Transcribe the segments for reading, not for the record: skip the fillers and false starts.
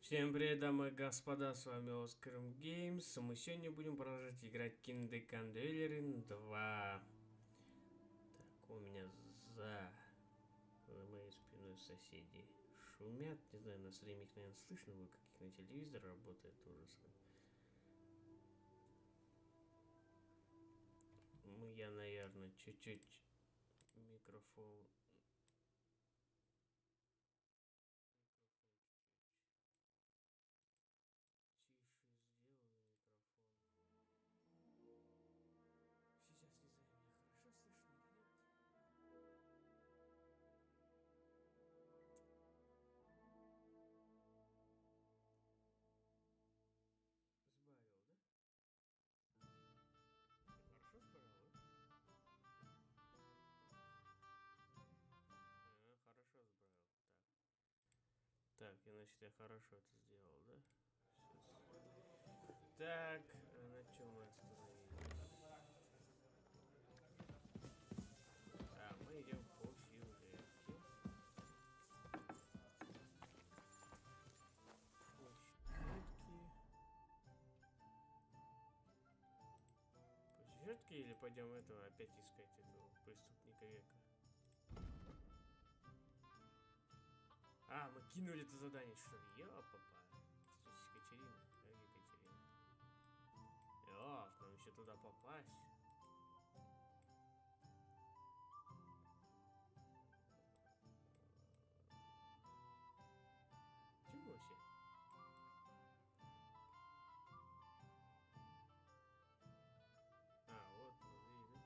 Всем привет, дамы и господа, с вами Оскар Геймс. Мы сегодня будем продолжать играть Deliverance 2. Так, у меня за моей спиной соседи шумят. Не знаю, на стриме их, наверное, слышно, вы каких на телевизор работает ужасно. Я, наверное, чуть-чуть микрофон. Так, значит, я хорошо это сделал, да? Сейчас. Так, на чем мы остановились? А, мы идем по сюжетке. По сюжетке или пойдем этого опять искать этого преступника века? А, мы кинули это задание, что ли? Ёпапа. Встреча Катерина. Где Катерина? Ёп, нам еще туда попасть. Чего себе? А, вот, ну, видно.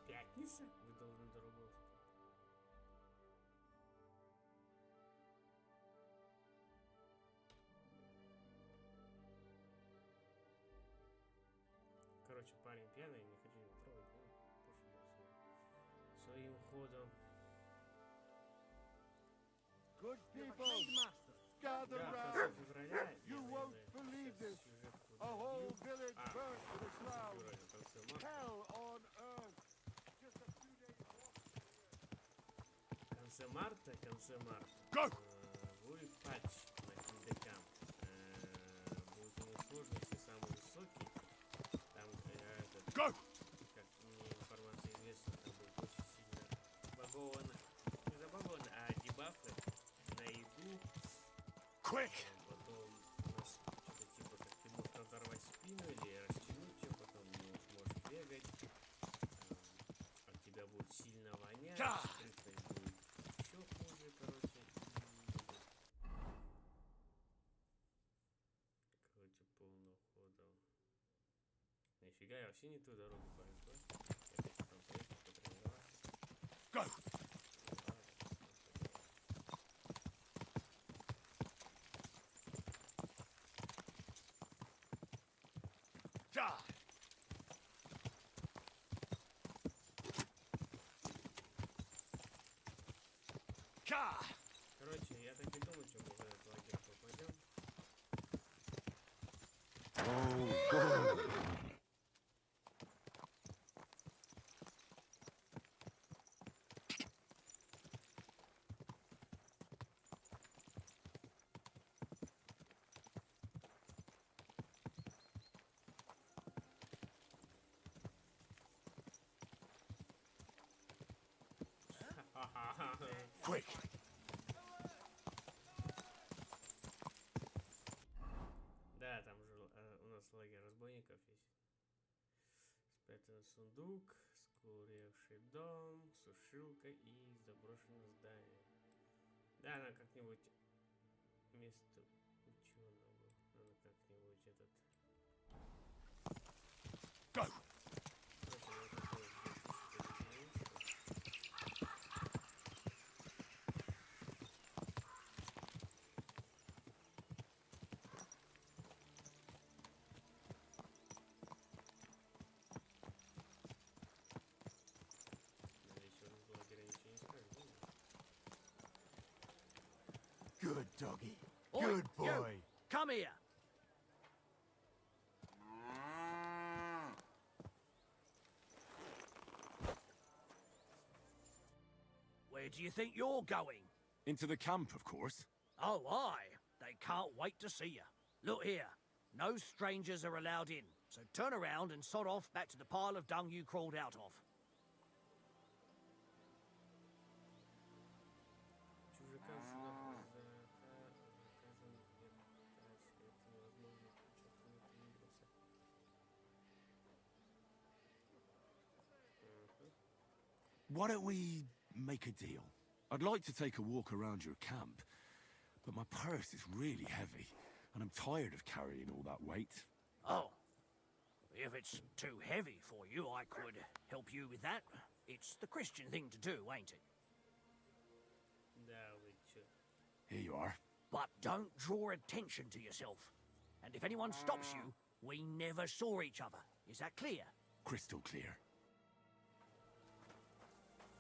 Пятница? Вы должны доработать. Короче, парень пьяный, не хочу его трогать, ну, пусть своим ходом. Good people, gather round. You won't believe this. A whole village burnt to the ground. Hell on earth. Just a few days walk. В конце марта будет патч на KCD II. Будет у него сложности самый высокий. Там как мне информация известна, там будет очень сильно баговано. Не забаговано, а дебафы на еду. Потом у нас что-то типа как ты можешь надорвать спину или растянуть ее, потом не сможешь бегать. От тебя будет сильно вонять, скрытность будет еще хуже, короче. Короче, полным ходом. Нифига, я вообще не ту дорогу пошел. Я хочу там поехать, потренироваться. Короче, я так и думаю, что мы в этот лагерь попадем. Quick! Да, там же у нас лагерь разбойников есть. Спрятанный сундук, сгоревший дом, сушилка и заброшенное здание. Да, надо как-нибудь место ученого. Надо как-нибудь этот... Go! Good doggy. Good boy. You, come here. Where do you think you're going? Into the camp, of course. Oh, aye. They can't wait to see you. Look here. No strangers are allowed in, so turn around and sod off back to the pile of dung you crawled out of. Чужакам сюда заказан нет, это невозможно включать Виндовса. Why don't we make a deal? I'd like to take a walk around your camp, but my purse is really heavy, and I'm tired of carrying all that weight. Oh. If it's too heavy for you, I could help you with that. It's the Christian thing to do, ain't it? Да, вы чё? Here you are. But don't draw attention to yourself. And if anyone stops you, we never saw each other. Is that clear? Crystal clear.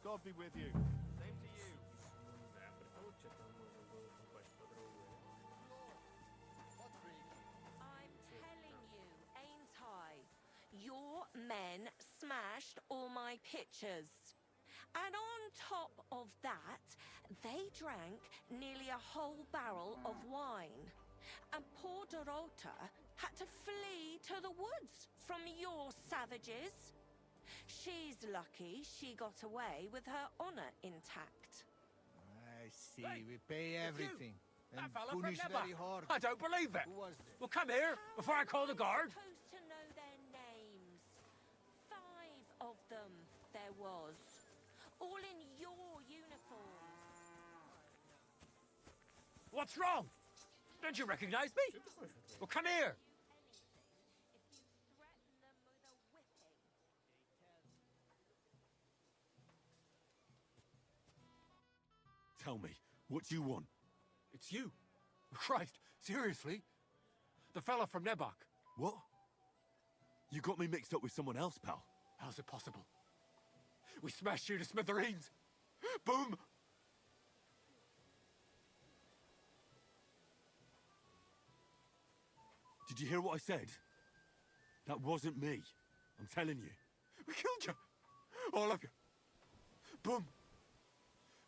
God be with you. Same to you. Да, прикол, что там можно было попасть по-другому. I'm telling you, ain't I? Your men smashed all my pictures. And on top of that, they drank nearly a whole barrel of wine. And poor Dorota had to flee to the woods from your savages. She's lucky she got away with her honor intact. I see. Hey, We pay everything. And That fella from punish Nebba. very hard. I don't believe it. Who was there? Well, come here before I call the guard. Supposed to know their names. 5 of them there was. All in your uniforms. What's wrong? Don't you recognize me? Что ты хочешь от меня? Well, come here. If you threaten them with a whipping. Tell me, what do you want? It's you. Christ, seriously? The fella from Nebak. What? You got me mixed up with someone else, pal. How's it possible? We smashed you to smithereens. Boom! Did you hear what I said? That wasn't me. I'm telling you. We killed you. All of you. Boom.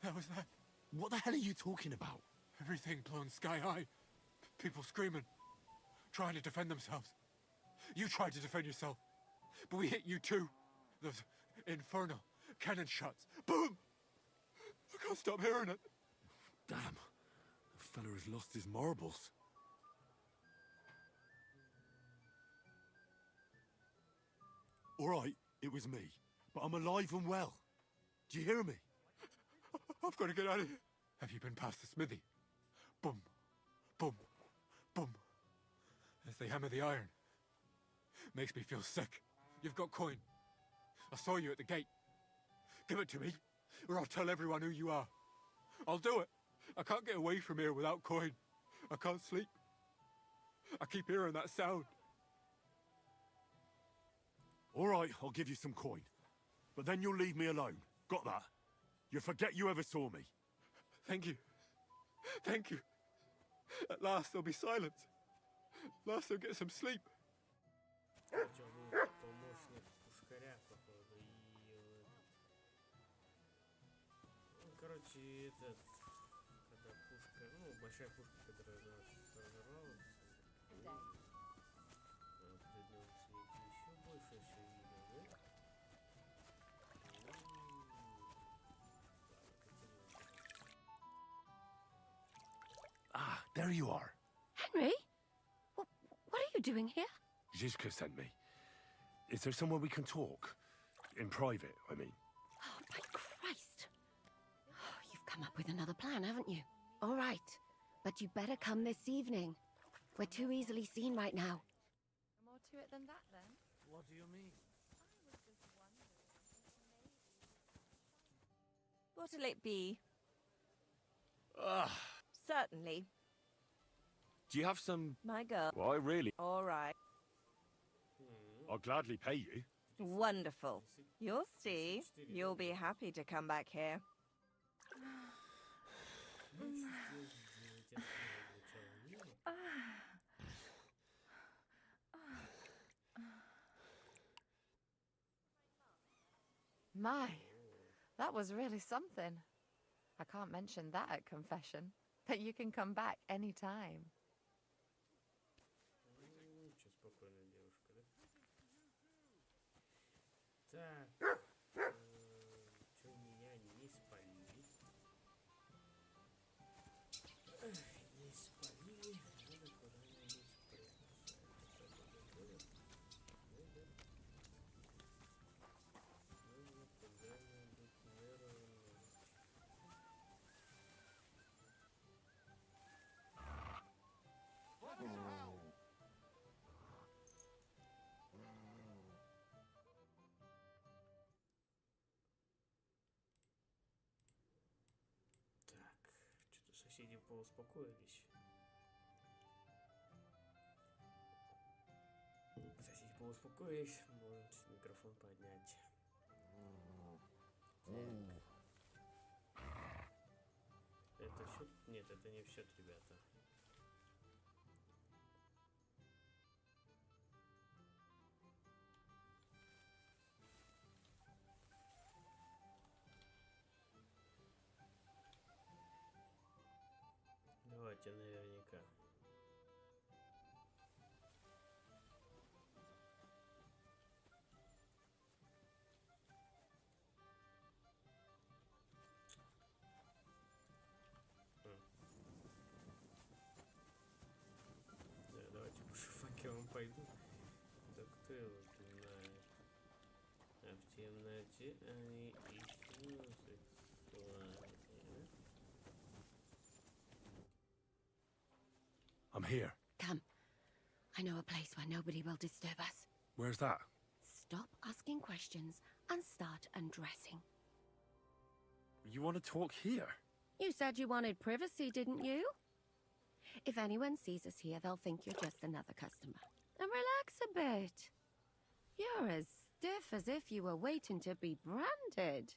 That was that. What the hell are you talking about? Everything blown sky high. People screaming. Trying to defend themselves. You tried to defend yourself. But we hit you too. Those infernal cannon shots. Boom! I can't stop hearing it. Damn. The fella has lost his marbles. All right, it was me. But I'm alive and well. Do you hear me? I've got to get out of here. Have you been past the smithy? Boom, boom, boom. As they hammer the iron. Makes me feel sick. You've got coin. I saw you at the gate. Give it to me, or I'll tell everyone who you are. I'll do it. I can't get away from here without coin. I can't sleep. I keep hearing that sound. All right, I'll give you some coin. But then you'll leave me alone. Got that? You'll forget you ever saw me. Thank you. Thank you. At last there'll be silence. At last I'll get some sleep. Причем был помощник пушкаря, походу, и... Ну, короче, этот... Когда пушка... Ну, большая пушка, которая разорвалась... Придется еще больше, очевидно, да? Ah, there you are. Henry? What are you doing here? Zizka sent me. Is there somewhere we can talk? In private, I mean. Oh, my Christ. Oh, you've come up with another plan, haven't you? All right. But you better come this evening. We're too easily seen right now. More to it than that, then? What do you mean? What'll it be? Ah, Certainly, do you have some... my girl. Well, I really... All right. I'll gladly pay you. Wonderful. You'll see. You'll be happy to come back here. My, that was really something. I can't mention that at confession. But you can come back anytime. Ничего, спокойная девушка, да? Так. Чё не спалили? Не спалили. Надо куда-нибудь спрятаться. Это что-то такое? Ну да. Нужно куда-нибудь вернуть. Так, что-то соседи поуспокоились. Соседи поуспокоились, может микрофон поднять. Так. Это счет? Нет, это не в счет, ребята. Давайте наверняка. Да, давайте по факелам пойду. Да кто его знает. А в темноте они ищут сексуальные. I'm here. Come. I know a place where nobody will disturb us. Where's that? Stop asking questions and start undressing. You want to talk here? You said you wanted privacy, didn't you? If anyone sees us here, they'll think you're just another customer. And relax a bit. You're as stiff as if you were waiting to be branded.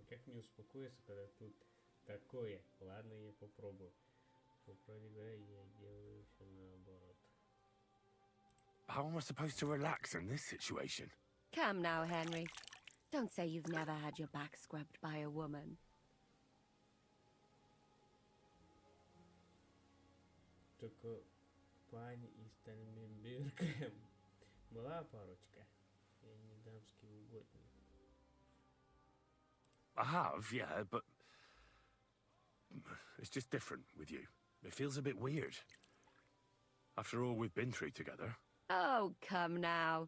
Как мне успокоиться, когда тут такое? Ладно, я попробую. Вроде говоря, я делаю все наоборот. How am I supposed to relax in this situation? Come now, Henry. Don't say you've never had your back scrubbed by a woman. Только пани из Тальменберга была парочка. Я не дамский угодник. I have, yeah, but it's just different with you. It feels a bit weird. After all we've been through together. Oh, come now.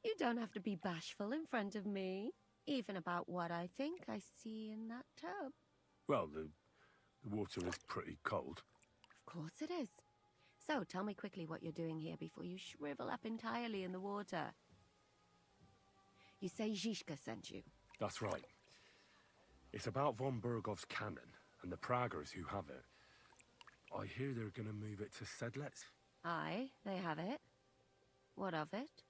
You don't have to be bashful in front of me. Even about what I think I see in that tub. Well, the water is pretty cold. Of course it is. So, tell me quickly what you're doing here before you shrivel up entirely in the water. You say Zizka sent you? That's right. It's about von Bergov's cannon and the Praggers who have it. I hear they're gonna move it to Sedlets. Aye, they have it. What of it?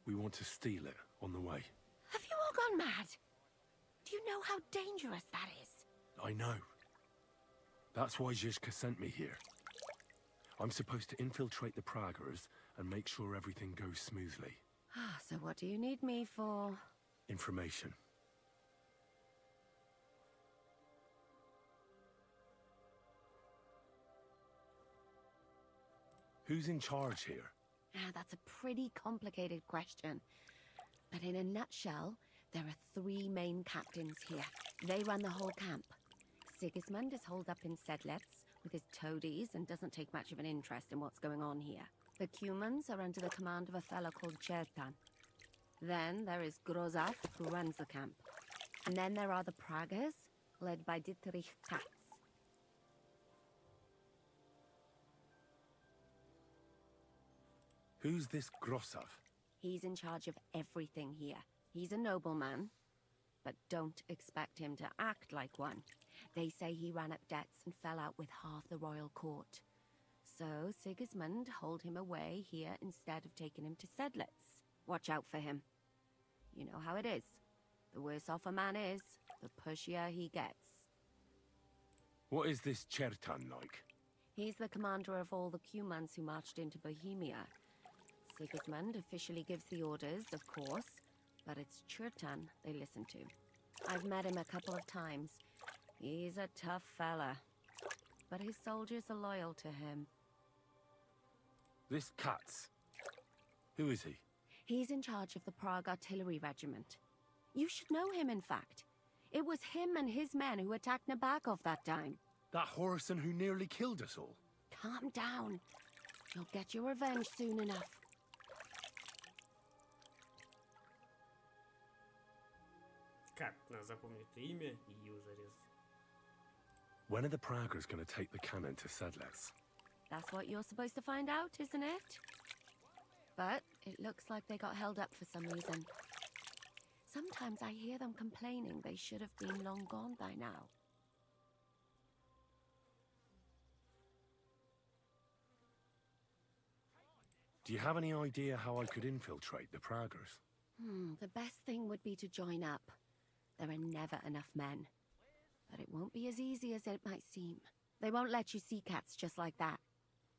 We want to steal it on the way. Have you all gone mad? Do you know how dangerous that is? I know. That's why Zizka sent me here. I'm supposed to infiltrate the Praggers and make sure everything goes smoothly. So what do you need me for? Information. Who's in charge here? That's a pretty complicated question. But in a nutshell, there are 3 main captains here. They run the whole camp. Sigismund is holed up in Sedlets with his toadies and doesn't take much of an interest in what's going on here. The Cumans are under the command of a fellow called Chertan. Then there is Grozaf, who runs the camp. And then there are the Praggers, led by Dietrich Katz. Who's this Grosov? He's in charge of everything here. He's a nobleman, but don't expect him to act like one. They say he ran up debts and fell out with half the royal court. So Sigismund holed him away here instead of taking him to Sedlets. Watch out for him. You know how it is. The worse off a man is, the pushier he gets. What is this Chertan like? He's the commander of all the Cumans who marched into Bohemia. Sigismund officially gives the orders, of course, but it's Chertan they listen to. I've met him a couple of times. He's a tough fella. But his soldiers are loyal to him. This Katz. Who is he? He's in charge of the Prague Artillery Regiment. You should know him, in fact. It was him and his men who attacked Nabokov that time. That Horson who nearly killed us all. Calm down. You'll get your revenge soon enough. Как надо запомнить это имя и ее зарезать? When are the Praggers going to take the cannon to Sedlec? That's what you're supposed to find out, isn't it? But it looks like they got held up for some reason. Sometimes I hear them complaining they should have been long gone by now. Do you have any idea how I could infiltrate the Praggers? The best thing would be to join up. There are never enough men. But it won't be as easy as it might seem. They won't let you see Cats just like that.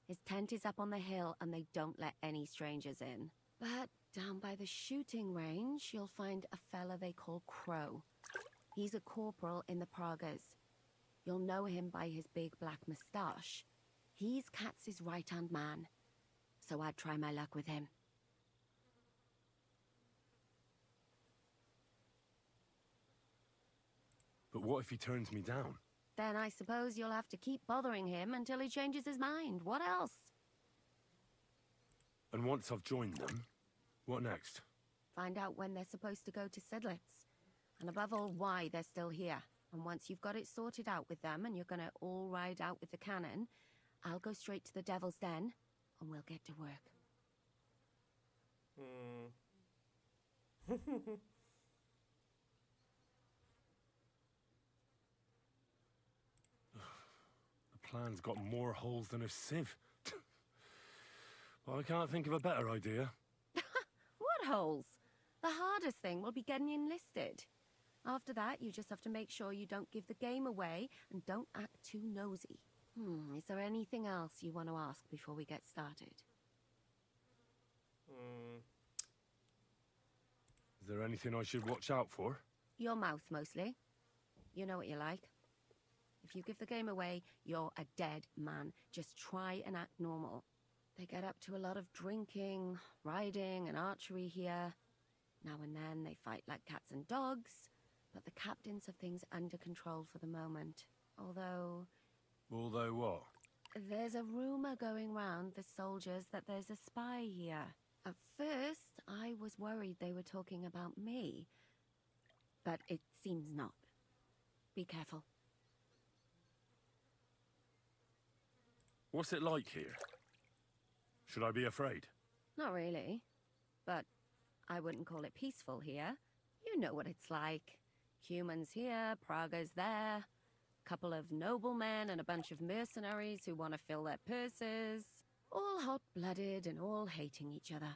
His tent is up on the hill and they don't let any strangers in. But down by the shooting range, you'll find a fella they call Crow. He's a corporal in the Praggers. You'll know him by his big black moustache. He's Katz's right-hand man. So I'd try my luck with him. But what if he turns me down? Then I suppose you'll have to keep bothering him until he changes his mind. What else? And once I've joined them, what next? Find out when they're supposed to go to Sedlec. And above all, why they're still here. And once you've got it sorted out with them and you're gonna all ride out with the cannon, I'll go straight to the Devil's Den and we'll get to work. The plan's got more holes than a sieve. Well, I can't think of a better idea. What holes? The hardest thing will be getting enlisted. After that, you just have to make sure you don't give the game away and don't act too nosy. Is there anything else you want to ask before we get started? Is there anything I should watch out for? Your mouth, mostly. You know what you're like. If you give the game away, you're a dead man. Just try and act normal. They get up to a lot of drinking, riding, and archery here. Now and then they fight like cats and dogs, but the captains have things under control for the moment. Although what? there's a rumor going round the soldiers that there's a spy here. At first, I was worried they were talking about me, but it seems not. Be careful. What's it like here? Should I be afraid? Not really, but I wouldn't call it peaceful here. You know what it's like. Humans here, Prague's there. Couple of noblemen and a bunch of mercenaries who want to fill their purses. All hot-blooded and all hating each other.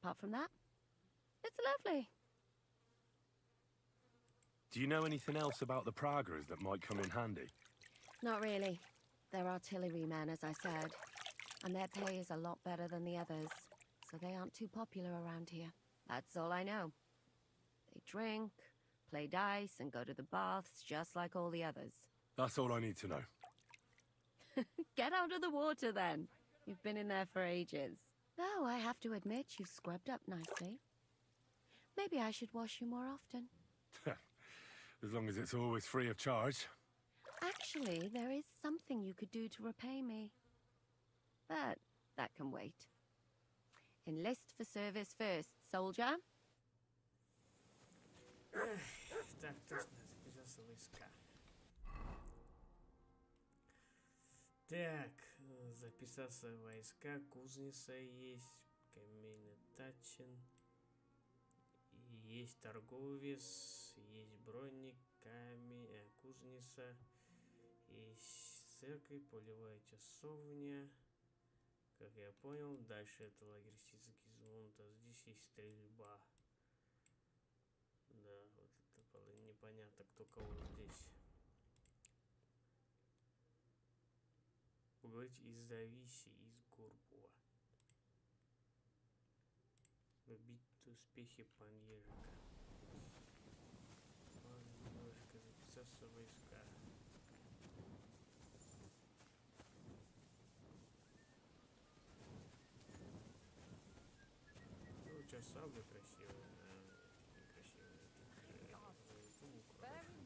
Apart from that, it's lovely. Do you know anything else about the Praggers that might come in handy? Not really. They're artillerymen, as I said. And their pay is a lot better than the others, so they aren't too popular around here. That's all I know. They drink, play dice, and go to the baths just like all the others. That's all I need to know. Get out of the water, then. You've been in there for ages. Though I have to admit you've scrubbed up nicely. Maybe I should wash you more often. As long as it's always free of charge. Actually, there is something you could do to repay me. But that can wait. Enlist for service first, soldier. Так, точно, записался войска. Так, записался в войска, кузница есть, каменный тачин, есть торговец, есть броник, камень, кузница, есть церковь, полевая часовня. Как я понял, дальше это лагерь Сигизмунда, здесь есть стрельба. Да, вот это было непонятно, кто кого здесь. Поговорить из Зависи, из Горбова. Добить успехи пан Ежика. отправляются с войска. Ну, сейчас сабли красивые, некрасивые.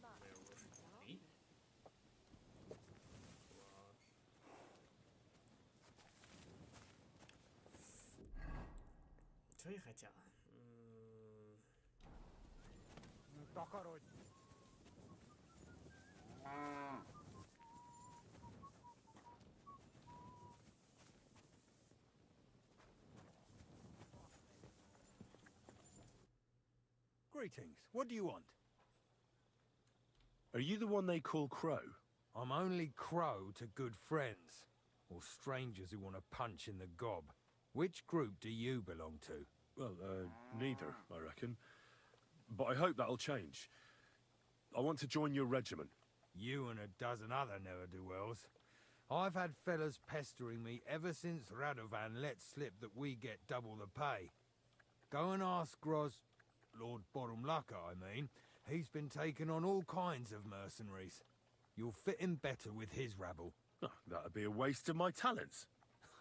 Моя лошадь. И? Класс. Что я хотел? Greetings. What do you want? Are you the one they call Crow? I'm only Crow to good friends, or strangers who want to punch in the gob. Which group do you belong to? Well, neither, I reckon. But I hope that'll change. I want to join your regiment. You and a dozen other ne'er-do-wells. I've had fellas pestering me ever since Radovan let slip that we get double the pay. Go and ask Lord Borumlaka, I mean. He's been taking on all kinds of mercenaries. You'll fit in better with his rabble. Oh, that'd be a waste of my talents.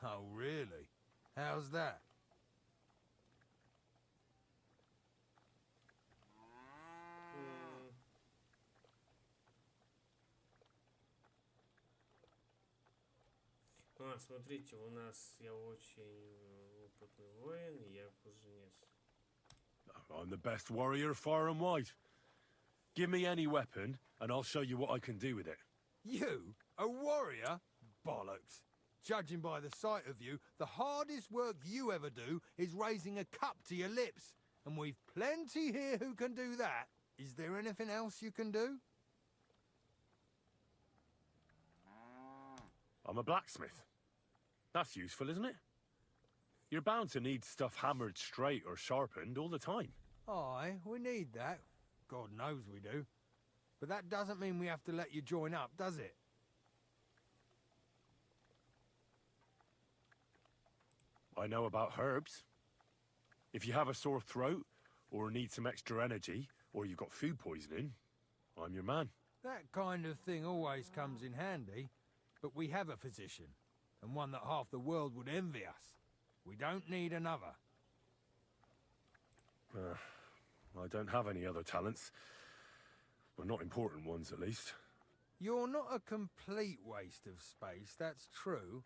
Oh, really? How's that? Смотрите, у нас я очень опытный воин, и я кузнец. I'm the best warrior far and wide. Give me any weapon, and I'll show you what I can do with it. You? A warrior? Bollocks. Judging by the sight of you, the hardest work you ever do is raising a cup to your lips. And we've plenty here who can do that. Is there anything else you can do? I'm a blacksmith. That's useful, isn't it? You're bound to need stuff hammered straight or sharpened all the time. Aye, we need that. God knows we do. But that doesn't mean we have to let you join up, does it? I know about herbs. If you have a sore throat, or need some extra energy, or you've got food poisoning, I'm your man. That kind of thing always comes in handy. But we have a physician, and one that half the world would envy us. We don't need another. I don't have any other talents. Well, not important ones, at least. You're not a complete waste of space, that's true.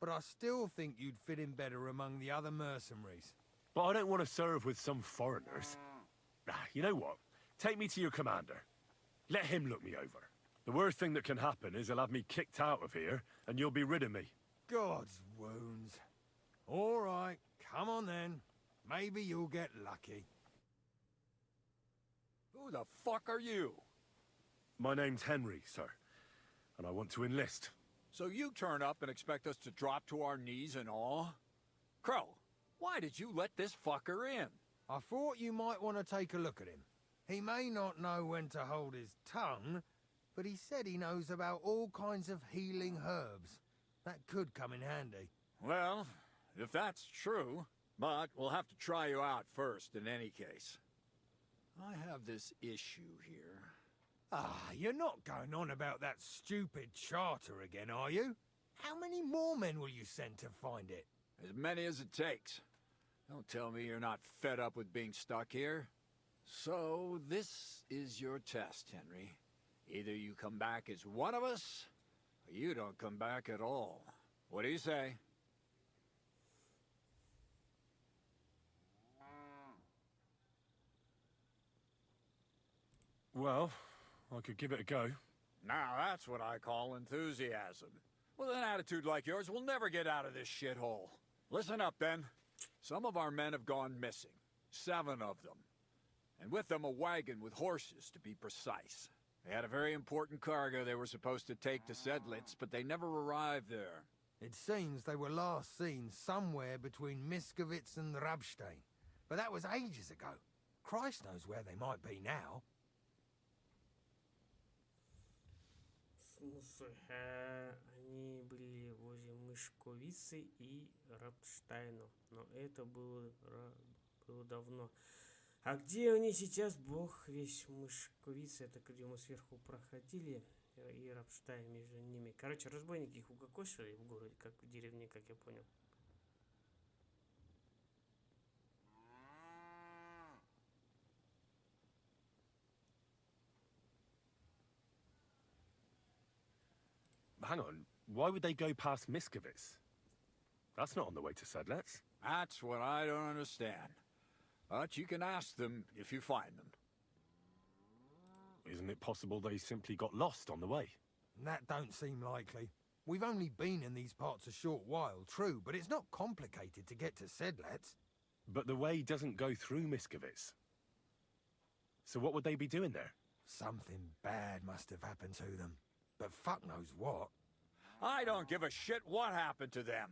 But I still think you'd fit in better among the other mercenaries. But I don't want to serve with some foreigners. You know what? Take me to your commander. Let him look me over. The worst thing that can happen is he'll have me kicked out of here, and you'll be rid of me. God's wounds. All right, come on then. Maybe you'll get lucky. Who the fuck are you? My name's Henry, sir, and I want to enlist. So you turn up and expect us to drop to our knees in awe? Crow, why did you let this fucker in? I thought you might want to take a look at him. He may not know when to hold his tongue, but he said he knows about all kinds of healing herbs. That could come in handy. Well, if that's true, but we'll have to try you out first in any case. I have this issue here. You're not going on about that stupid charter again, are you? How many more men will you send to find it? As many as it takes. Don't tell me you're not fed up with being stuck here. So, this is your test, Henry. Either you come back as one of us, or you don't come back at all. What do you say? Well, I could give it a go. Now that's what I call enthusiasm. With an attitude like yours, we'll never get out of this shithole. Listen up, then. Some of our men have gone missing. 7 of them. And with them a wagon with horses, to be precise. They had a very important cargo they were supposed to take to Sedlitz, but they never arrived there. It seems they were last seen somewhere between Miskovitz and Rabstein. But that was ages ago. Christ knows where they might be now. Слушай, они были возле Мышковицы и Рапштайну, но это было давно. А где они сейчас? Бог весь мышковица. Это где мы сверху проходили. И Рапштайн между ними. Короче, разбойники их укокошили в городе, как в деревне, как я понял. Hang on, why would they go past Miskovitz? That's not on the way to Sedlets. That's what I don't understand. But you can ask them if you find them. Isn't it possible they simply got lost on the way? That don't seem likely. We've only been in these parts a short while, true, but it's not complicated to get to Sedlets. But the way doesn't go through Miskovitz. So what would they be doing there? Something bad must have happened to them. But fuck knows what. I don't give a shit what happened to them.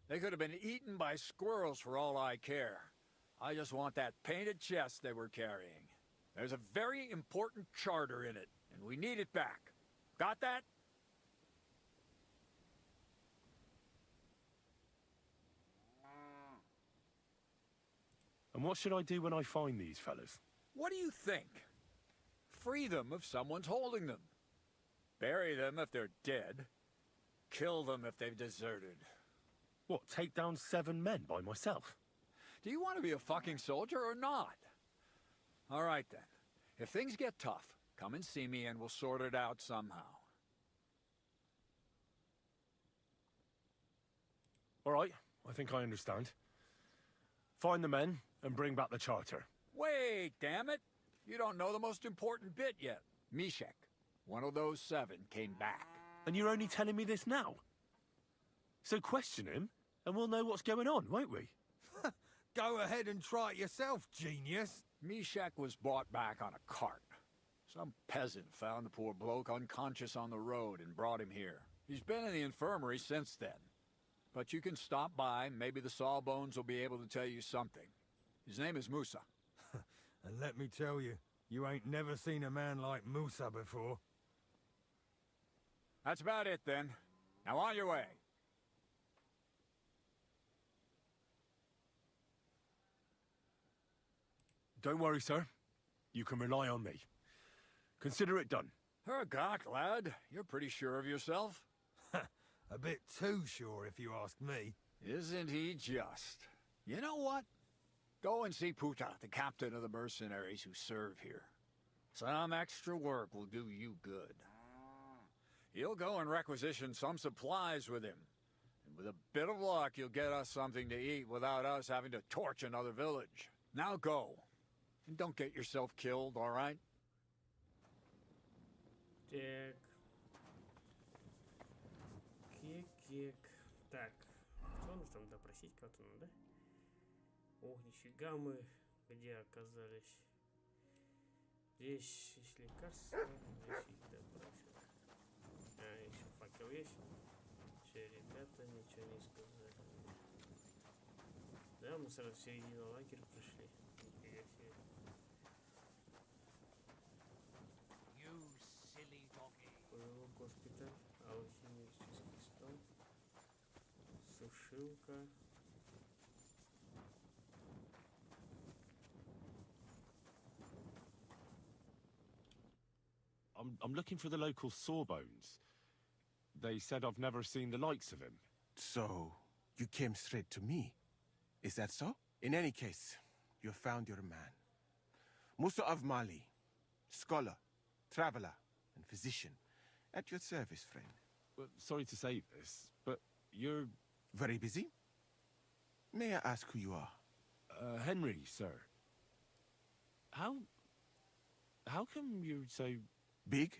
They could have been eaten by squirrels for all I care. I just want that painted chest they were carrying. There's a very important charter in it, and we need it back. Got that? And what should I do when I find these fellas? What do you think? Free them if someone's holding them. Bury them if they're dead. Kill them if they've deserted. What, take down 7 men by myself? Do you want to be a fucking soldier or not? All right then. If things get tough, come and see me and we'll sort it out somehow. All right, I think I understand. Find the men and bring back the charter. Wait, damn it! You don't know the most important bit yet. Mishek, one of those 7, came back. And you're only telling me this now? So question him, and we'll know what's going on, won't we? Go ahead and try it yourself, genius. Mishek was brought back on a cart. Some peasant found the poor bloke unconscious on the road and brought him here. He's been in the infirmary since then. But you can stop by, maybe the Sawbones will be able to tell you something. His name is Musa. And let me tell you, you ain't never seen a man like Musa before. That's about it then. Now on your way. Don't worry, sir. You can rely on me. Consider it done. Hergott, lad. You're pretty sure of yourself. A bit too sure, if you ask me. Isn't he just? You know what? Go and see Puta, the captain of the mercenaries who serve here. Some extra work will do you good. He'll go and requisition some supplies with him. And with a bit of luck, you'll get us something to eat without us having to torch another village. Now go. And don't get yourself killed, all right? Так. Кек. Так. Что нужно там допросить кого-то надо? Ох, нифига мы где оказались. Здесь есть лекарства, здесь их допросят. А, еще факел есть. Все, ребята, ничего не сказали. Да, мы сразу в середину лагеря пришли. Нифига себе. Госпиталь, алхимический стол, сушилка. I'm looking for the local Sawbones. They said I've never seen the likes of him. So, you came straight to me. Is that so? In any case, you found your man. Musa of Mali, scholar, traveler, and physician. At your service, friend. Well, sorry to say this, but you're... Very busy? May I ask who you are? Henry, sir. How come you're so... Big,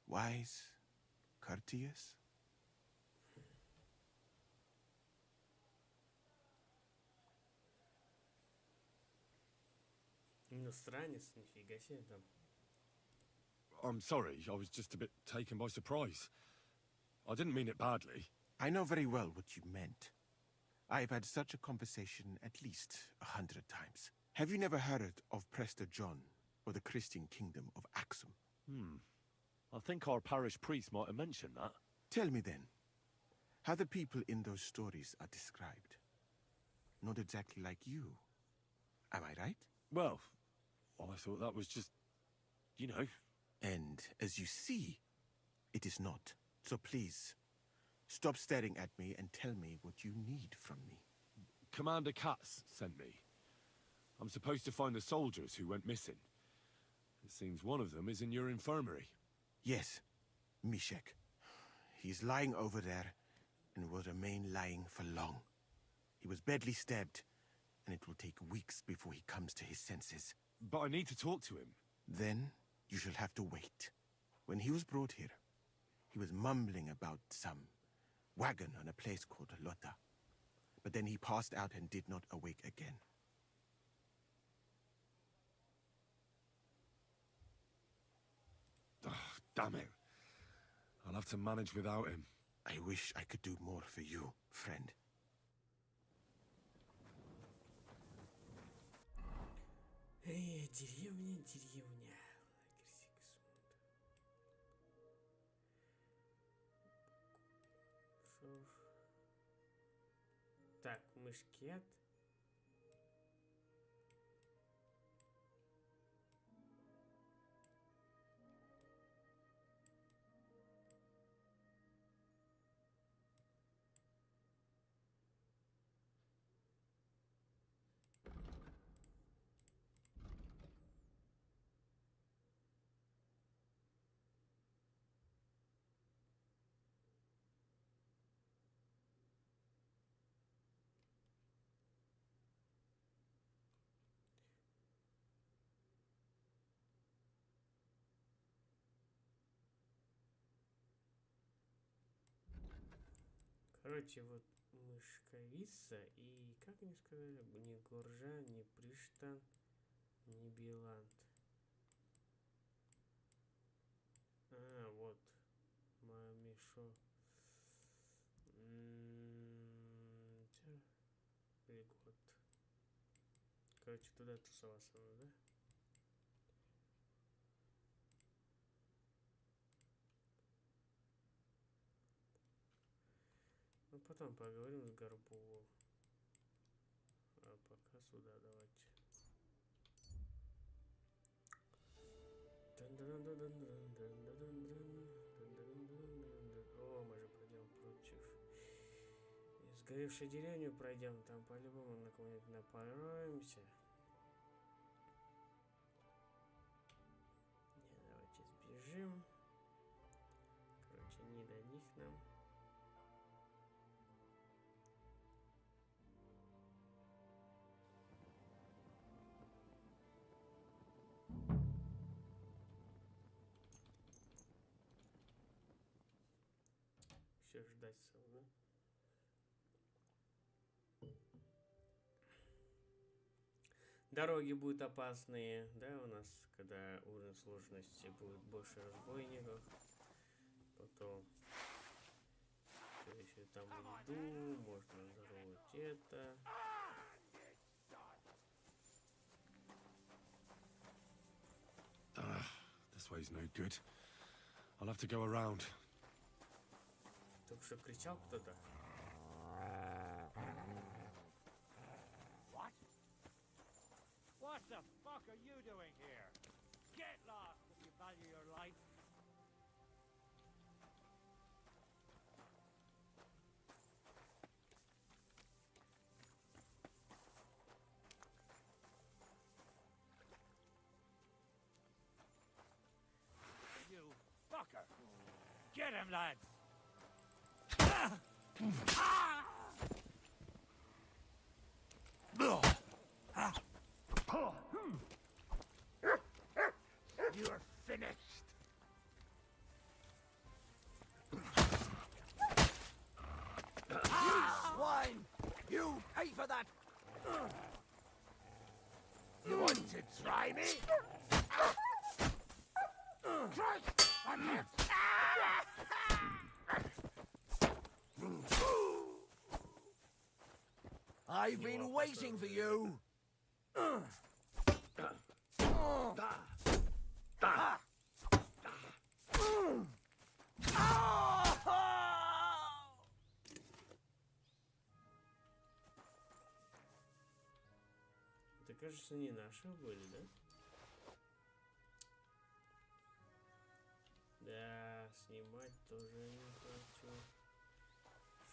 wise, courteous? Иностранец, нифига себе там. I'm sorry, I was just a bit taken by surprise. I didn't mean it badly. I know very well what you meant. I've had such a conversation at least 100 times. Have you never heard of Prester John, or the Christian kingdom of Axum? I think our parish priest might have mentioned that. Tell me then, how the people in those stories are described. Not exactly like you. Am I right? Well, Oh, I thought that was just, you know. And as you see, it is not. So please, stop staring at me and tell me what you need from me. Commander Katz sent me. I'm supposed to find the soldiers who went missing. It seems one of them is in your infirmary. Yes, Mishek. He's lying over there and will remain lying for long. He was badly stabbed, and it will take weeks before he comes to his senses. But I need to talk to him. Then you shall have to wait. When he was brought here, he was mumbling about some wagon on a place called Lota. But then he passed out and did not awake again. Oh, damn it. I'll have to manage without him. I wish I could do more for you, friend. Эй, деревня, деревня. Лагерь Сигизмунда. Так, мышкет. Короче, вот мышковица и, как они сказали, ни Горжа, ни Приштан, ни Биланд. А, вот. Мамишо. Пригод. Короче, туда тусоваться надо, да? Ну, потом поговорим с Горбовым. А пока сюда давайте. О, мы же пройдем против. И сгоревшую деревню пройдем. Там по-любому на кого-нибудь напороемся. Не, давайте сбежим. Короче, не до них нам. Все ждать сам, да? Дороги будут опасные, да, у нас, когда уровень сложности будет больше разбойников. Потом что еще там еду, можно здоровать это. This way's no good. I'll have to go around. Только что кричал кто-то. What? What the fuck are you doing here? Get lost if you value your life. You fucker! Get him, lads! You're finished. You swine! You pay for that! You want to try me? Christ! I'm here! I've been waiting for you. Это, кажется, не наши были, да? снимать тоже не хочу.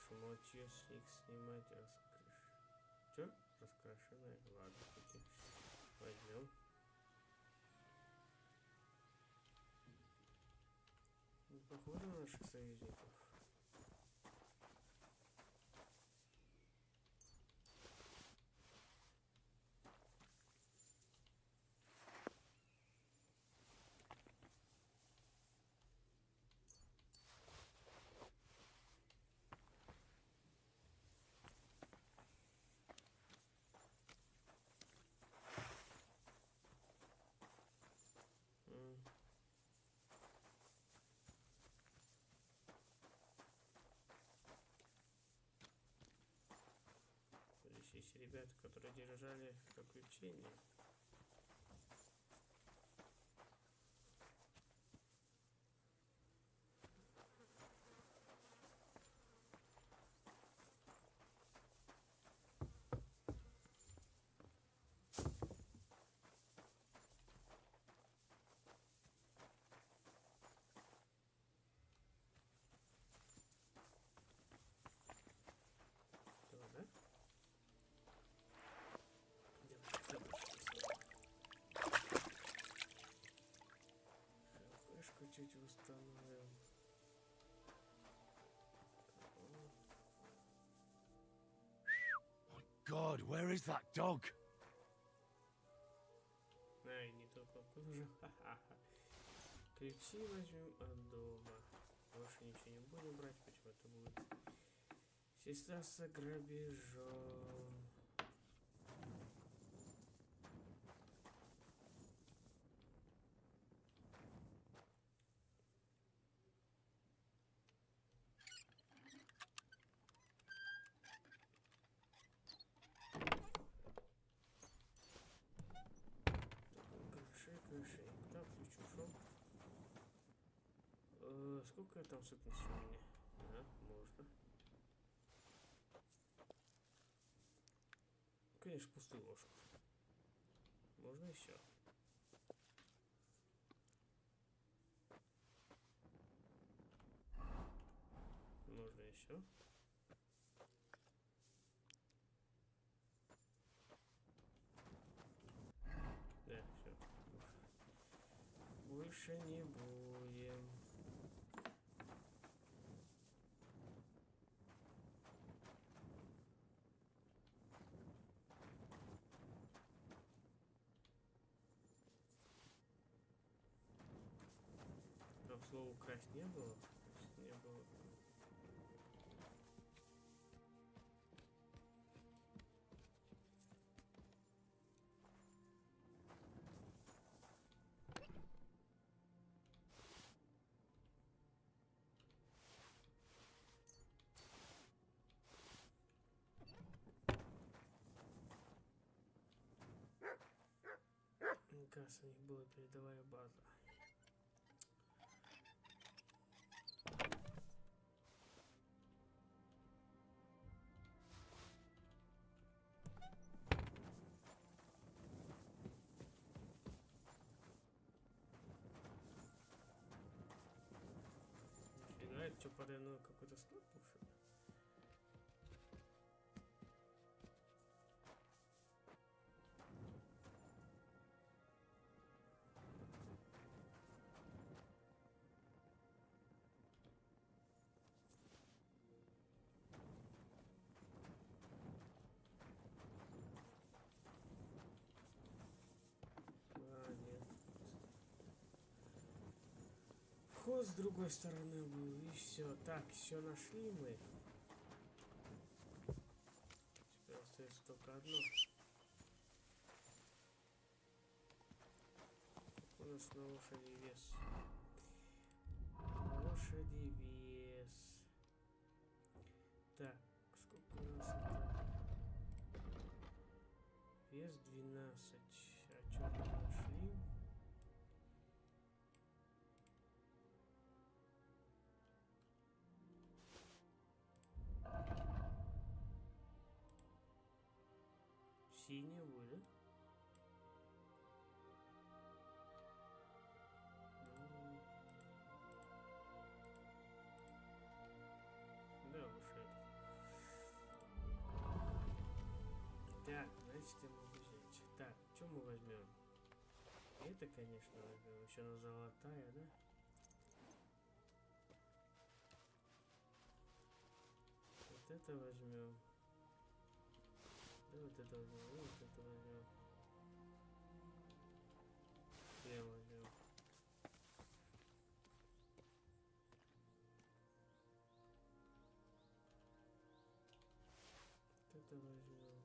Шмотье с них снимать, Чё? Раскрашенное? Ладно, окей. Возьмем. Ну, похоже на наших союзников. Здесь есть ребята, которые держали заключение. Что, да? ХПшку чуть восстановим. God, where is that dog? Ай, не то кнопку нажал. Ха-ха-ха. Ключи возьмем от дома. Больше ничего не будем брать, почему-то будет. Сестра с грабежом. Крышей. Куда ключ ушел? Сколько там сытности у меня? Да, можно. Конечно, пустую ложку. Можно еще. Можно еще. Да, все. Больше не будем. Там слова украсть не было. Не было. Кажется, у них была передовая база. Фига, это что, подойный какой-то склад был, что ли? Вход с другой стороны был, и все. Так, все нашли мы. Теперь остается только одно. У нас на лошади вес. На лошади вес. Так, сколько у нас это? Вес 12. А что мы нашли? Синяя воля. мы возьмем? Это, конечно, возьмем. Еще она золотая, да? Вот это возьмем. Да, вот это возьмем. И вот это возьмем. Шлем возьмем. Вот это возьмем.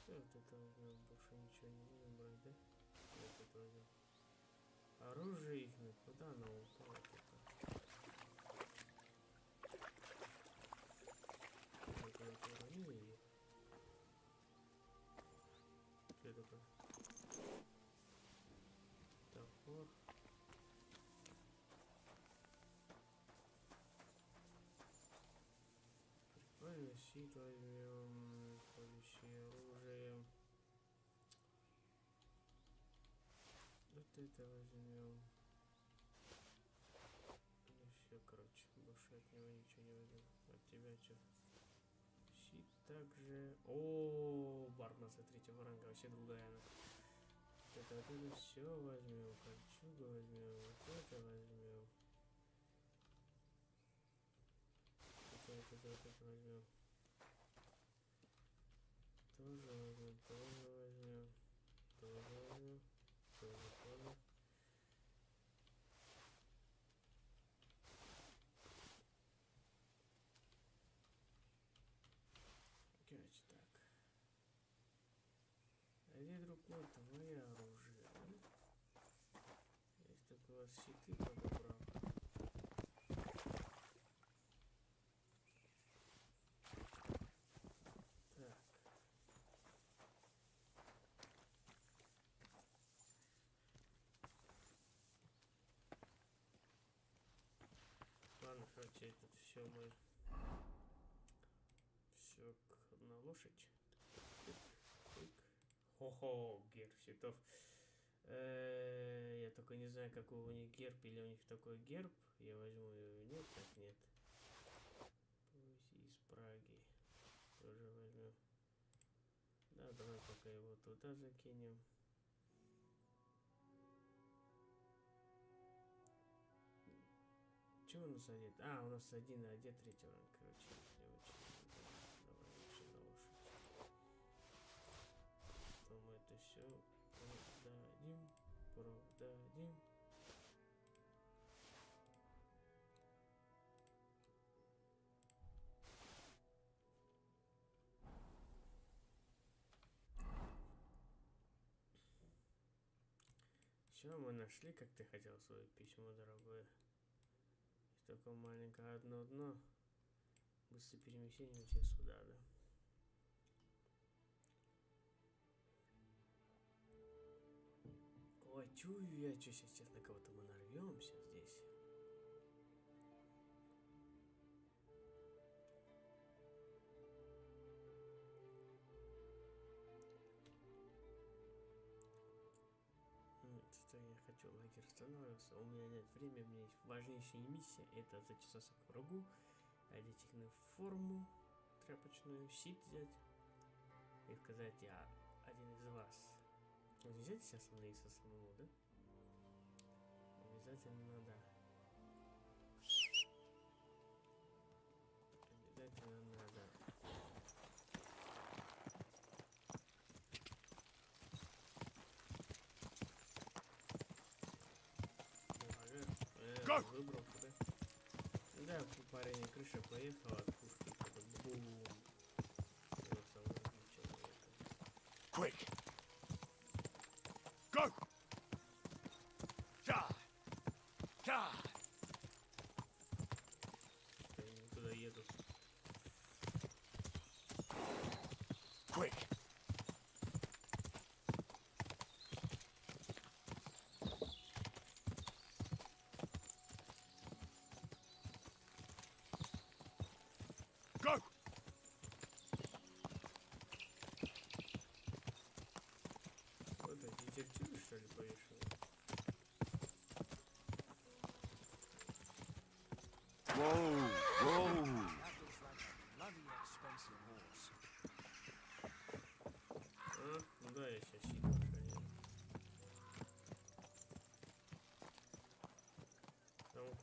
И вот это возьмем. Больше ничего не будем брать, да? Вот это возьмем. Оружие их, куда оно упало? Это уронили их. Что это такое? Топор. Прикольно, щит возьмем. Колющее оружие. Вот это возьмем. И все, короче, больше от него ничего не возьмем. От тебя что? Щит также. О, бармаса третьего ранга, вообще другая она. Вот это все возьмем. Кольчугу возьмем. Вот это возьмем. Вот это возьмем. Тоже возьмем, тоже возьмем. Тоже возьмем. Тоже. Короче, так. А где, друг мой, твое оружие, да? Есть только у вас щиты подобрал. Так. Ладно, короче, это все мы... Все на лошадь. Хо-хо, герб щитов. Я только не знаю, какой у них герб, или у них такой герб. Я возьму ее. Нет, так нет. Из Праги. Тоже возьмем. Да, давай пока его туда закинем. Чего у нас один? А, у нас один, а где третий ранг, короче. Давай лучше на лошадь. То мы это все продадим. Все, мы нашли, как ты хотел, свое письмо, дорогое. Есть только маленькое одно дно. Быстрое перемещение все сюда, да? Ой, чую я, что сейчас на кого-то мы нарвемся здесь. Что я хочу лагерь останавливаться. У меня нет времени, у меня есть важнейшая миссия. Это зачесаться к врагу, одеть их на форму тряпочную, щит взять и сказать: я один из вас. Нельзя сейчас становиться самому, да? Обязательно надо. Обязательно надо. Выбрал туда. Да, парень, крыша поехала от пушки. Бум. Quick! Go! Ja! Ja! Я не туда еду. Quick! Go!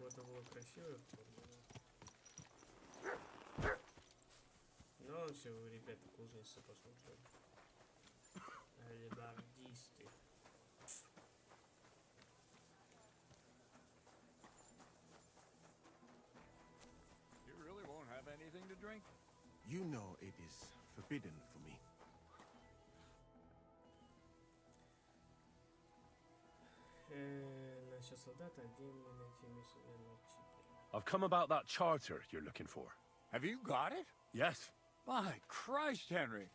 кого-то было красивое форма. Но все, вы, ребята, кузница послушали. Алибардисты. You really won't have anything to drink? You know it is forbidden for me. Наша солдата, где мне найти место для ночи? I've come about that charter you're looking for. Have you got it? Yes. My Christ, Henry.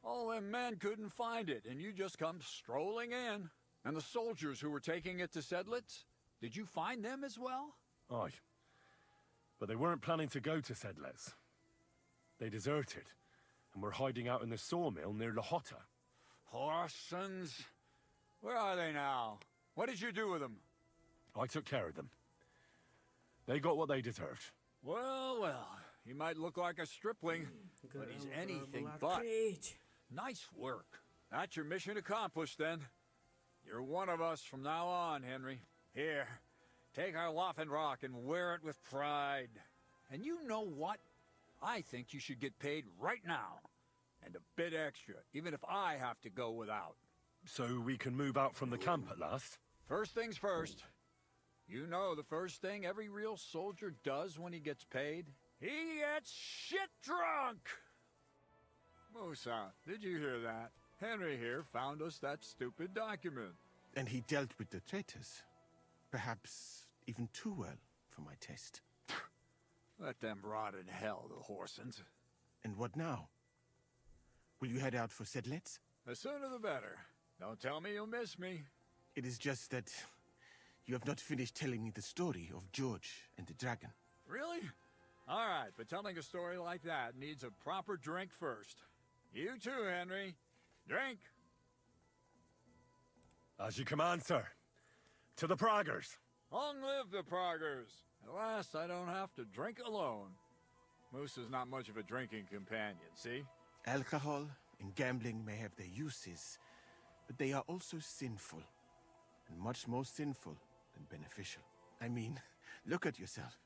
All them men couldn't find it, and you just come strolling in. And the soldiers who were taking it to Sedlitz? Did you find them as well? Aye. But they weren't planning to go to Sedlitz. They deserted, and were hiding out in the sawmill near Lahota. Horsons. Where are they now? What did you do with them? I took care of them. They got what they deserved. Well, well, he might look like a stripling, but he's anything but. Nice work. That's your mission accomplished, then. You're one of us from now on, Henry. Here, take our Loffenrock and wear it with pride. And you know what? I think you should get paid right now. And a bit extra, even if I have to go without. So we can move out from the camp at last? First things first. You know the first thing every real soldier does when he gets paid? He gets shit drunk! Musa, did you hear that? Henry here found us that stupid document. And he dealt with the traitors. Perhaps even too well for my taste. Let them rot in hell, the Horsens. And what now? Will you head out for Sedlitz? The sooner the better. Don't tell me you'll miss me. It is just that you have not finished telling me the story of George and the dragon. Really? All right, but telling a story like that needs a proper drink first. You too, Henry. Drink. As you command, sir. To the Praggers. Long live the Praggers. At last, I don't have to drink alone. Moose is not much of a drinking companion, see? Alcohol and gambling may have their uses, but they are also sinful. And much more sinful than beneficial. I mean, look at yourself.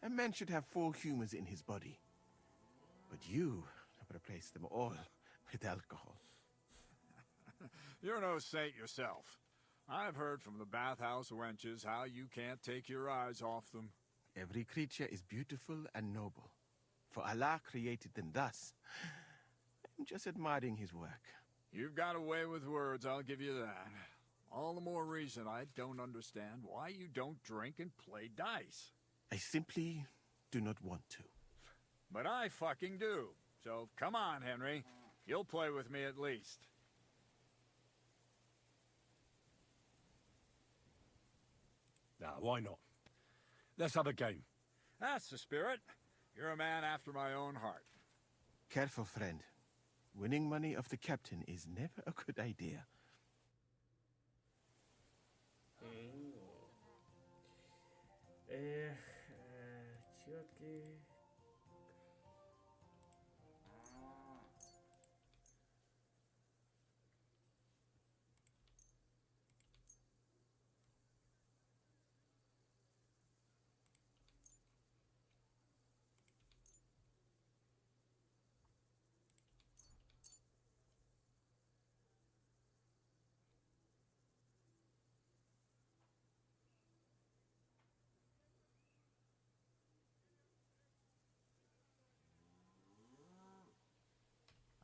A man should have 4 humors in his body. But you have replaced them all with alcohol. You're no saint yourself. I've heard from the bathhouse wenches how you can't take your eyes off them. Every creature is beautiful and noble. For Allah created them thus. I'm just admiring his work. You've got a way with words, I'll give you that. All the more reason I don't understand why you don't drink and play dice. I simply do not want to. But I fucking do. So come on, Henry. You'll play with me at least. Nah, why not? Let's have a game. That's the spirit. You're a man after my own heart. Careful, friend. Winning money of the captain is never a good idea. Четкий.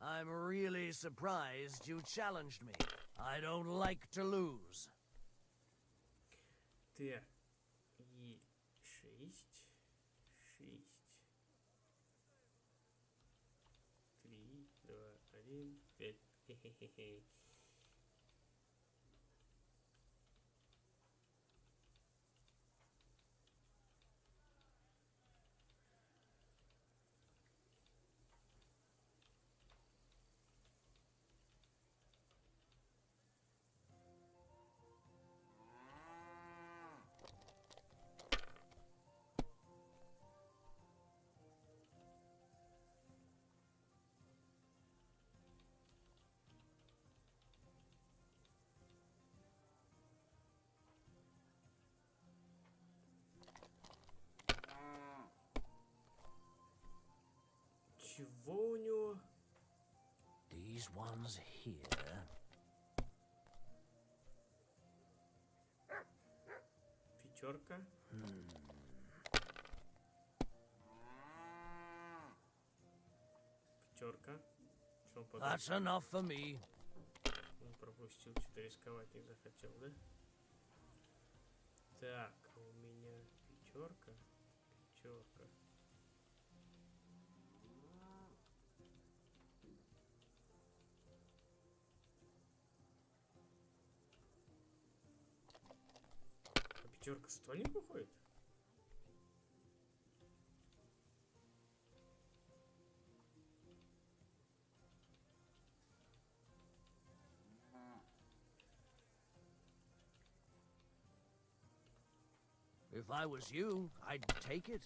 I'm really surprised you challenged me. I don't like to lose. Так. И 6. 6. 3, 2, 1, 5. Хе-хе-хе-хе. Во у него? These ones here. Пятерка. Пятерка. Что он потом? That's enough for me. Он пропустил, что-то рисковать не захотел, да? Так, а у меня пятерка. Пятерка. А пятерка ствольник выходит? If I was you, I'd take it.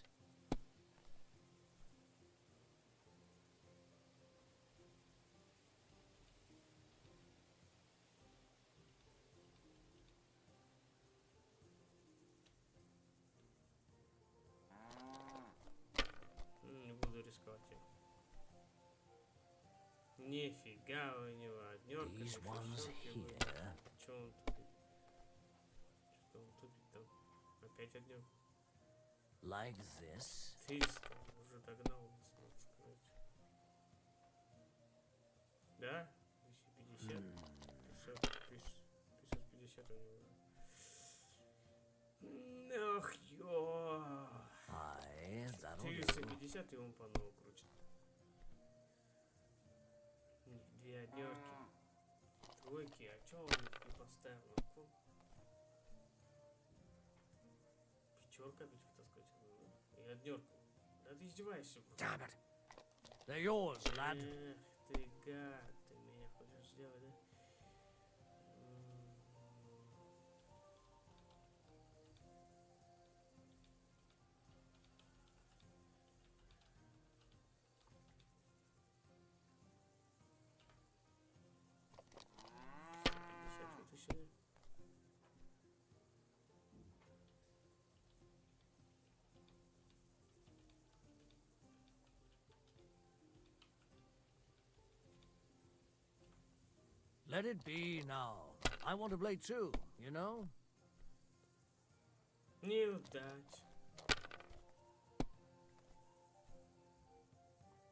Не буду рисковать. Нифига у него однерка. These ones here. Че он тупит? Что он тупит там? Опять однерка. Like this. Ты уже догнал нас, можно сказать. Да? 250? 550 у него. Ох, ё. Aye, that'll do. 450 и он по новому крутит. Две однерки. Тройки. А чё он их не поставил на ком? Пятерка опять вытаскивать. И однерку. Да ты издеваешься. Damn it. They're yours, lad. Эх, ты гад. Ты меня хочешь сделать, да? Let it be now. I want to play too, you know? Неудача.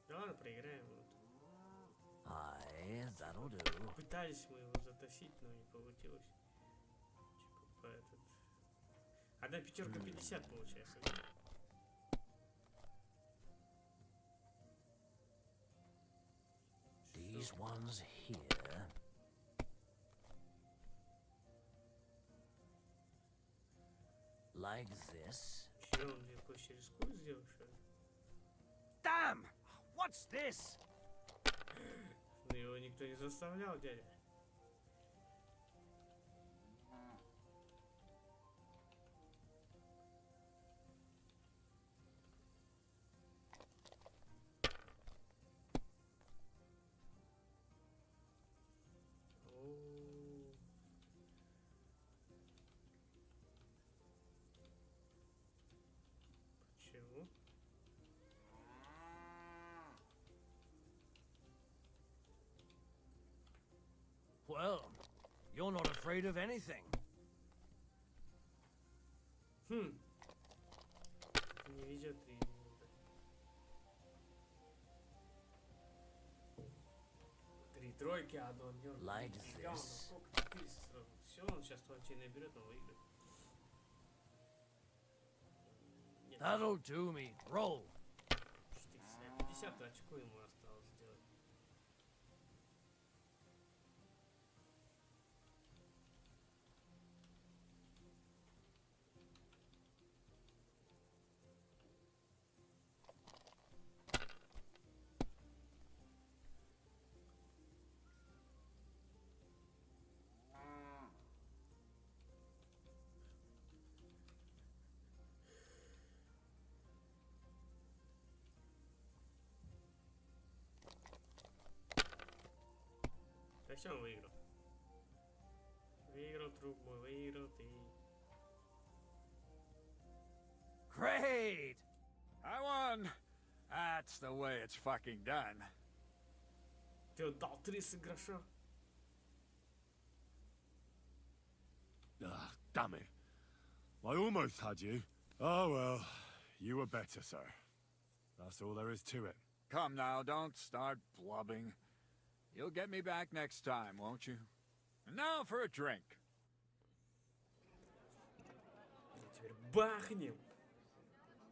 Да ладно, проиграем. Aye, that'll do. Пытались мы его затащить, но не получилось. Типа по этот... Одна пятерка 50 получается, да? These ones here. Like this. Че, он мне коще рискует сделать, что ли? Damn! What's this? Но его никто не заставлял, дядя. Почему? Well, you're not afraid of anything. Не везет и... Три тройки, одно однерка. Like Нифига, он this. сколько? 400 сразу. Все, он сейчас твой наберет, он выиграет. Нет, That'll do me. Roll. 50 очко ему осталось сделать. Да все, он выиграл. Выиграл, друг мой, выиграл ты. Great! I won! That's the way it's fucking done. Ты отдал 30 гроша? Ah, damn it. I almost had you. Oh well, you were better, sir. That's all there is to it. Come now, don't start blubbing. You'll get me back next time, won't you? And now for a drink. Теперь бахнем.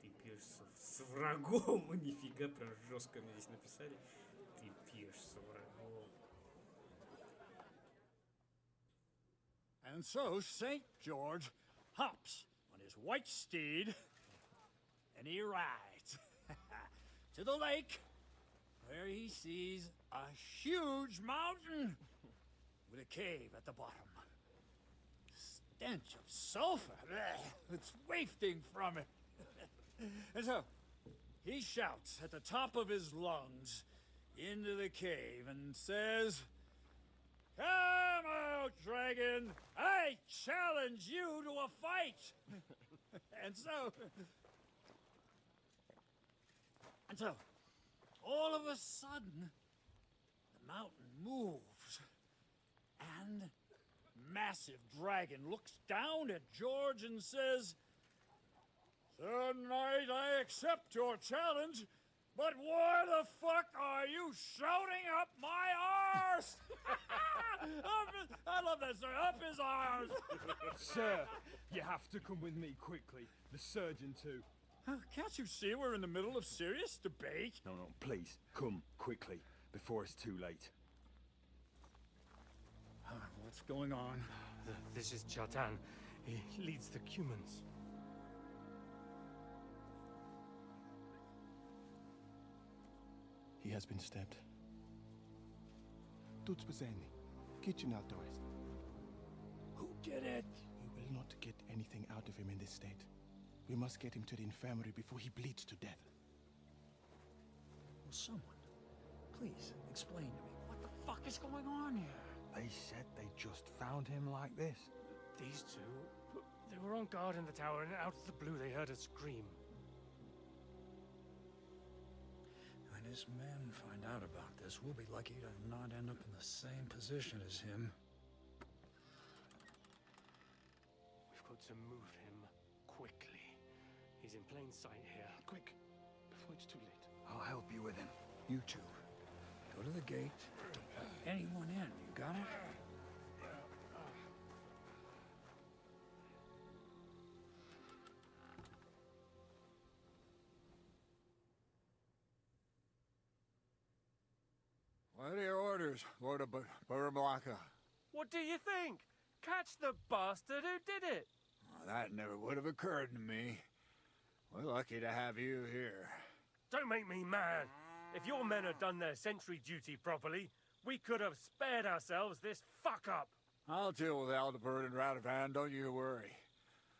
Ты пьешь с врагом. Нифига, прям жестко мне здесь написали. Ты пьешь с врагом. And so St. George hops on his white steed, and he rides to the lake, where he sees a huge mountain with a cave at the bottom. Stench of sulfur, it's wafting from it. And so he shouts at the top of his lungs into the cave and says, "Come out, dragon! I challenge you to a fight!" And so, all of a sudden, the mountain moves, and massive dragon looks down at George and says, "Sir Knight, I accept your challenge, but why the fuck are you shouting up my arse?" I love that, sir. Up his arse. Sir, you have to come with me quickly. The surgeon too. Can't you see we're in the middle of serious debate? No, please, come quickly, before it's too late. What's going on? This is Chatan. He leads the Cumans. He has been stabbed. Тут спасение. Kitchen authorized. Who did it? We will not get anything out of him in this state. We must get him to the infirmary before he bleeds to death. Will someone please explain to me what the fuck is going on here? They said they just found him like this. These two, they were on guard in the tower, and out of the blue they heard a scream. When his men find out about this, we'll be lucky to not end up in the same position as him. We've got to move him quickly. He's in plain sight here. Quick, before it's too late. I'll help you with him. You two, go to the gate. Don't let anyone in. You got it? What are your orders, Lord of Baramlaka? What do you think? Catch the bastard who did it! Well, that never would have occurred to me. We're lucky to have you here. Don't make me mad. If your men had done their sentry duty properly, we could have spared ourselves this fuck-up. I'll deal with Aldebert and Radovan, don't you worry.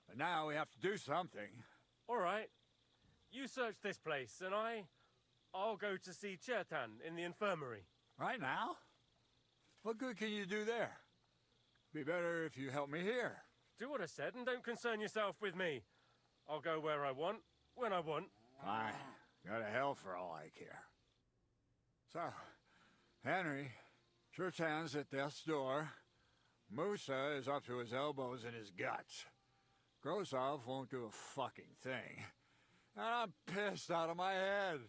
But now we have to do something. All right. You search this place, and I'll go to see Chertan in the infirmary. Right now? What good can you do there? Be better if you help me here. Do what I said, and don't concern yourself with me. I'll go where I want, when I want. Fine. Go to hell for all I care. So, Henry, Chertan's at death's door. Musa is up to his elbows in his guts. Grosov won't do a fucking thing. And I'm pissed out of my head.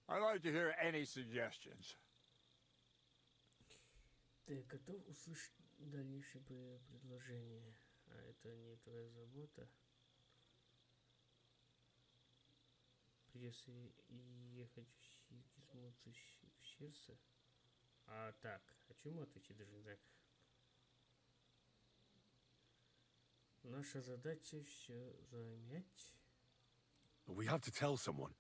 I'd like to hear any suggestions. Ты готов услышать дальнейшее предложение? А это не твоя забота. Придется ехать в Сигизмунду в сердце. А так, о чем ответить даже не знаю. Наша задача все замять. We have to tell someone.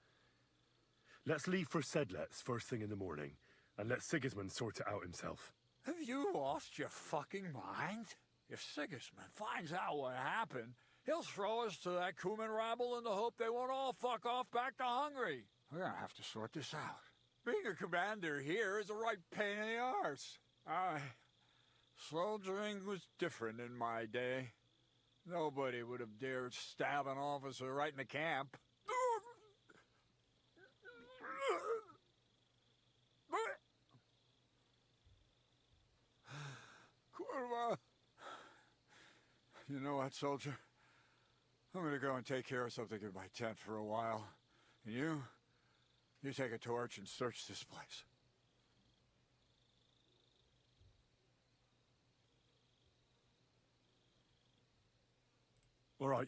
Let's leave for Sedlets first thing in the morning, and let Sigismund sort it out himself. Have you lost your fucking mind? If Sigismund finds out what happened, he'll throw us to that Cuman rabble in the hope they won't all fuck off back to Hungary. We're gonna have to sort this out. Being a commander here is a right pain in the arse. Soldiering was different in my day. Nobody would have dared stab an officer right in the camp. kurwa. You know what, soldier? I'm gonna go and take care of something in my tent for a while. And you take a torch and search this place. All right.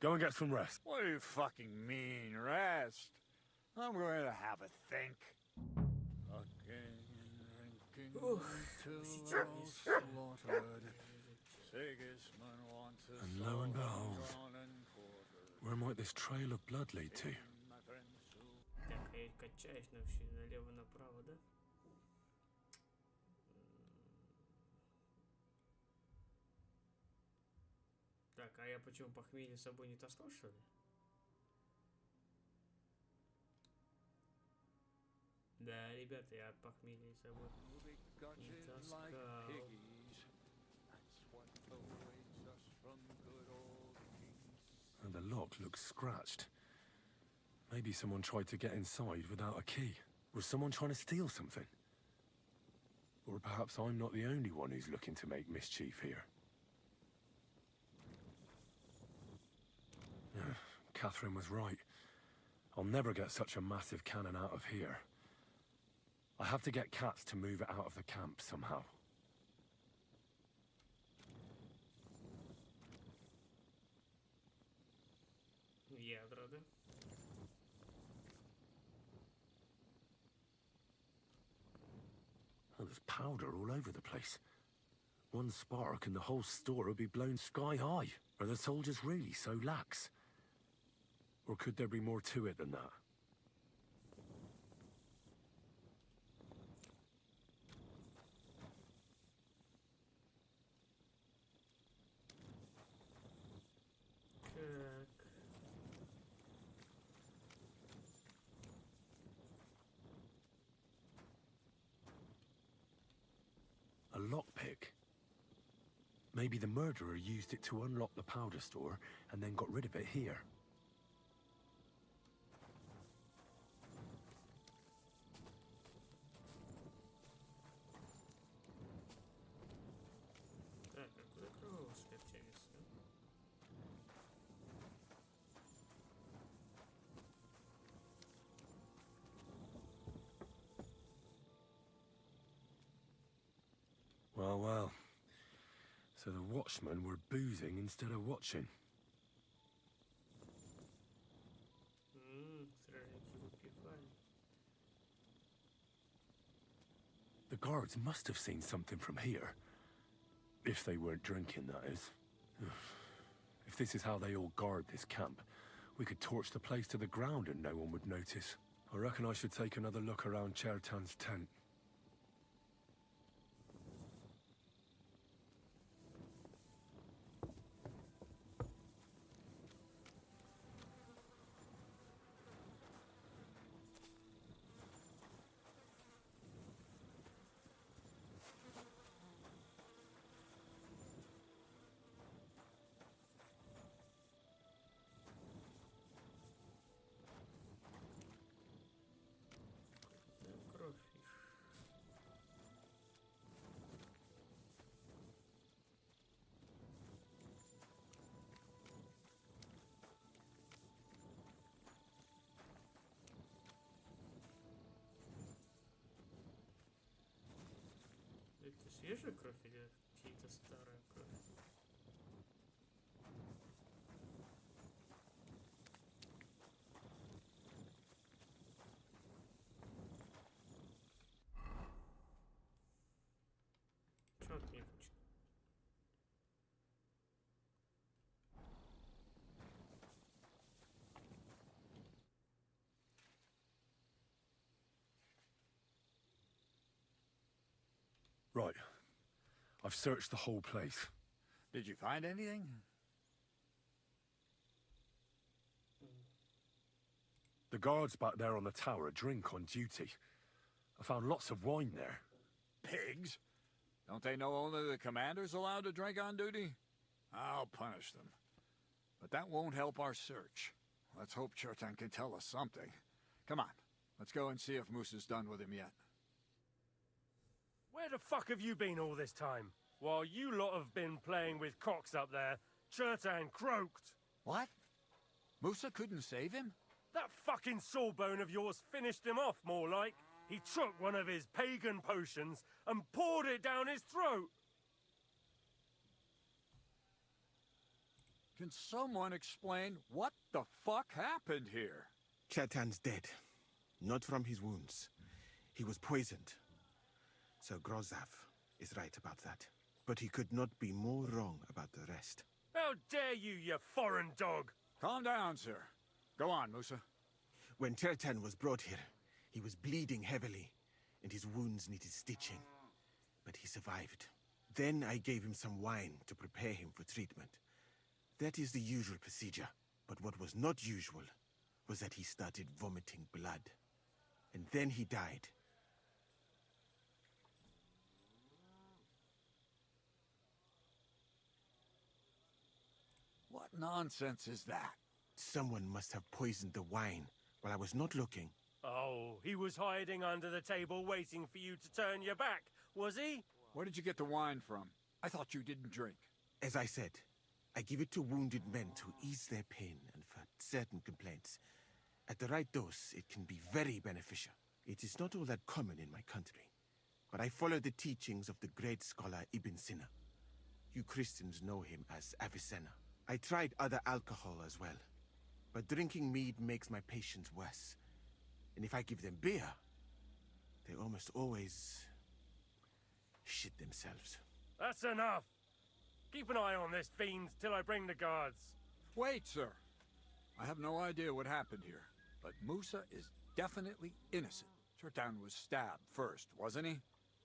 Go and get some rest. What do you fucking mean, rest? I'm going to have a think. And lo and behold, where might this trail of blood lead to? Так, я качаюсь вообще налево-направо, да? Так, а я почему похмелье с собой не таскал, что ли? Да, ребята, я от похмелья с собой не таскал. And the lock looks scratched. Maybe someone tried to get inside without a key. Was someone trying to steal something? Or perhaps I'm not the only one who's looking to make mischief here. Catherine was right. I'll never get such a massive cannon out of here. I have to get cats to move it out of the camp somehow. Ядра, да? Oh, there's powder all over the place. One spark and the whole store would be blown sky high. Are the soldiers really so lax? Or could there be more to it than that? A lockpick. Maybe the murderer used it to unlock the powder store and then got rid of it here. Так, какой кровосвет через, да? Well, well. So the watchmen were boozing instead of watching. Стражники выпивали. The guards must have seen something from here. If they weren't drinking, that is. If this is how they all guard this camp, we could torch the place to the ground and no one would notice. I reckon I should take another look around Chertan's tent. Кровь. Это свежая кровь или чья-то старая кровь? Чё от меня хочет? Right. I've searched the whole place. Did you find anything? The guards back there on the tower drink on duty. I found lots of wine there. Pigs? Don't they know only the commander's allowed to drink on duty? I'll punish them. But that won't help our search. Let's hope Chertan can tell us something. Come on, let's go and see if Moose is done with him yet. Where the fuck have you been all this time? While you lot have been playing with cocks up there, Chertan croaked. What? Musa couldn't save him? That fucking sawbone of yours finished him off, more like. He took one of his pagan potions and poured it down his throat. Can someone explain what the fuck happened here? Chetan's dead. Not from his wounds. He was poisoned. So Grozav is right about that. But he could not be more wrong about the rest. How dare you, you foreign dog! Calm down, sir. Go on, Musa. When Chetan was brought here, he was bleeding heavily, and his wounds needed stitching. But he survived. Then I gave him some wine to prepare him for treatment. That is the usual procedure. But what was not usual was that he started vomiting blood. And then he died. What nonsense is that? Someone must have poisoned the wine while I was not looking. Oh, he was hiding under the table waiting for you to turn your back, was he? Where did you get the wine from? I thought you didn't drink. As I said, I give it to wounded men to ease their pain and for certain complaints. At the right dose, it can be very beneficial. It is not all that common in my country, but I follow the teachings of the great scholar Ibn Sina. You Christians know him as Avicenna. I tried other alcohol as well, but drinking mead makes my patients worse. And if I give them beer, they almost always shit themselves. That's enough! Keep an eye on this fiend till I bring the guards. Wait, sir. I have no idea what happened here, but Musa is definitely innocent. Chertan was stabbed first, wasn't he?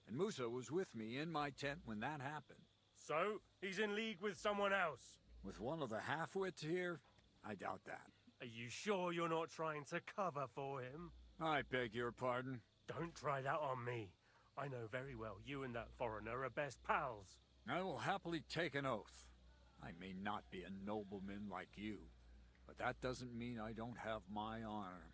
And Musa was with me in my tent when that happened. So, he's in league with someone else? With one of the half-wits here? I doubt that. Are you sure you're not trying to cover for him? I beg your pardon. Don't try that on me. I know very well you and that foreigner are best pals. I will happily take an oath. I may not be a nobleman like you, but that doesn't mean I don't have my honor.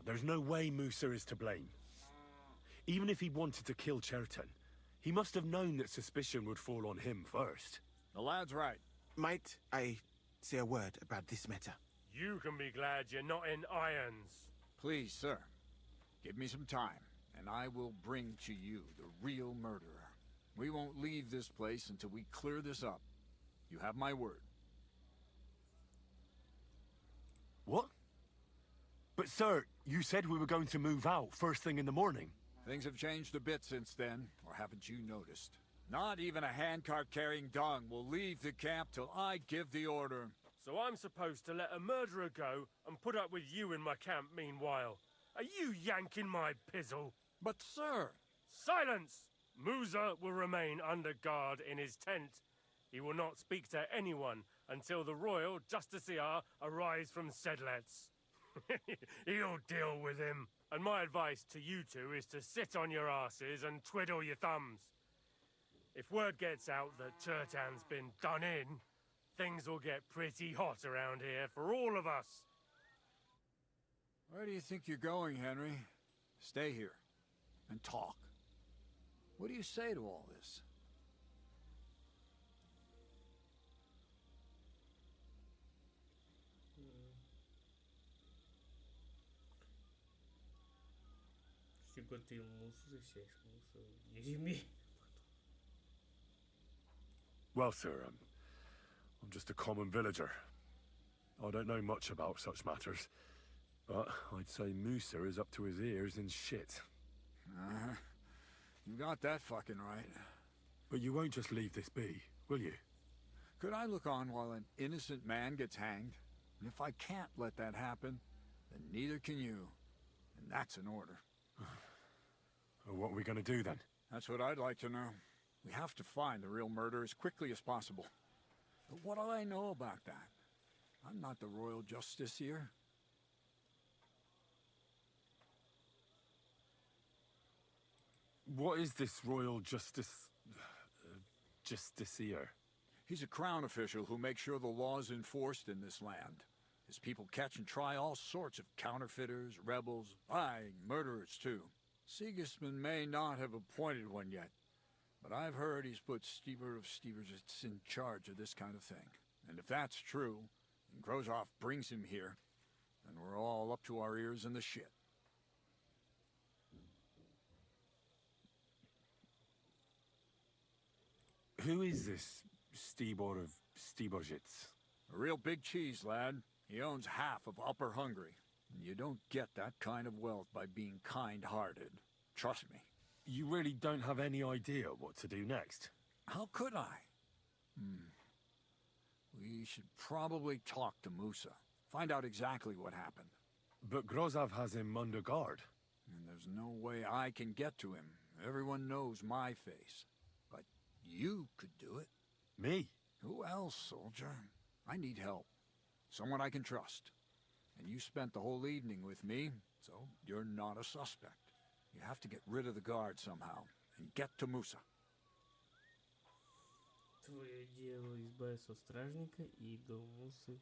There's no way Musa is to blame. Even if he wanted to kill Chertan, he must have known that suspicion would fall on him first. The lad's right. Might I say a word about this matter? You can be glad you're not in irons. Please, sir. Give me some time, and I will bring to you the real murderer. We won't leave this place until we clear this up. You have my word. What? But sir, you said we were going to move out first thing in the morning. Things have changed a bit since then, or haven't you noticed? Not even a handcart carrying dung will leave the camp till I give the order. So I'm supposed to let a murderer go and put up with you in my camp meanwhile. Are you yanking my pizzle? But sir... Silence! Musa will remain under guard in his tent. He will not speak to anyone until the royal justiciar arrives from Sedlets. He'll deal with him. And my advice to you two is to sit on your asses and twiddle your thumbs. If word gets out that Chertan's been done in, things will get pretty hot around here for all of us. Where do you think you're going, Henry? Stay here and talk. What do you say to all this? Well, sir, I'm just a common villager. I don't know much about such matters, but I'd say Musa is up to his ears in shit. You got that fucking right. But you won't just leave this be, will you? Could I look on while an innocent man gets hanged? And if I can't let that happen, then neither can you. And that's an order. Well, what are we going to do then? That's what I'd like to know. We have to find the real murderer as quickly as possible. But what do I know about that? I'm not the royal justiciar. What is this royal justiciar? He's a crown official who makes sure the law's enforced in this land. His people catch and try all sorts of counterfeiters, rebels, aye, murderers too. Sigismund may not have appointed one yet, but I've heard he's put Stever of Steversits in charge of this kind of thing. And if that's true, and Grozov brings him here, then we're all up to our ears in the shit. Who is this Stebor of Steversits? A real big cheese, lad. He owns half of Upper Hungary. You don't get that kind of wealth by being kind-hearted. Trust me. You really don't have any idea what to do next? How could I? We should probably talk to Musa. Find out exactly what happened. But Grozov has him under guard. And there's no way I can get to him. Everyone knows my face. But you could do it. Me? Who else, soldier? I need help. Someone I can trust. And you spent the whole evening with me, so you're not a suspect. You have to get rid of the guard somehow, and get to Musa. Твое дело избавиться от стражника и до Мусы.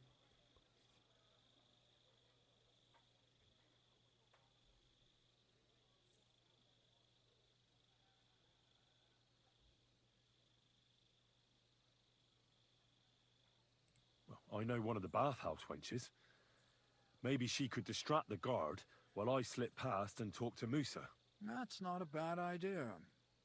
I know one of the bathhouse wenches. Maybe she could distract the guard while I slip past and talk to Musa. That's not a bad idea.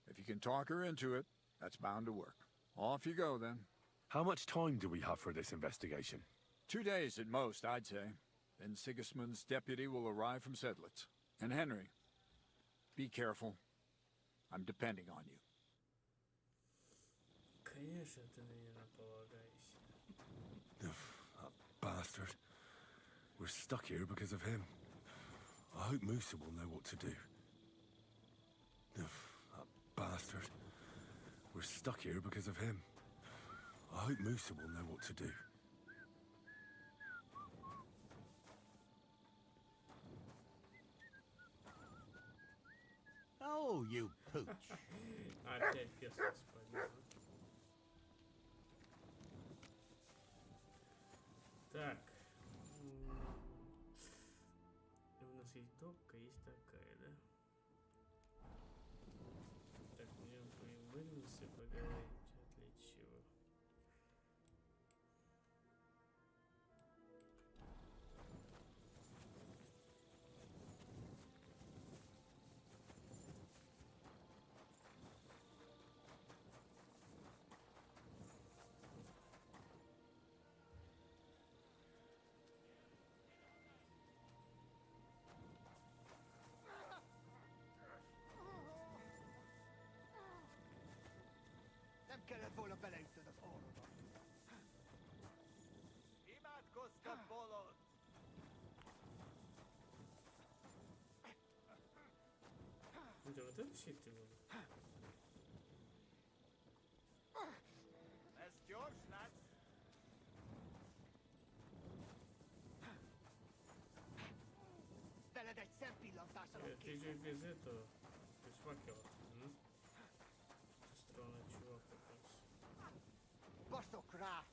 If you can talk her into it, that's bound to work. Off you go, then. How much time do we have for this investigation? 2 days at most, I'd say. Then Sigismund's deputy will arrive from Sedlitz. And Henry, be careful. I'm depending on you. Конечно, ты на меня полагаешься. That bastard. We're stuck here because of him. I hope Musa will know what to do. That bastard. We're stuck here because of him. I hope Musa will know what to do. Oh, you pooch. Опять песня спалила. Так. У нас есть топка, есть такая, да? Так, мне вылился поговорить, для чего? kellett volna beleütnöd az orrodat. Imádkoztak, bolond! Да вот это щит ты был. Ez gyors, látsz? Veled egy szempillantásra Ты же без этого, без факела. Странный чувак как раз. Baszok rá!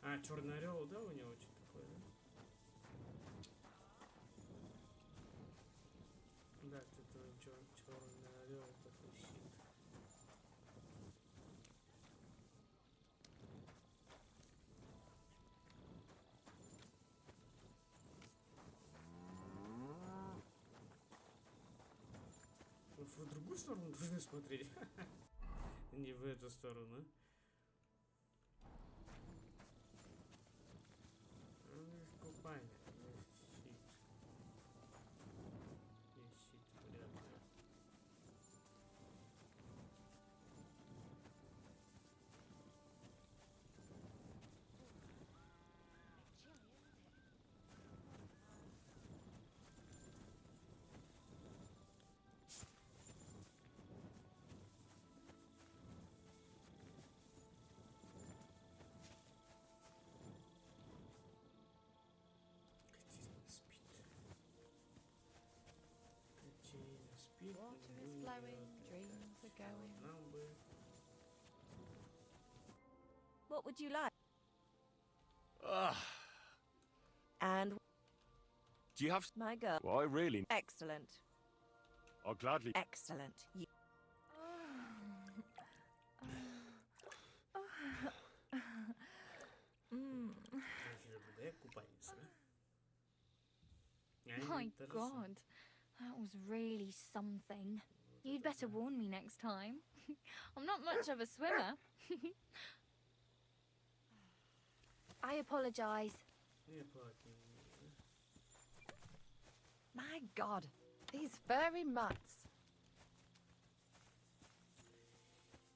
А, черный орел, да, у него что-то такое, да? Да, это черный орел, такой щит. В другую сторону должны смотреть. Не в эту сторону. Купание. Есть щит. Есть щит, вряд ли. Теперь Water is flowing, dreams are going. нам бы... What would you like? Ah, And do you have... my girl. Well, I really... Excellent. I'll gladly... Excellent. You ЖБД купальница, да? My God, that was really something. You'd better warn me next time. I'm not much of a swimmer. I apologize. My God, these furry mutts.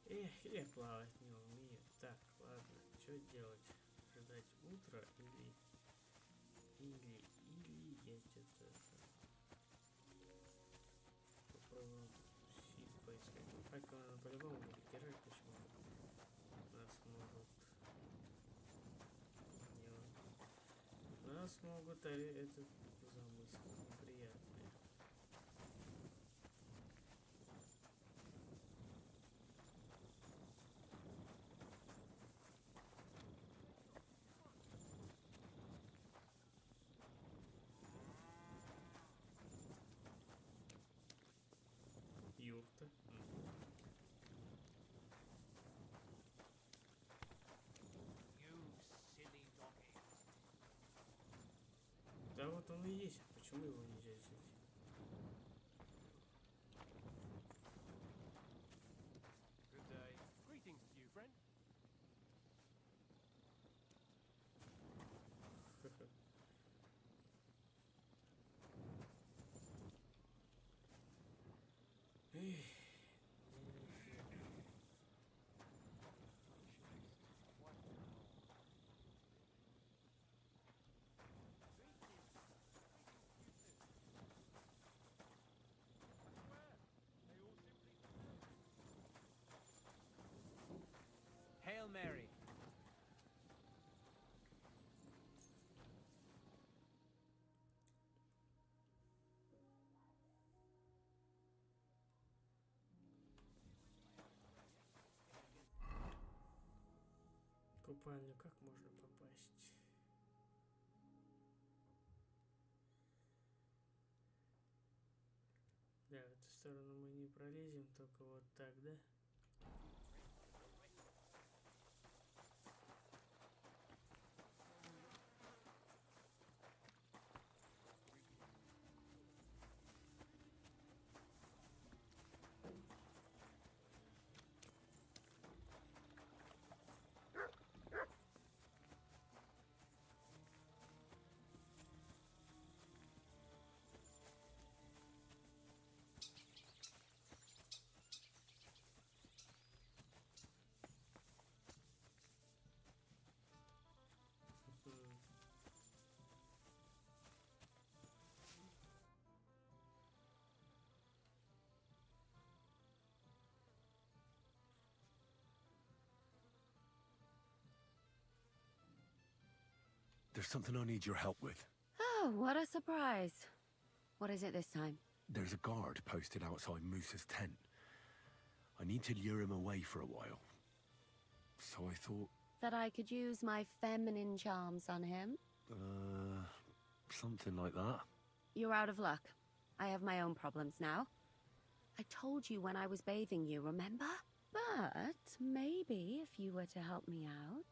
Эх, я плавать не умею. Так, ладно, что делать? Ждать утра или я что-то попробую сид поискать. Ну, факел надо по-любому будет держать, почему нас могут этот замысел неприятный. Юрта. Да вот он и есть. Почему его нельзя взять? Good day. Greetings to you, friend. Hail Mary. Купальню как можно попасть? Да, в эту сторону мы не пролезем, только вот так, да? There's something I need your help with. Oh, what a surprise. What is it this time? There's a guard posted outside Moose's tent. I need to lure him away for a while. So I thought... That I could use my feminine charms on him? Something like that. You're out of luck. I have my own problems now. I told you when I was bathing you, remember? But maybe if you were to help me out...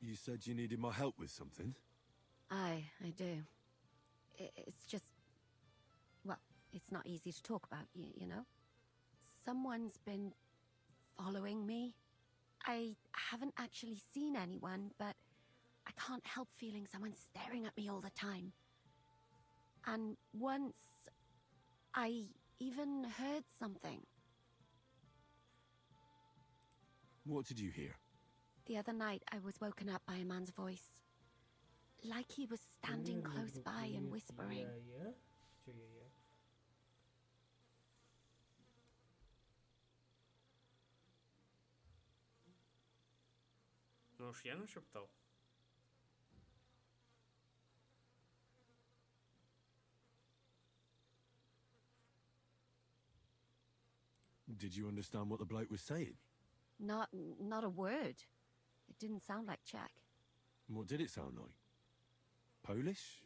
You said you needed my help with something? I do. It's just... Well, it's not easy to talk about, you know? Someone's been following me. I haven't actually seen anyone, but I can't help feeling someone staring at me all the time. And once, I even heard something. What did you hear? The other night, I was woken up by a man's voice. Like he was standing close by and whispering. Ну уж я нашептал. Did you understand what the bloke was saying? Not a word. It didn't sound like Czech. What did it sound like? Polish?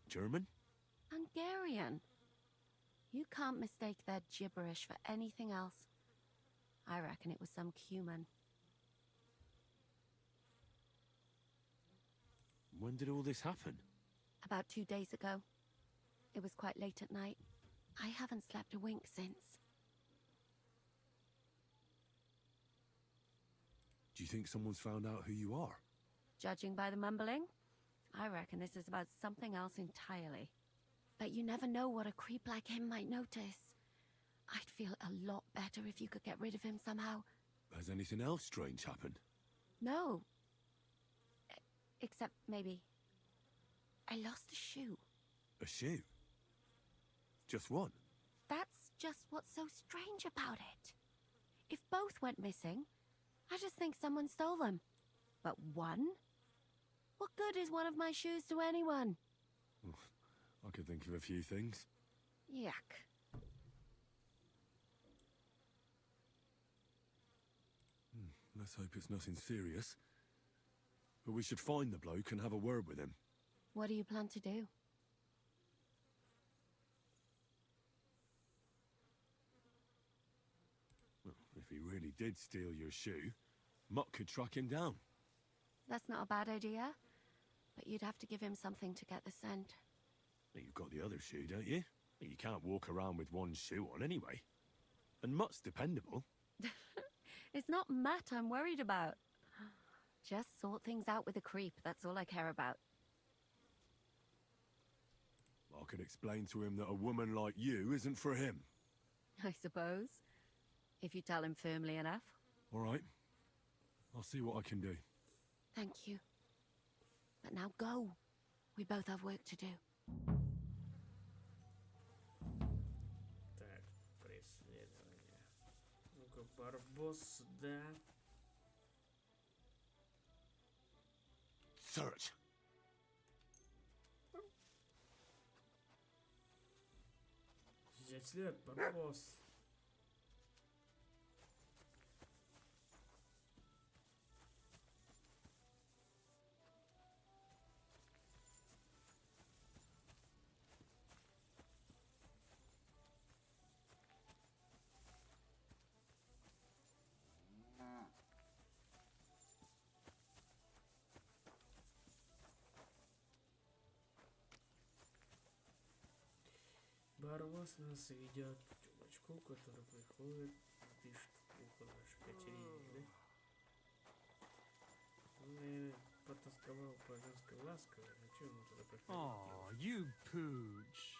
German? Hungarian. You can't mistake their gibberish for anything else. I reckon it was some cumin. When did all this happen? About 2 days ago. It was quite late at night. I haven't slept a wink since. Do you think someone's found out who you are? Judging by the mumbling, I reckon this is about something else entirely. But you never know what a creep like him might notice. I'd feel a lot better if you could get rid of him somehow. Has anything else strange happened? No. Except maybe... I lost a shoe. A shoe? Just one? That's just what's so strange about it. If both went missing, I just think someone stole them. But one? What good is one of my shoes to anyone? I could think of a few things. Yuck. Let's hope it's nothing serious. But we should find the bloke and have a word with him. What do you plan to do? Well, if he really did steal your shoe, Mutt could track him down. That's not a bad idea. But you'd have to give him something to get the scent. You've got the other shoe, don't you? You can't walk around with one shoe on anyway. And Mutt's dependable. It's not Matt I'm worried about. Just sort things out with a creep, that's all I care about. I could explain to him that a woman like you isn't for him. I suppose. If you tell him firmly enough. All right. I'll see what I can do. Thank you. But now go. We both have work to do. Так, преследование. Ну-ка, Барбос, да. Search. Взять след, Барбос. Барбос нас ведет к чувачку, который приходит, пишет в ухо нашей Катерине, да? Он потасковал по женской ласковой, ну что ему туда приходить делать? you pooch.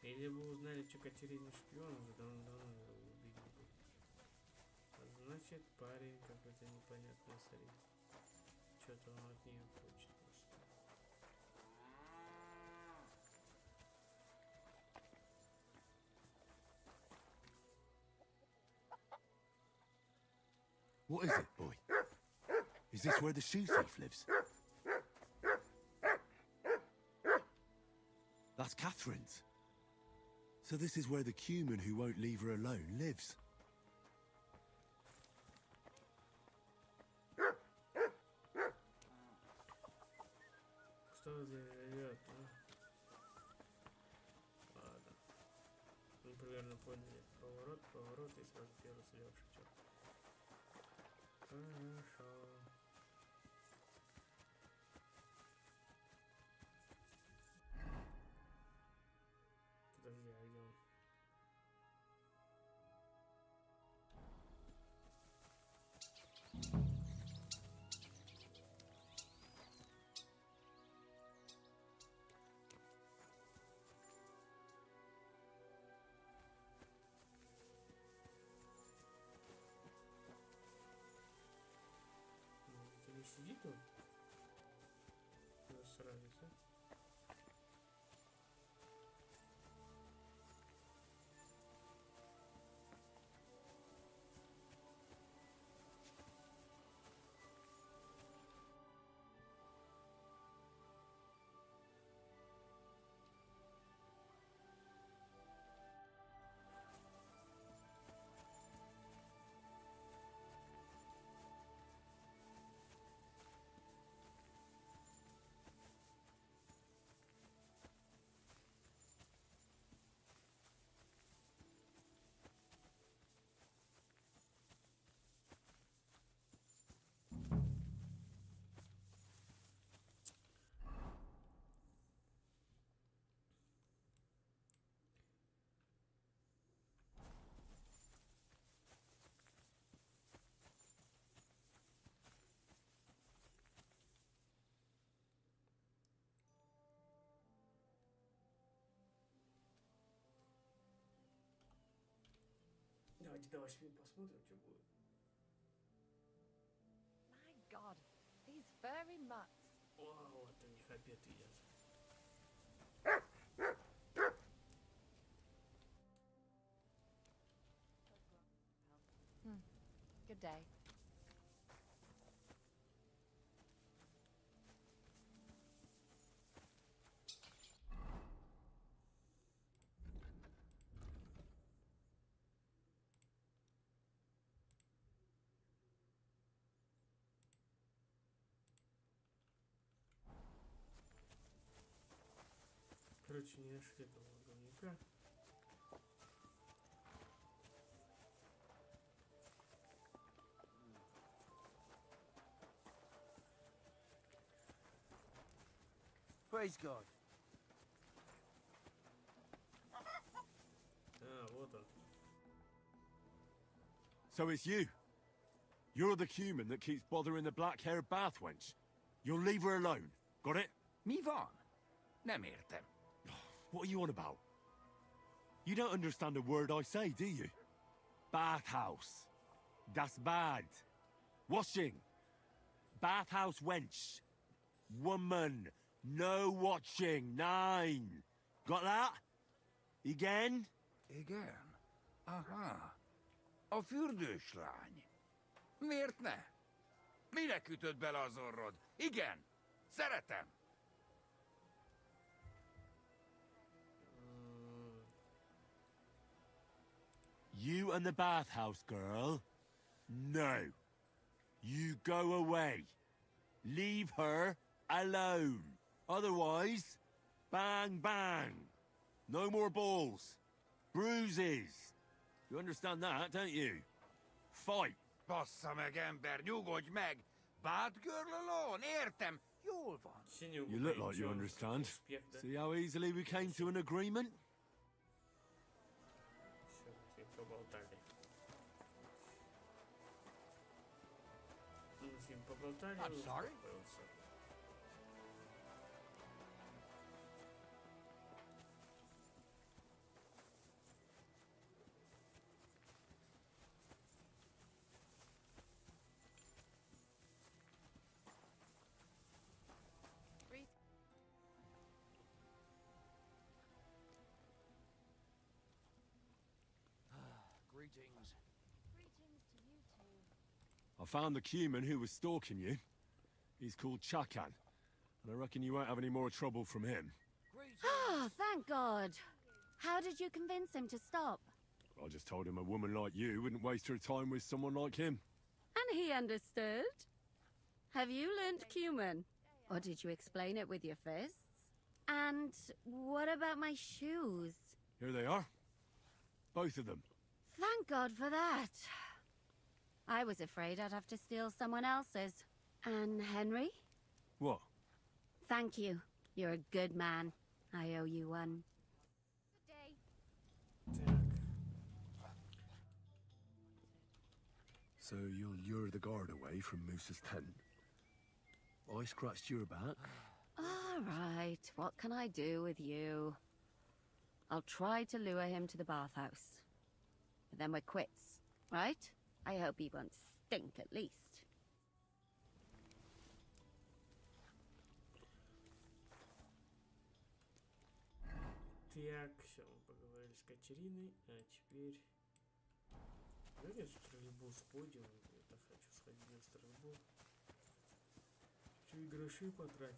Или бы узнали, что Катерина шпион, уже давно его убили бы. А значит, парень какой-то непонятный сорит. Что-то он от нее хочет просто. What is it, boy? Is this where the shoe thief lives? That's Catherine's. So this is where the cumin who won't leave her alone lives. Кто здесь живет, а? Ладно. Мы примерно поняли. Поворот и сразу первый слева шучок. Хорошо. Подожди, а где он? Не сидит он? Засранец, а? Давайте до 8 посмотрим, что будет. My God, these furry mutts. О, вот у них обед идет. Good day. Короче, не нашли этого говнюка. Praise God. А, вот он. So it's you. You're the human that keeps bothering the black-haired bath wench. You'll leave her alone. Got it? Mi van? Nem értem. What are you on about? You don't understand a word I say, do you? Bathhouse. Das bad. Washing. Bathhouse wench. Woman. No watching. 9. Got that? Again? Igen. Aha. A fürdős lány. Miért ne? Minek ütött bele az orrod? Igen. Szeretem. You and the bathhouse girl? No. You go away. Leave her alone. Otherwise, bang, bang. No more balls. Bruises. You understand that, don't you? Fight. Bassza meg, ember, nyugodj meg! Bad girl alone, értem, jól van. You look like you understand. See how easily we came to an agreement? I'm sorry? Greetings. Greetings to you too. I found the cumin who was stalking you. He's called Chakan. And I reckon you won't have any more trouble from him. Oh, thank God. How did you convince him to stop? I just told him a woman like you wouldn't waste her time with someone like him. And he understood? Have you learnt cumin? Or did you explain it with your fists? And what about my shoes? Here they are. Both of them. Thank God for that. I was afraid I'd have to steal someone else's. And Henry? What? Thank you. You're a good man. I owe you one. Good day. So you'll lure the guard away from Moose's tent? I scratched your back? All right. What can I do with you? I'll try to lure him to the bathhouse. But then we're quits, right? I hope he won't stink at least. Так, все, мы поговорили с Катериной, а теперь... Давайте стрельбу сходим, я так хочу сходить на стрельбу. Чуть грошей потратить.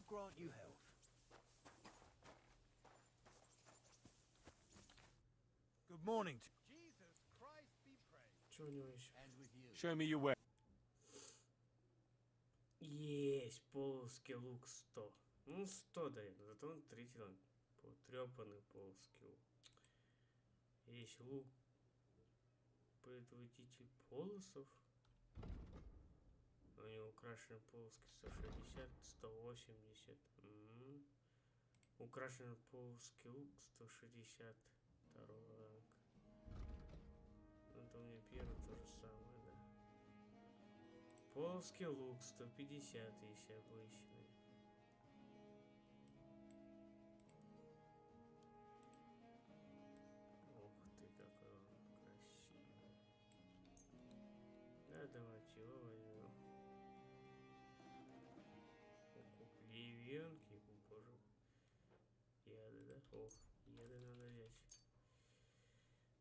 grant you health. Good morning to Jesus Christ be praised. Что у него еще? and with you. Show me your way. Есть полоский лук 100. Ну, 100 дает, зато он третий там потрепанный полоский. Есть лук предводитель полосов. У него украшены полоски 160, 180. Украшен полоский лук 160. Второй ранг. Это у меня первый то же самое, да. Полоский лук 150, если обычный. Ух ты, какой он красивый. Да, давайте его возьмем. Ливенки, боже. Яды, да? Ох, яды надо взять.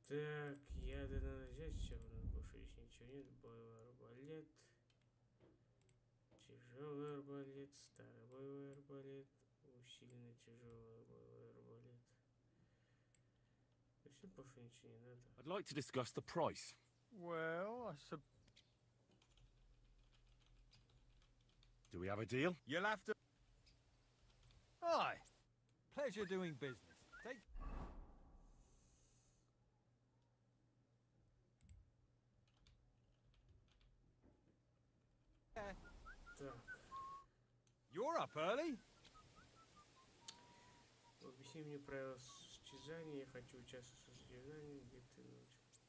Так, яды надо взять. Все, больше здесь ничего нет. Боевой арбалет. Тяжелый арбалет, старый боевой арбалет, усиленный тяжелый боевой арбалет. И все, больше ничего не надо. I'd like to discuss the price. Well, I suppose. Do we have a deal? You'll have to. Aye. Pleasure doing business. Take. Так, You're up early. объясни мне правила состязания. Я хочу участвовать в состязании. Где ты научишь?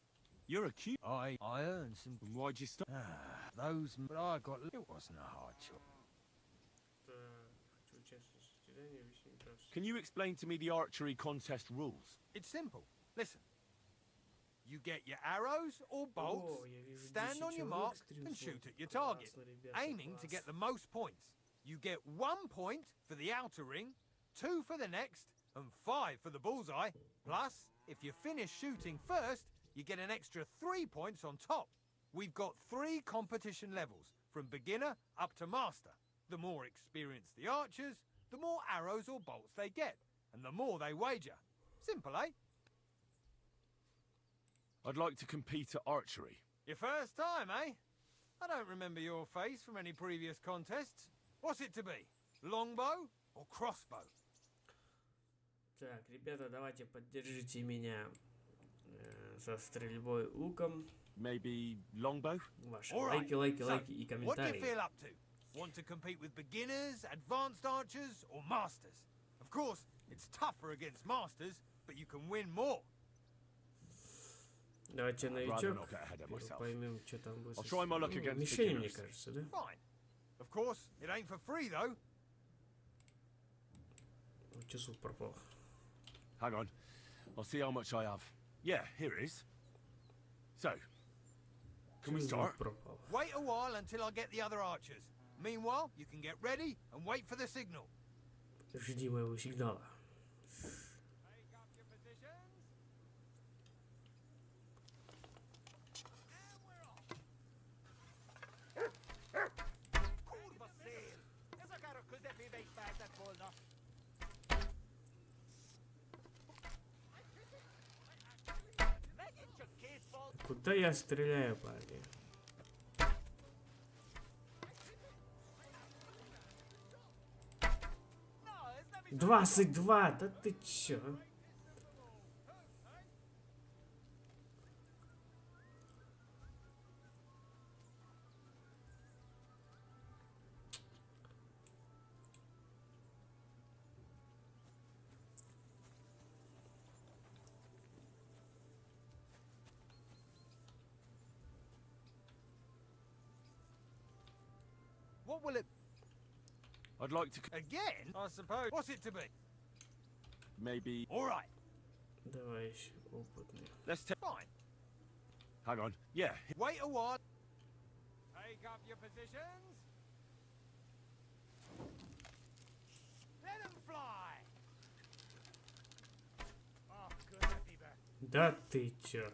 You're a cute. I earned some. Why'd you stop? Those, but I got. It wasn't a hard choice. Так, хочу участвовать в состязании. Объясни мне правила. Can you explain to me the archery contest rules? It's simple. Listen. You get your arrows or bolts, О, я вижу stand 10 on your человек mark, стримсов. and shoot at your target, Классно, ребята, aiming to класс. get the most points. You get 1 point for the outer ring, 2 for the next, and 5 for the bullseye. Plus, if you finish shooting first, you get an extra 3 points on top. We've got 3 competition levels, from beginner up to master. The more experienced the archers, the more arrows or bolts they get, and the more they wager. Simple, eh? I'd like to compete at archery. Your first time, eh? I don't remember your face from any previous contests. What's it to be? Longbow or crossbow? Так, ребята, давайте поддержите меня со стрельбой луком. Maybe longbow? Ваши All right. лайки, So, лайки и what do you комментарии. feel up to? Want to compete with beginners, advanced archers, or masters? Of course, it's tougher against masters, but you can win more. Давайте I'd rather новичок. not get ahead of myself. Поймем, что там будет. I'll try my luck against Мишени, мне beginners. кажется, да? Fine. Of course, it ain't for free, though. Часов пропал. Hang on. I'll see how much I have. Yeah, here it is. So, can we start? Пропал. Wait a while until I get the other archers. Meanwhile, you can get ready and wait for the signal. Жди моего сигнала. Take up your positions. And we're off. Kurva sel! Ez a kár a közepébe is mehetett volna. Megint csak 2 fal. Куда я стреляю, парни? No, ez nem is 22, да ты чё? What will it I'd like to again? I suppose. What's it to be? maybe. All right. Давай еще опытный. Let's take. Fine. Hang on. Yeah. Wait a while. Take up your positions. Let them fly. Oh, good, happy back. Да ты чё?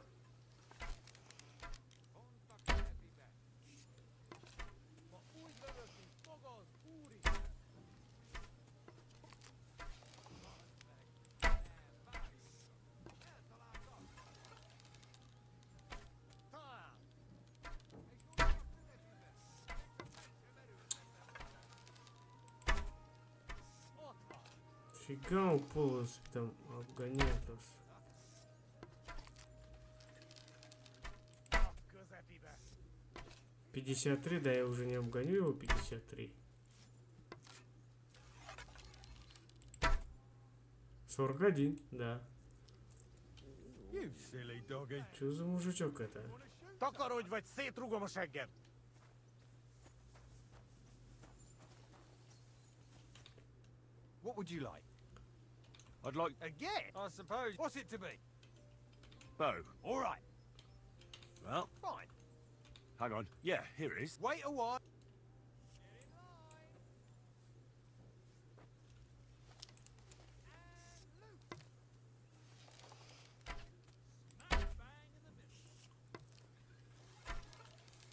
Фига он полос там обгоняет нас. Good, 53, да, я уже не обгоню его, 53. 41, да. You silly doggy. Что за мужичок это? Takarodj, vagy szétrugom a segged! What would you like? I'd like Again? I suppose. What's it to be? bow. All right. Well, Fine. hang on. Yeah, here it is. Wait a while.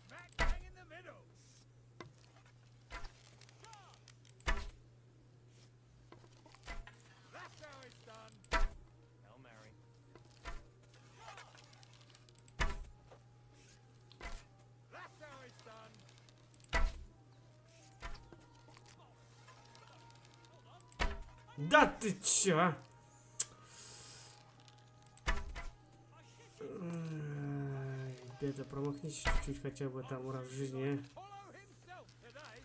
Smack bang in the middle. That's how it's done. Hail Mary. That's how it's done. Да ты чё? А? Ребята, промахнитесь чуть-чуть хотя бы там раз в жизни, а? Follow himself today.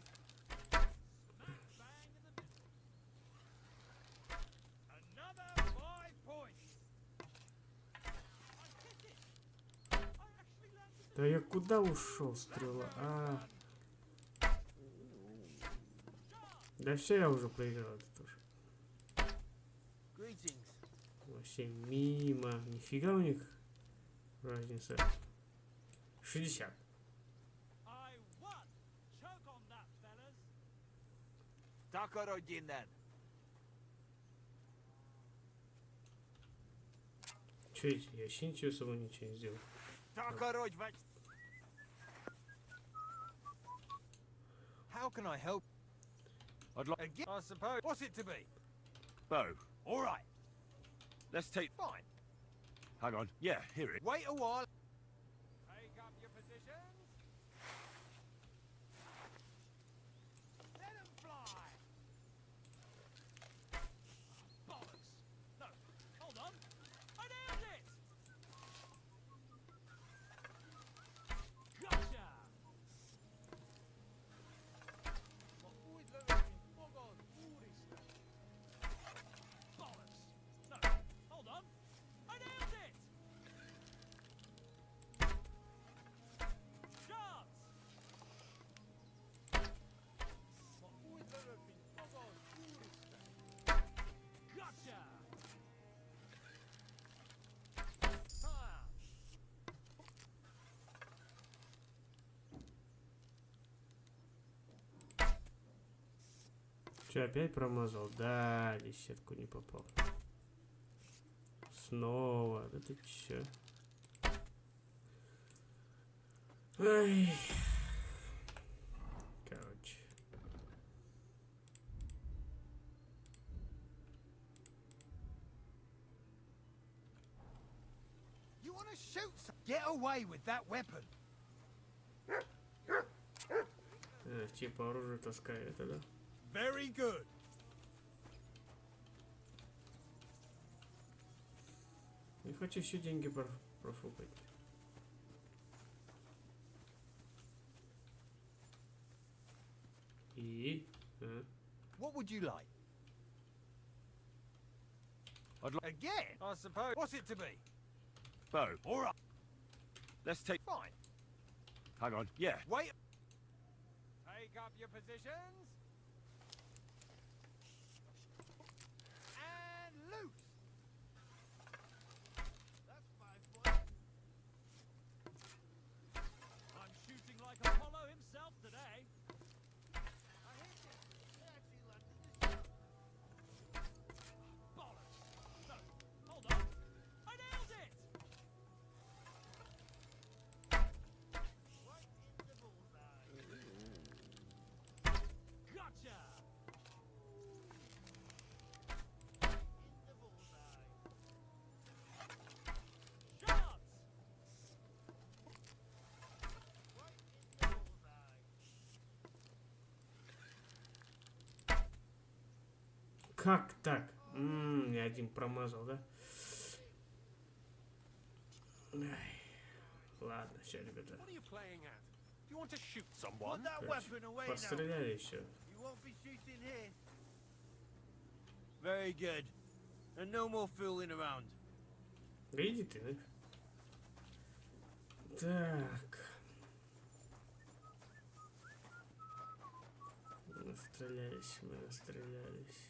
Another 5 points. Да я куда ушел, стрела? А. Да все, я уже проиграл это тоже. Вообще мимо. Нифига у них разница. 60. I won. Choke on that, fellas. Takarodj innen! Че эти? Я вообще ничего особо ничего не сделал. Takarodj, vagy... How can I help? I'd like Again, I suppose. What's it to be? bow. All right. Let's take. Fine. Hang on. Yeah, here it. Wait a while. Take up your positions. Let 'em fly. Bollocks. No, hold on. I nailed it. Gotcha. Bollocks. No, hold on. I nailed it. Chance. Gotcha. Time. Че, опять промазал? Да, десятку не попал. Снова. Да ты че? Ай. Короче. You want to shoot? Get away with that weapon. Типа оружие таскает, это да? Very good. Не хочу еще деньги профукать. И? What would you like? I'd like Again, I suppose. What's it to be? bow. All right. Let's take. Fine. Hang on. Yeah. Wait. Take up your positions. And loose. That's 5 points. I'm shooting like Apollo himself today. I hate it. They actually landed the shot. Bollocks. No, hold on. I nailed it. Right in the bullseye. Gotcha. In the bullseye. Shots. Right in the bullseye. Как так? Я один промазал, да? Ай. Ладно, все, ребята. Постреляли еще. Very good. And no more fooling around. Видите, да? Так. Настрелялись, мы настрелялись.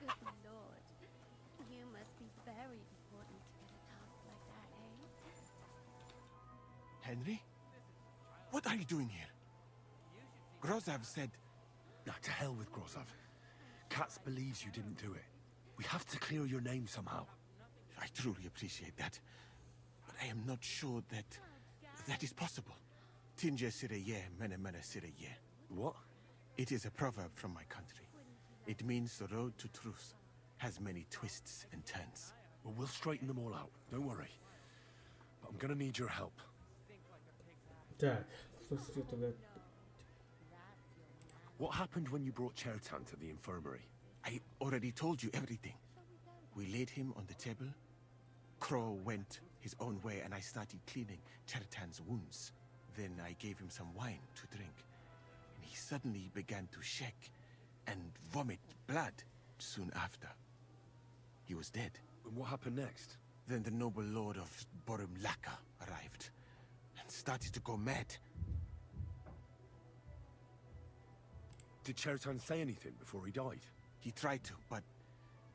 Good lord. You must be very important to get a task like that, eh? Henry? What are you doing here? Grozav said... Now, to hell with Grozav. Katz believes you didn't do it. We have to clear your name somehow. I truly appreciate that. But I am not sure that... that is possible. Tinja sireye, mene mene sireye. What? It is a proverb from my country. It means the road to truth has many twists and turns. Well, we'll straighten them all out. Don't worry. But I'm gonna need your help. Так, слушайте, тогда... What happened when you brought Chertan to the infirmary? I already told you everything. We laid him on the table. Crow went his own way and I started cleaning Chertan's wounds. Then I gave him some wine to drink. And he suddenly began to shake and vomit blood soon after. He was dead. And what happened next? Then the noble lord of Borumlaka arrived and started to go mad. Did Chertan say anything before he died? He tried to, but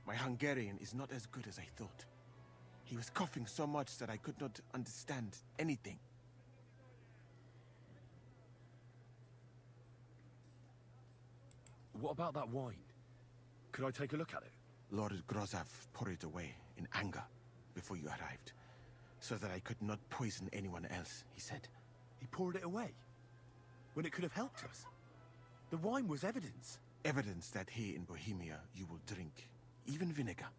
my Hungarian is not as good as I thought. He was coughing so much that I could not understand anything. What about that wine? Could I take a look at it? Lord Grozav poured it away in anger before you arrived, so that I could not poison anyone else, he said. He poured it away? When it could have helped us? The wine was evidence. Evidence that here in Bohemia you will drink even vinegar.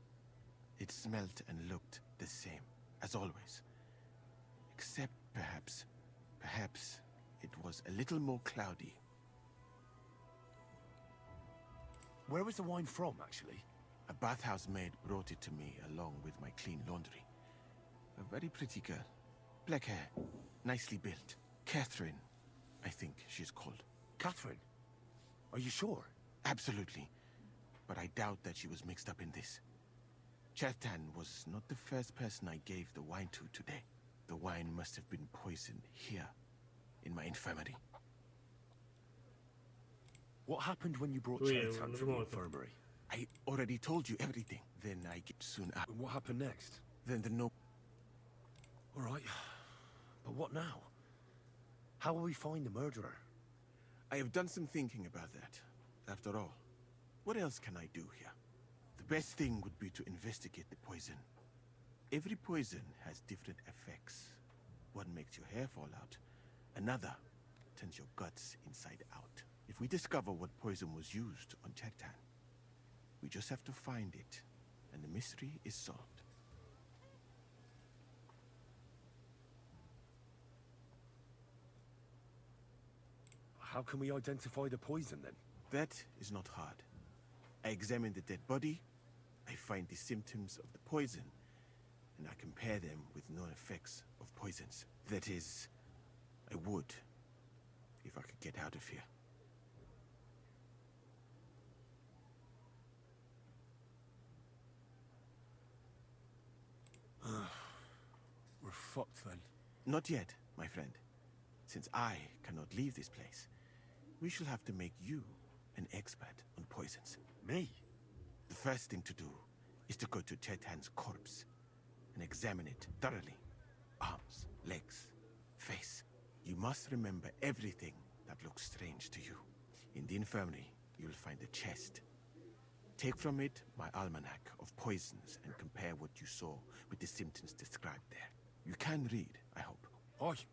It smelt and looked the same, as always. Except perhaps it was a little more cloudy. Where was the wine from, actually? A bathhouse maid brought it to me along with my clean laundry. A very pretty girl. Black hair, nicely built. Catherine, I think she's called. Catherine? Are you sure? Absolutely. But I doubt that she was mixed up in this. Chertan was not the first person I gave the wine to today. The wine must have been poisoned here, in my infirmary. What happened when you brought Chertan to the infirmary? I already told you everything. Then I get soon up. And what happened next? Then the no... All right. But what now? How will we find the murderer? I have done some thinking about that. After all, what else can I do here? The best thing would be to investigate the poison. Every poison has different effects. One makes your hair fall out. Another turns your guts inside out. If we discover what poison was used on Chertan, we just have to find it, and the mystery is solved. How can we identify the poison, then? That is not hard. I examine the dead body, I find the symptoms of the poison, and I compare them with known effects of poisons. That is, I would, if I could get out of here. We're fucked, then. Not yet, my friend. Since I cannot leave this place, we shall have to make you an expert on poisons. Me? The first thing to do is to go to Chertan's corpse and examine it thoroughly. Arms, legs, face. You must remember everything that looks strange to you. In the infirmary, you'll find a chest. Take from it my almanac of poisons and compare what you saw with the symptoms described there. You can read, I hope. Aye,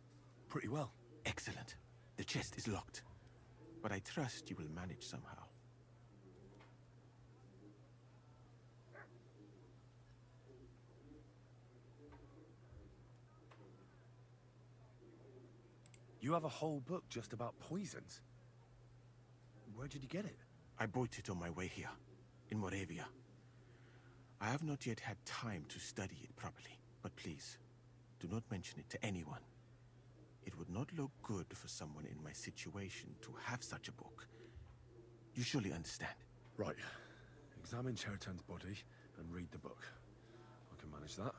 pretty well. Excellent. The chest is locked, but I trust you will manage somehow. You have a whole book just about poisons. Where did you get it? I bought it on my way here, in Moravia. I have not yet had time to study it properly, but please, do not mention it to anyone. It would not look good for someone in my situation to have such a book. You surely understand. Right. Examine Chertan's body and read the book. I can manage that.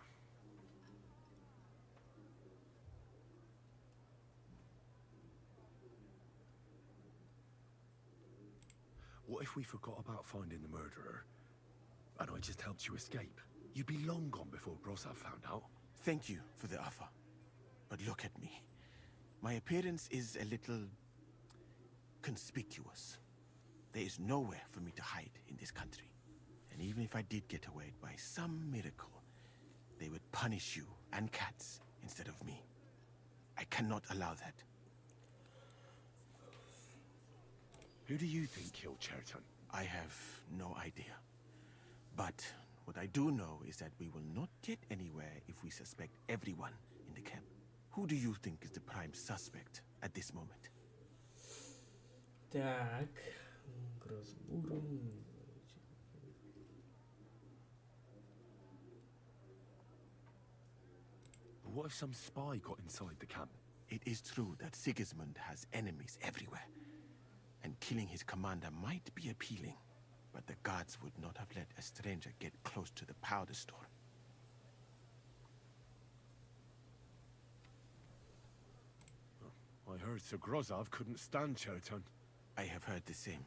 What if we forgot about finding the murderer, and I just helped you escape? You'd be long gone before Grossav found out. Thank you for the offer. But look at me. My appearance is a little conspicuous. There is nowhere for me to hide in this country. And even if I did get away by some miracle, they would punish you and cats instead of me. I cannot allow that. Who do you think killed Chertan? I have no idea. But what I do know is that we will not get anywhere if we suspect everyone in the camp. Who do you think is the prime suspect at this moment? Так, к разбору. But what if some spy got inside the camp? It is true that Sigismund has enemies everywhere, and killing his commander might be appealing, but the guards would not have let a stranger get close to the powder store. I heard Sir Grozov couldn't stand Chertan. I have heard the same.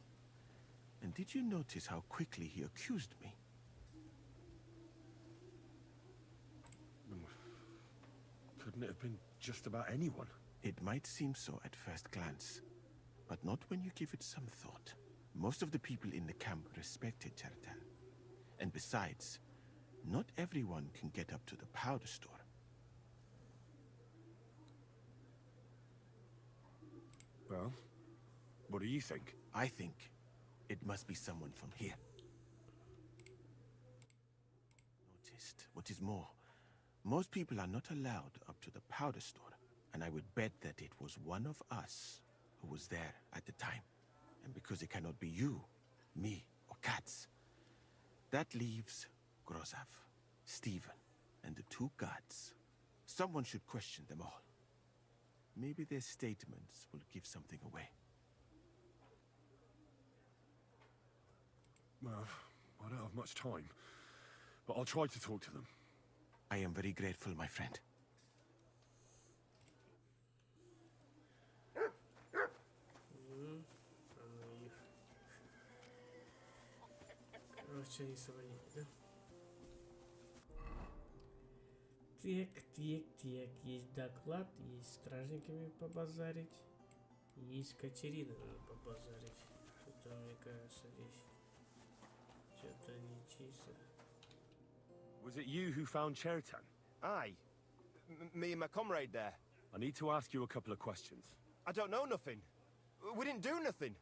And did you notice how quickly he accused me? Couldn't it have been just about anyone? It might seem so at first glance, but not when you give it some thought. Most of the people in the camp respected Chertan. And besides, not everyone can get up to the powder store. Well, what do you think? I think it must be someone from here. Noticed. What is more, most people are not allowed up to the powder store, and I would bet that it was one of us who was there at the time. And because it cannot be you, me, or Katz, that leaves Grozov, Stephen, and the two guards. Someone should question them all. Maybe their statements will give something away. Well, I don't have much time, but I'll try to talk to them. I am very grateful, my friend. Короче, они свалили, да? Так. Есть доклад, есть с стражниками побазарить. Есть Катерина надо побазарить. Что-то, мне кажется, здесь что-то не чисто. Was it you who found Chertan? Aye. Me and my comrade there. I need to ask you a couple of questions. I don't know nothing. We didn't do nothing.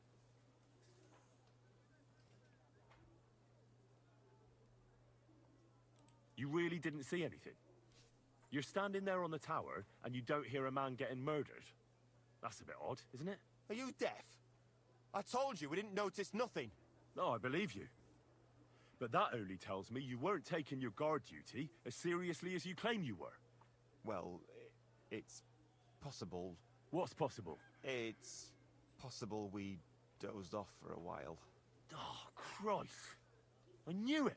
You really didn't see anything? You're standing there on the tower, and you don't hear a man getting murdered? That's a bit odd, isn't it? Are you deaf? I told you we didn't notice nothing. No, I believe you. But that only tells me you weren't taking your guard duty as seriously as you claim you were. Well, it's possible. What's possible? It's possible we dozed off for a while. Oh, Christ. I knew it.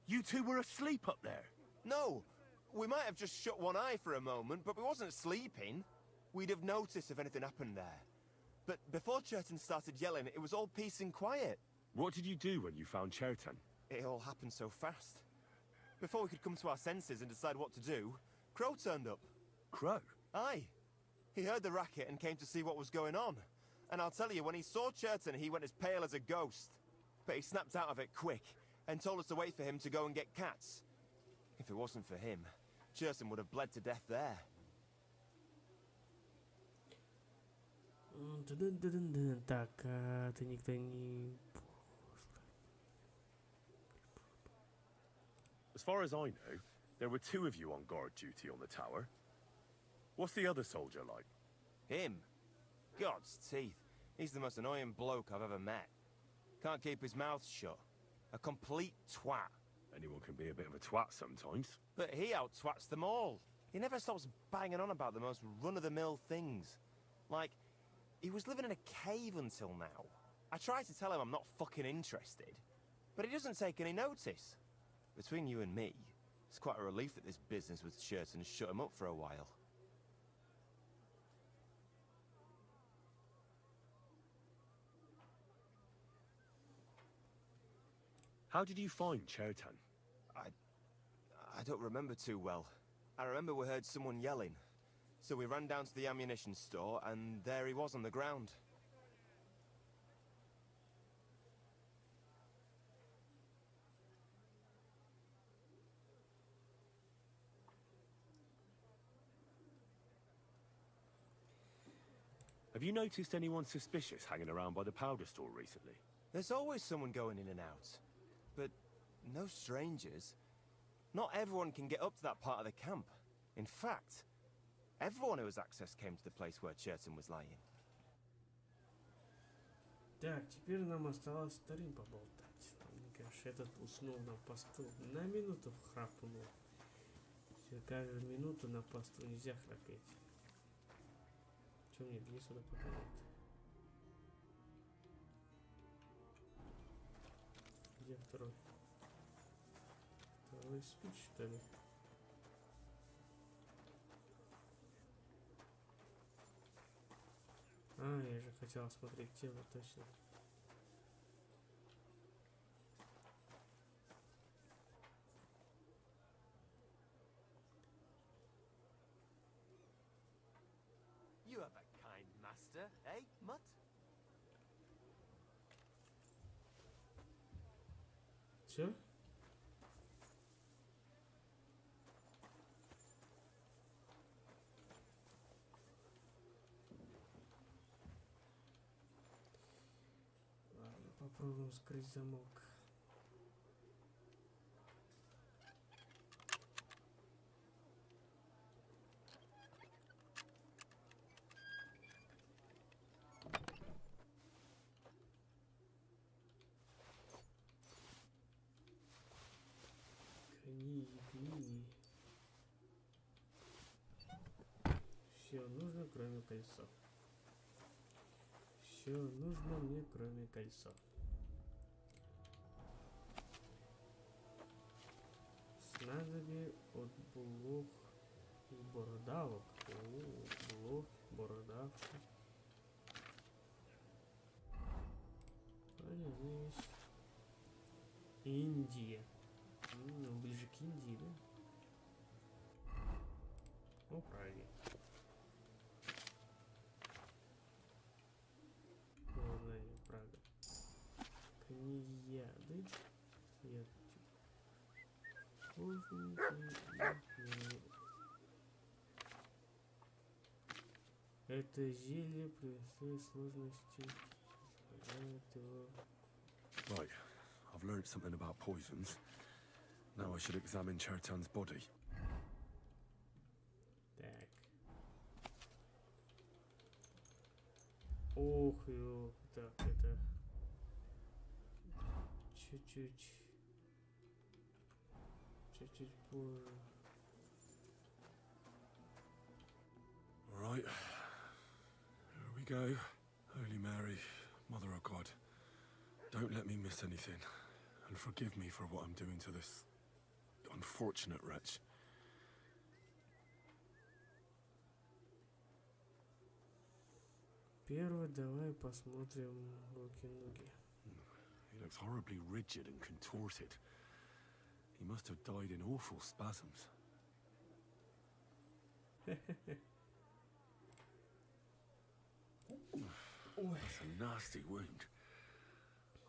You two were asleep up there. No, we might have just shut one eye for a moment, but we wasn't sleeping. We'd have noticed if anything happened there. But before Chertan started yelling, it was all peace and quiet. What did you do when you found Chertan? It all happened so fast. Before we could come to our senses and decide what to do, Crow turned up. Crow? Aye. He heard the racket and came to see what was going on. And I'll tell you, when he saw Chertan, he went as pale as a ghost. But he snapped out of it quick and told us to wait for him to go and get cats. If it wasn't for him, Chertan would have bled to death there. Так, ты никто не... As far as I know, there were two of you on guard duty on the tower. What's the other soldier like? Him? God's teeth. He's the most annoying bloke I've ever met. Can't keep his mouth shut. A complete twat. Anyone can be a bit of a twat sometimes. But he out-twats them all. He never stops banging on about the most run-of-the-mill things. Like, he was living in a cave until now. I tried to tell him I'm not fucking interested, but he doesn't take any notice. Between you and me, it's quite a relief that this business with Churton shut him up for a while. How did you find Chertan? I don't remember too well. I remember we heard someone yelling. So we ran down to the ammunition store, and there he was on the ground. Have you noticed anyone suspicious hanging around by the powder store recently? There's always someone going in and out. But no strangers. Not everyone can get up to that part of the camp. In fact, everyone who has access came to the place where Cherton was lying. Так, теперь нам осталось вторым поболтать. Мне кажется, этот уснул на посту. На минуту храпнул. Все, каждую минуту на посту нельзя храпеть. Че мне где сюда показать? Где второй? Второй спит, что ли? А, я же хотел смотреть тело, точно. You have a kind master, eh, Mutt? Все? Ладно, попробуем скрыть замок. Книги. Все нужно, кроме кольца. Все нужно мне, кроме кольца. Снадобье от блох и бородавок. О, блох, бородавки. Понятно есть. Индия. Ну, ближе к Индии, да? О, Праге. Название Прага. Книяды. Это зелье при своей сложности позволяет его... Right, I've learned something about poisons. Now I should examine Chertan's body. Так. Ох, ё. Так, это... Чуть-чуть позже. Right. Here we go. Holy Mary, Mother of God. Don't let me miss anything. And forgive me for what I'm doing to this unfortunate wretch. Первый давай посмотрим руки-ноги. He looks horribly rigid and contorted. He must have died in awful spasms. That's a nasty wound.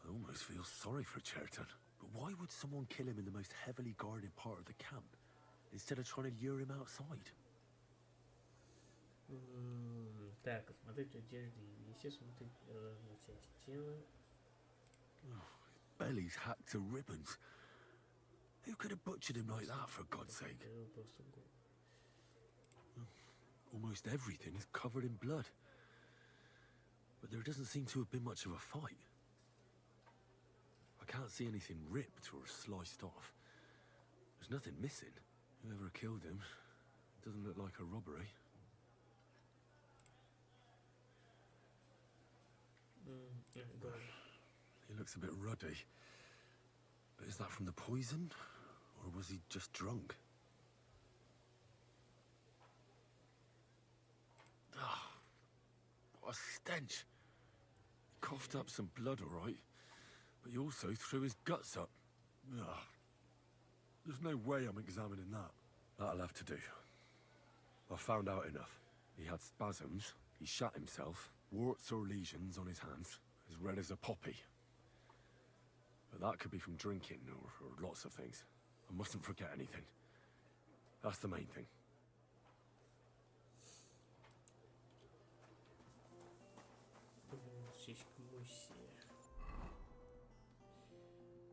I almost feel sorry for Chertan. But why would someone kill him in the most heavily guarded part of the camp, instead of trying to lure him outside? Так, смотреть одежды и вещи, смотреть разную часть тела. Belly's hacked to ribbons. Who could have butchered him like that, for God's sake? Almost everything is covered in blood. But there doesn't seem to have been much of a fight. I can't see anything ripped or sliced off. There's nothing missing. Whoever killed him, it doesn't look like a robbery. He looks a bit ruddy. But is that from the poison? Or was he just drunk? Ah, what a stench. He coughed up some blood, all right. But he also threw his guts up. Ugh. There's no way I'm examining that. That'll have to do. I found out enough. He had spasms, he shot himself, warts or lesions on his hands, as red as a poppy. But that could be from drinking, or lots of things. I mustn't forget anything. That's the main thing.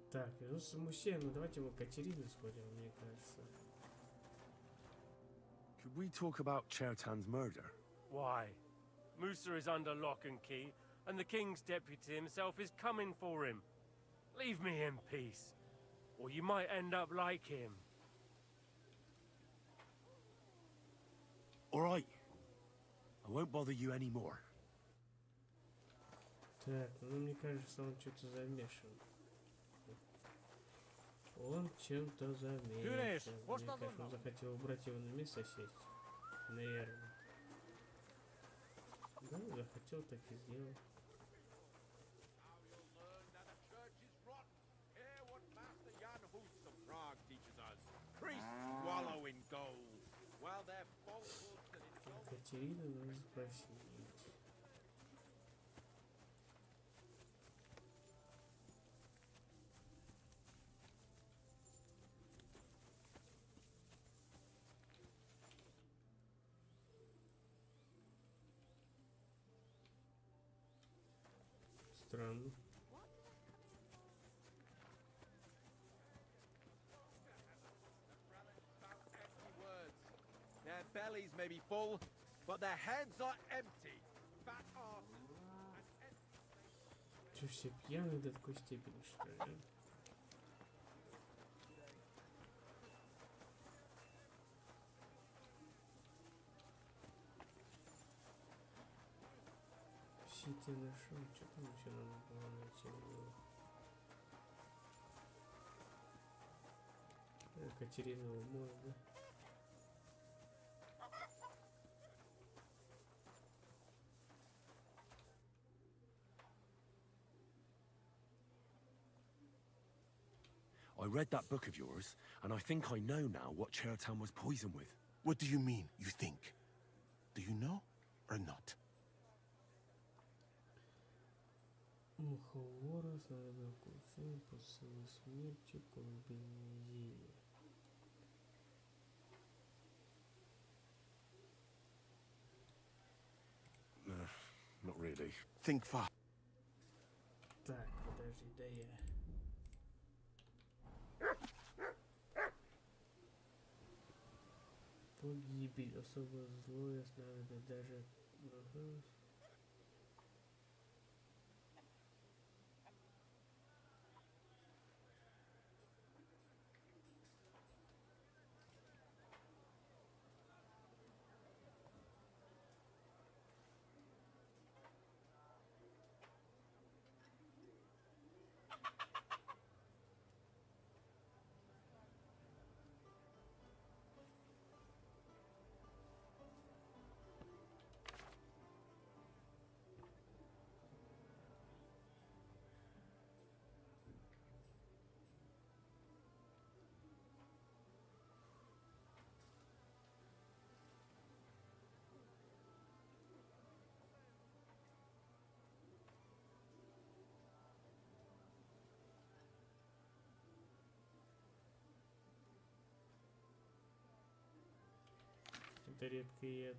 Так, вернулся Мусе, ну давайте в Екатерину сходим, мне кажется. Could we talk about Chertan's murder? Why? Musa is under lock and key, and the king's deputy himself is coming for him. Leave me in peace, or you might end up like him. All right. I won't bother you anymore. Так, ну мне кажется, он что-то замешан. Он чем-то замешан. Мне кажется, он захотел убрать его на место сесть. Наверное. Да, захотел, так и сделал. Екатерина надо спросить. Странно. Their bellies may be full, but their heads are empty. Fat asses and Че, все пьяные до такой степени, что ли? Сити нашел, что там еще надо было найти? Екатеринову мост, да? I read that book of yours, and I think I know now what Chertan was poisoned with. What do you mean, you think? Do you know or not? Муховора снадобил курсом по своей смерти колыбельное зелье. Not really. Think fast. Так, подожди, да я. Погибель, особо злое снадобье, даже... Ага. Это редкоед.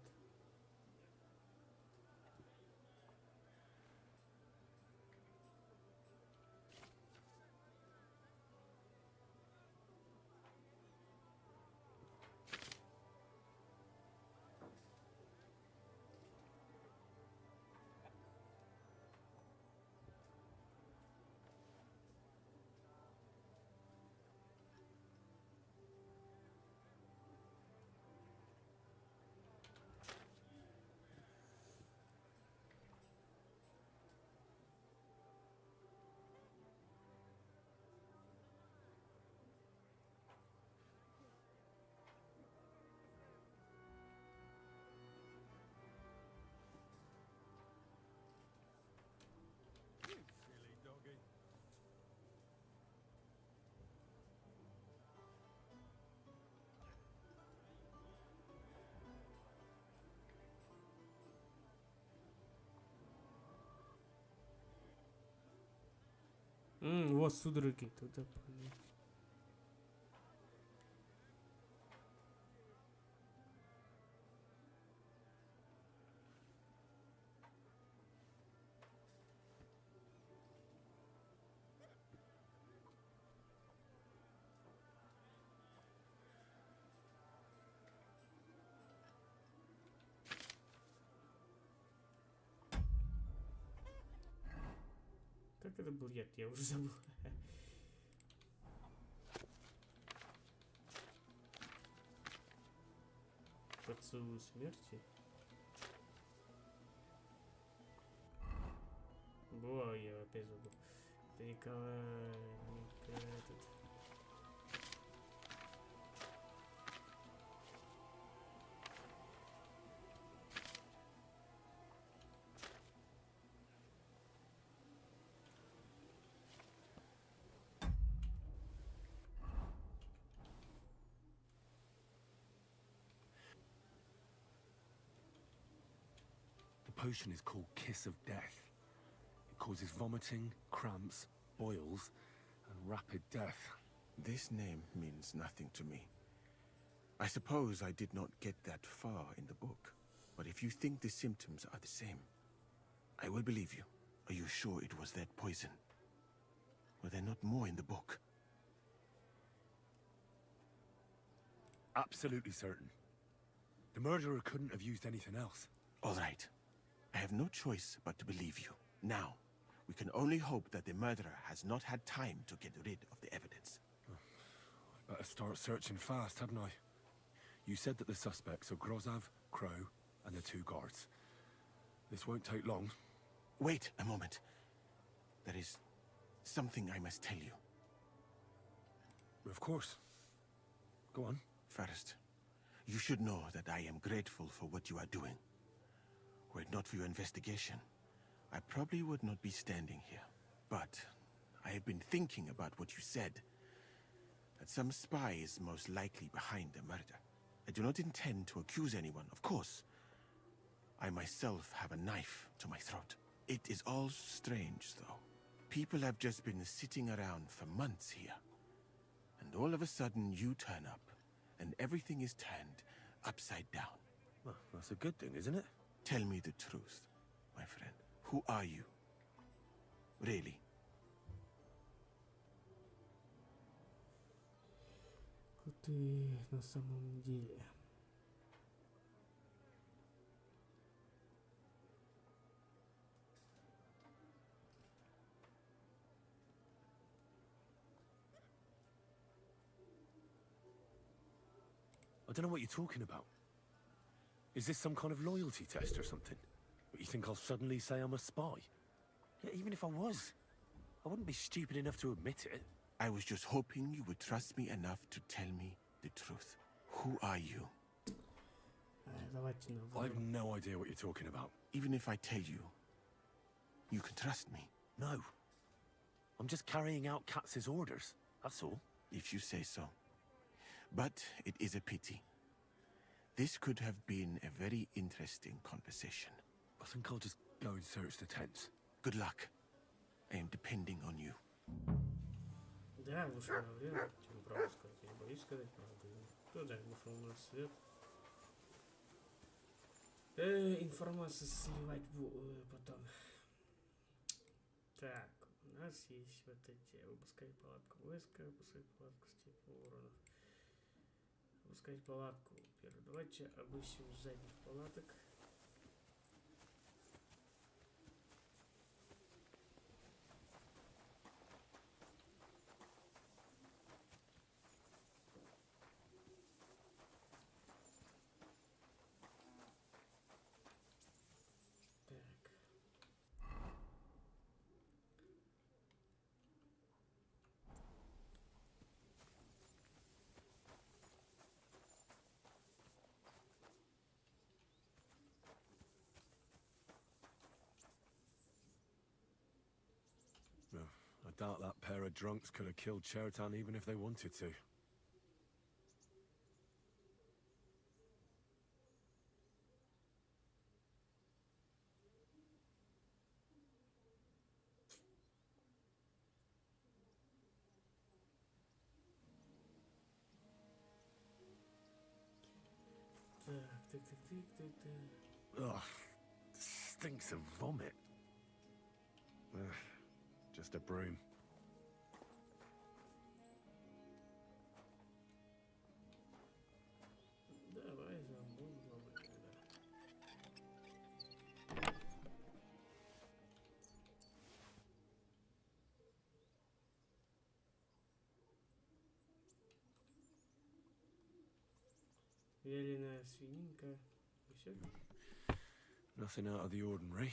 Вот судороги туда. Как это был яд? Я уже забыл. Поцелуй смерти. Во, я опять забыл. Это Николай... этот... The potion is called Kiss of Death. It causes vomiting, cramps, boils, and rapid death. This name means nothing to me. I suppose I did not get that far in the book. But if you think the symptoms are the same, I will believe you. Are you sure it was that poison? Were there not more in the book? Absolutely certain. The murderer couldn't have used anything else. All right. I have no choice but to believe you. Now, we can only hope that the murderer has not had time to get rid of the evidence. Better start searching fast, hadn't I? You said that the suspects are Grozov, Crow, and the 2 guards. This won't take long. Wait a moment. There is something I must tell you. Of course. Go on. First, you should know that I am grateful for what you are doing. Were it not for your investigation, I probably would not be standing here. But I have been thinking about what you said. That some spy is most likely behind the murder. I do not intend to accuse anyone, of course. I myself have a knife to my throat. It is all strange, though. People have just been sitting around for months here. And all of a sudden you turn up, and everything is turned upside down. Well, that's a good thing, isn't it? Tell me the truth, my friend. Who are you? Really? Кто ты на самом деле? I don't know what you're talking about. Is this some kind of loyalty test or something? You think I'll suddenly say I'm a spy? Yeah, even if I was, I wouldn't be stupid enough to admit it. I was just hoping you would trust me enough to tell me the truth. Who are you? I have no idea what you're talking about. Even if I tell you, you can trust me. No. I'm just carrying out Katz's orders, that's all. If you say so. But it is a pity. This could have been a very interesting conversation. I think I'll just go and search the tents. Good luck. I am depending on you. Да, вышло на время, тебе правду сказать. Я боюсь сказать правду. Туда вышел на свет. Информацию сливать потом. Так, у нас есть вот эти. Обыскать палатку войска, обыскать палатку степи воронов. Обыскать палатку. Первый. Давайте обыщем задних палаток. I doubt that pair of drunks could have killed Chertan even if they wanted to. Ugh, stinks of vomit. Ugh, just a broom. Давай забудем об этом, да. Вяленая свининка. И все. Nothing out of the ordinary.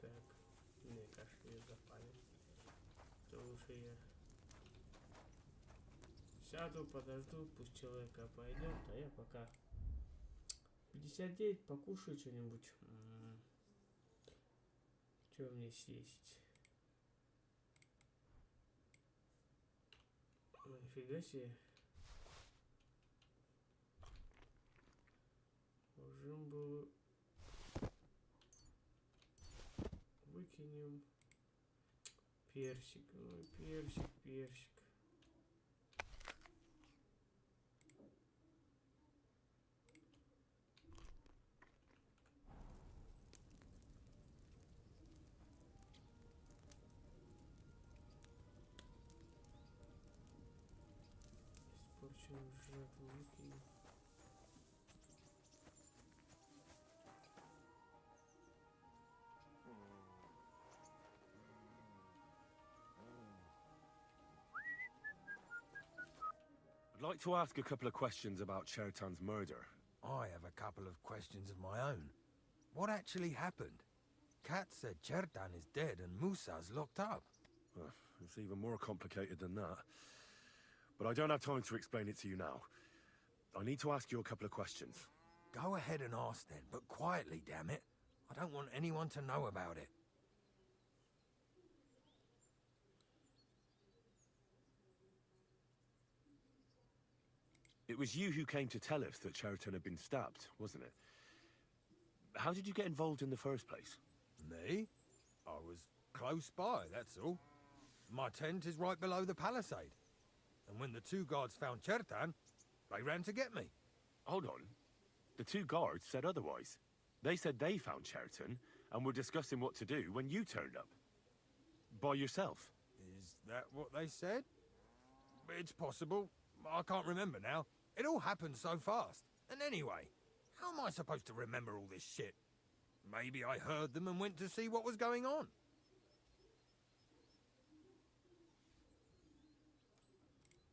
Так, мне кашель запали. То лучше я сяду, подожду, пусть человека пойдет, а я пока 59 покушаю что-нибудь. Что мне съесть? Нифига себе. Можем было... Выкинем персик. Ой, персик, персик. Испорченную жертву выкинем. I'd like to ask a couple of questions about Chertan's murder. I have a couple of questions of my own. What actually happened? Kat said Chertan is dead and Musa's locked up. It's even more complicated than that. But I don't have time to explain it to you now. I need to ask you a couple of questions. Go ahead and ask then, but quietly, damn it. I don't want anyone to know about it. It was you who came to tell us that Chertan had been stabbed, wasn't it? How did you get involved in the first place? Me? I was close by, that's all. My tent is right below the palisade. And when the two guards found Chertan, they ran to get me. Hold on. The two guards said otherwise. They said they found Chertan and were discussing what to do when you turned up. By yourself. Is that what they said? It's possible. I can't remember now. It all happened so fast. And anyway, how am I supposed to remember all this shit? Maybe I heard them and went to see what was going on.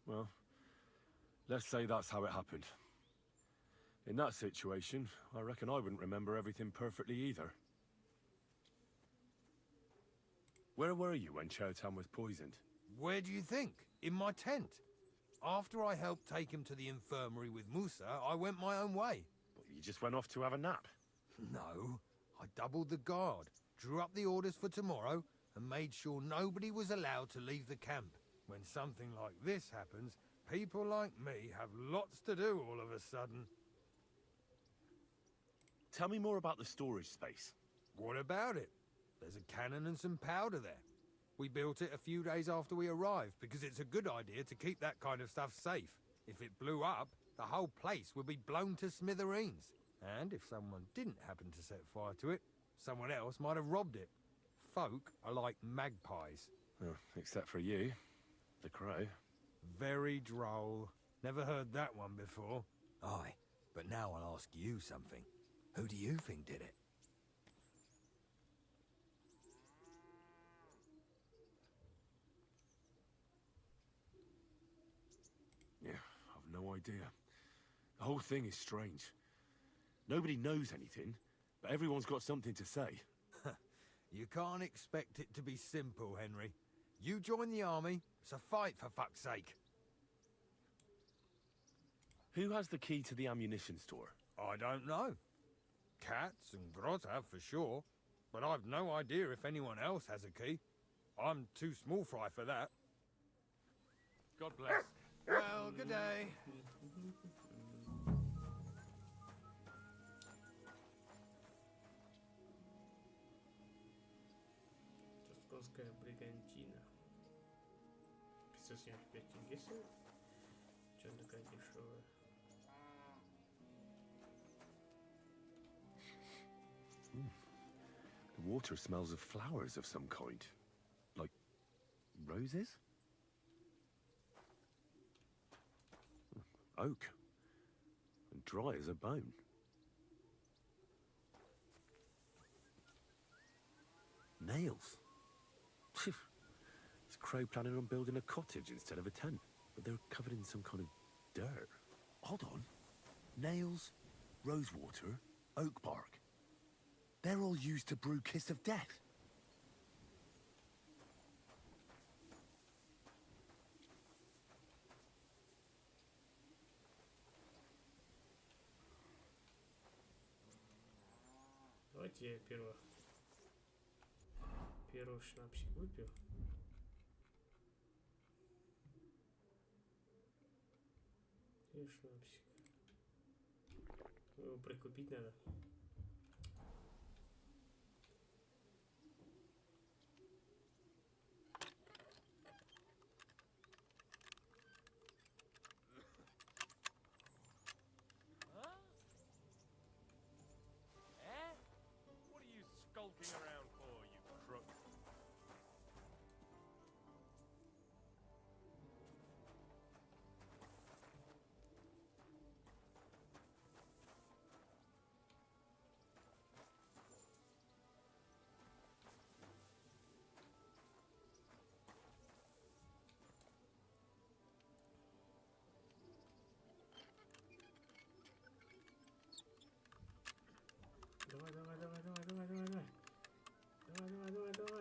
Well, let's say that's how it happened. In that situation, I reckon I wouldn't remember everything perfectly either. Where were you when Chertan was poisoned? Where do you think? In my tent. After I helped take him to the infirmary with Musa, I went my own way. Well, you just went off to have a nap? No. I doubled the guard, drew up the orders for tomorrow, and made sure nobody was allowed to leave the camp. When something like this happens, people like me have lots to do all of a sudden. Tell me more about the storage space. What about it? There's a cannon and some powder there. We built it a few days after we arrived because it's a good idea to keep that kind of stuff safe. If it blew up, the whole place would be blown to smithereens. And if someone didn't happen to set fire to it, someone else might have robbed it. Folk are like magpies. Oh, except for you, the crow. Very droll. Never heard that one before. Aye, but now I'll ask you something. Who do you think did it? Yeah, I've no idea. The whole thing is strange. Nobody knows anything, but everyone's got something to say. You can't expect it to be simple, Henry. You join the army, it's a fight for fuck's sake. Who has the key to the ammunition store? I don't know. Cats and Groz have for sure, but I've no idea if anyone else has a key. I'm too small fry for that. God bless. Well, good day. Что Московская бригантина. 575 тенге стоит. Чё такая дешевая? The water smells of flowers of some kind. Like roses? Oak. And dry as a bone. Nails. Is Crow planning on building a cottage instead of a tent? But they're covered in some kind of dirt. Hold on. Nails, rosewater, oak bark. They're all used to brew Kiss of Death. Давайте я первый шнапсик выпью. И шнапсик. Его прикупить надо. What are you skulking around for, you crook?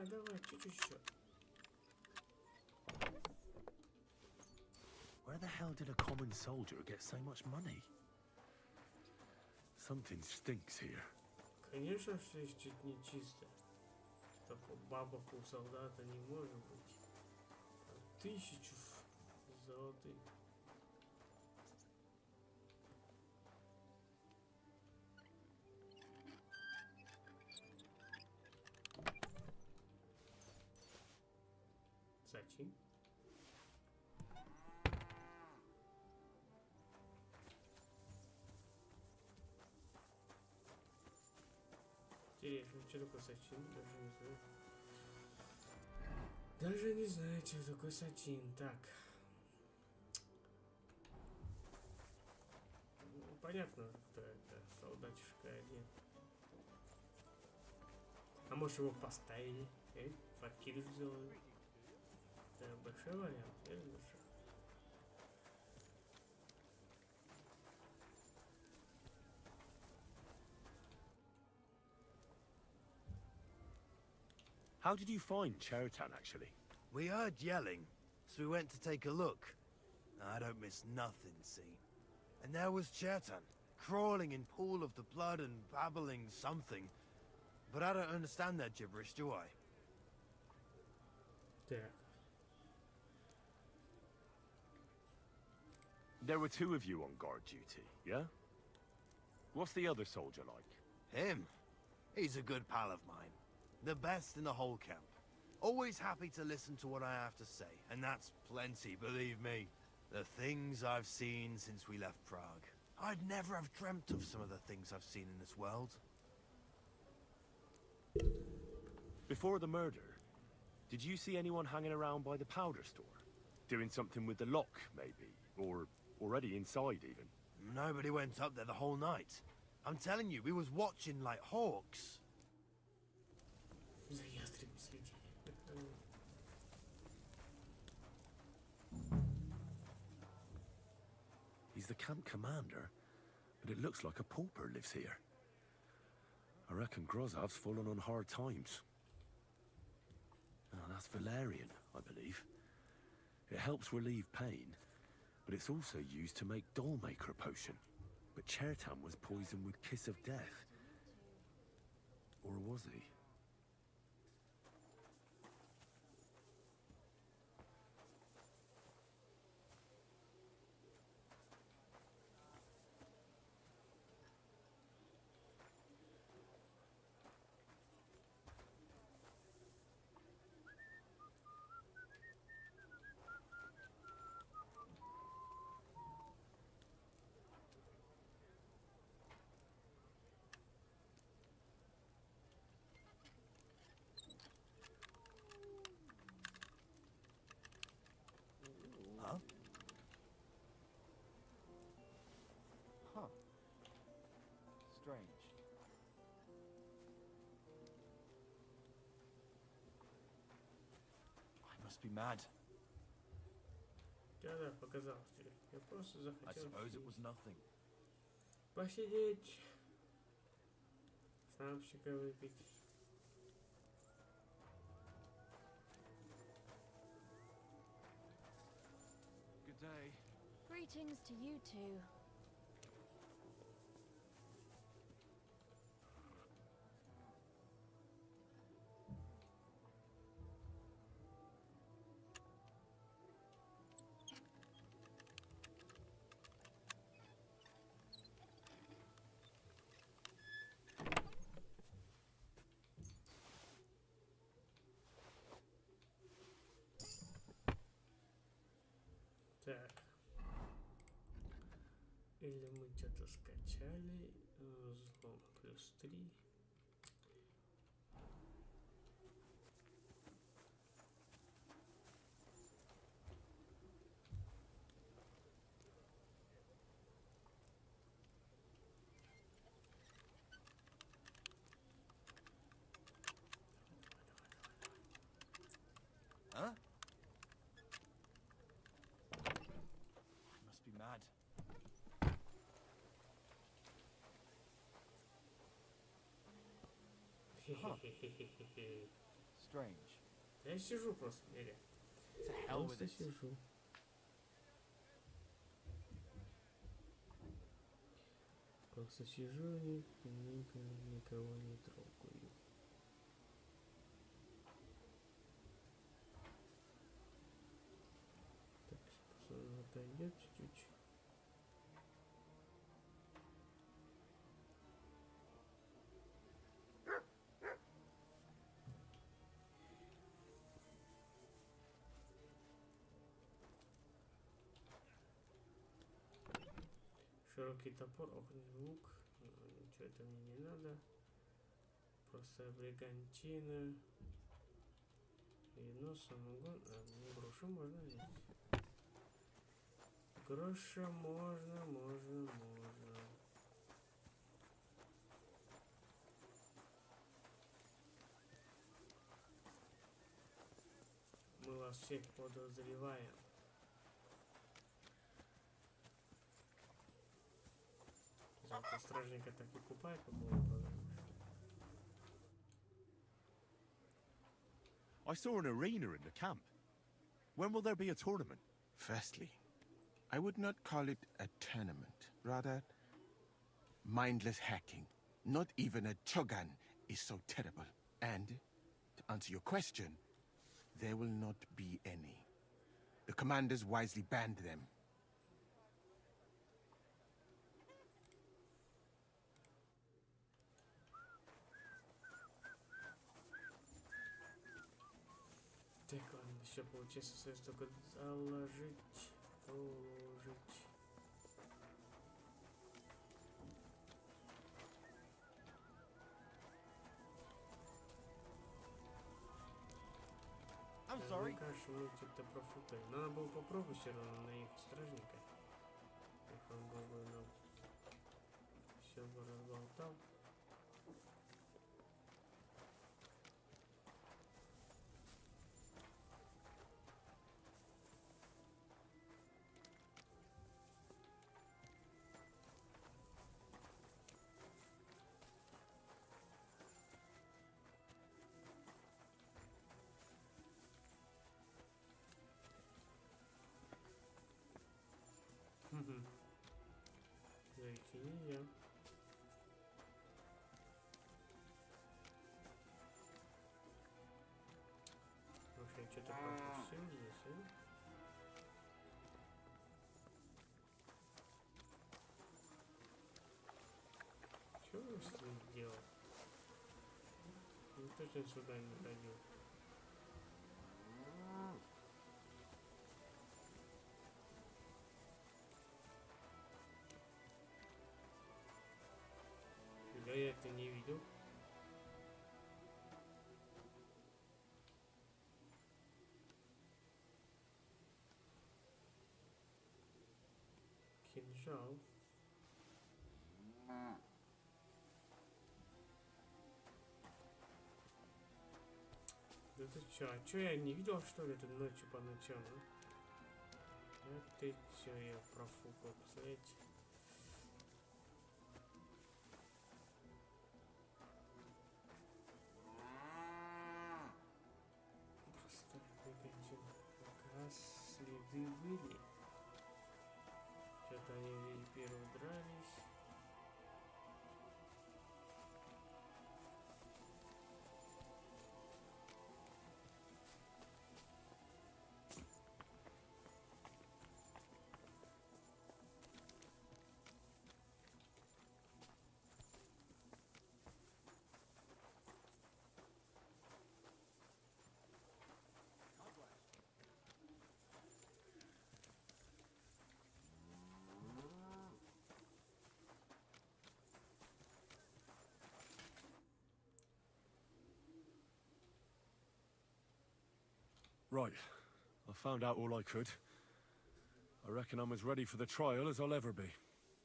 Давай, чуть-чуть еще. Where the hell did a common soldier get so much money? Something stinks here. Конечно, все чуть не чисто. Только бабок у солдата не может быть. 1000 золотых. Зачем? Интересно, что такое Сачин? Даже не знаю. Даже не знаю, что такое Сачин. Так. Ну, понятно, кто это. Солдатишка один. А может его поставили? Факир сделали. Это большой вариант, или большой? How did you find Chertan, actually? We heard yelling, so we went to take a look. I don't miss nothing, see. And there was Chertan, crawling in pool of the blood and babbling something. But I don't understand that gibberish, do I? Yeah. There were 2 of you on guard duty, yeah? What's the other soldier like? Him? He's a good pal of mine. The best in the whole camp. Always happy to listen to what I have to say, and that's plenty, believe me. The things I've seen since we left Prague. I'd never have dreamt of some of the things I've seen in this world. Before the murder, did you see anyone hanging around by the powder store? Doing something with the lock, maybe? Or already inside, even? Nobody went up there the whole night. I'm telling you, we was watching like hawks. За ястребом следили. He's the camp commander, but it looks like a pauper lives here. I reckon Grozov's fallen on hard times. Oh, that's valerian, I believe. It helps relieve pain, but it's also used to make dollmaker potion. But Chertan was poisoned with Kiss of Death. Or was he? be mad. Да, показалось тебе. Я просто I захотел suppose it was nothing. посидеть, снапчика выпить. Good day. Greetings to you two. Так. Или мы что-то скачали. Взлом +3. Huh? Must be mad. Хе-хе-хе-хе-хе. Strange. Я сижу просто, Мире. To hell with Просто it. сижу. Просто сижу и никого не трогаю. Так, сейчас отойдет чуть-чуть. Широкий топор, огненный лук. Ничего это мне не надо. Просто бригантина. Вино, самогон. А, мне грушу можно взять. Груша можно. Мы вас всех подозреваем. Завтра стражника так и купает по поводу. I saw an arena in the camp. When will there be a tournament? Firstly, I would not call it a tournament. Rather, mindless hacking. Not even a chogan is so terrible. And, to answer your question, there will not be any. The commanders wisely banned them. Так, ладно, еще получается остается только заложить, положить. I'm Да, sorry. мне кажется, мы что-то профукали. Надо было попробовать все равно наехать стражника. Как он бы нам все бы разболтал. Зайти нельзя. Может, я что-то пропустил здесь, а? Чего он здесь делал? Он точно сюда не ходил. Я это не видел. Кинжал. Да ты Чё я не видел, что ли, это ночью по ночам, а? Это чё я профукал, посмотрите. Просто выключил. Как раз следы были. Что-то они первые дрались. Right. I found out all I could. I reckon I'm as ready for the trial as I'll ever be.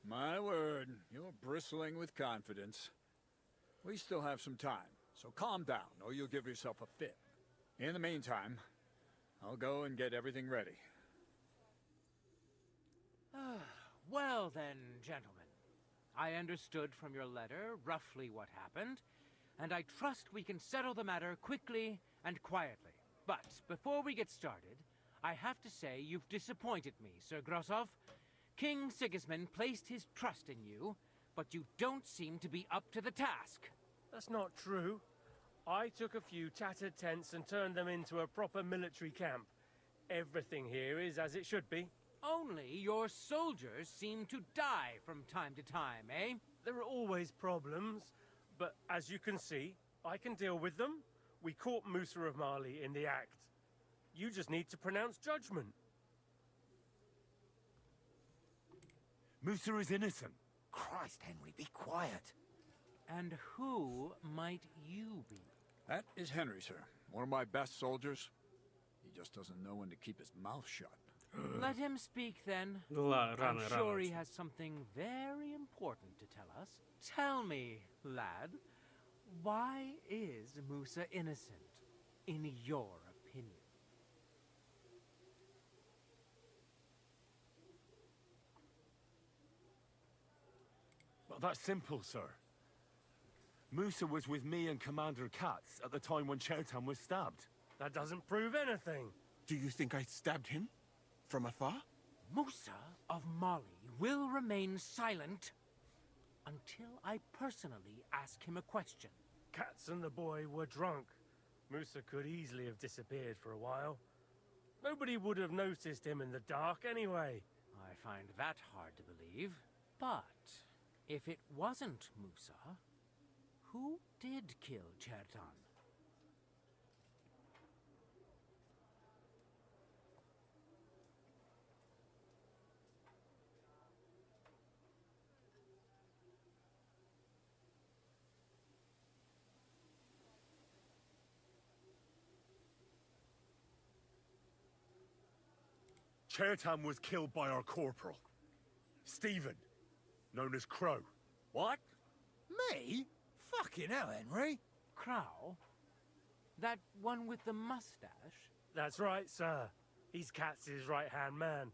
My word, you're bristling with confidence. We still have some time, so calm down, or you'll give yourself a fit. In the meantime, I'll go and get everything ready. Well then, gentlemen. I understood from your letter roughly what happened, and I trust we can settle the matter quickly and quietly. But before we get started, I have to say you've disappointed me, Sir Grosov. King Sigismund placed his trust in you, but you don't seem to be up to the task. That's not true. I took a few tattered tents and turned them into a proper military camp. Everything here is as it should be. Only your soldiers seem to die from time to time, eh? There are always problems, but as you can see, I can deal with them. We caught Musa of Mali in the act. You just need to pronounce judgment. Musa is innocent. Christ, Henry, be quiet. And who might you be? That is Henry, sir. One of my best soldiers. He just doesn't know when to keep his mouth shut. Let him speak then. Rano, I'm sure rano. he has something very important to tell us. Tell me, lad, why is Musa innocent, in your opinion? Well, that's simple, sir. Musa was with me and Commander Katz at the time when Chertan was stabbed. That doesn't prove anything. Do you think I stabbed him? From afar? Musa of Mali will remain silent until I personally ask him a question. Katz and the boy were drunk. Musa could easily have disappeared for a while. Nobody would have noticed him in the dark anyway. I find that hard to believe. But if it wasn't Musa, who did kill Chertan? Chertan was killed by our corporal, Stephen, known as Crow. What? Me? Fucking hell, Henry. Crow? That one with the mustache? That's right, sir. He's Katz's right-hand man.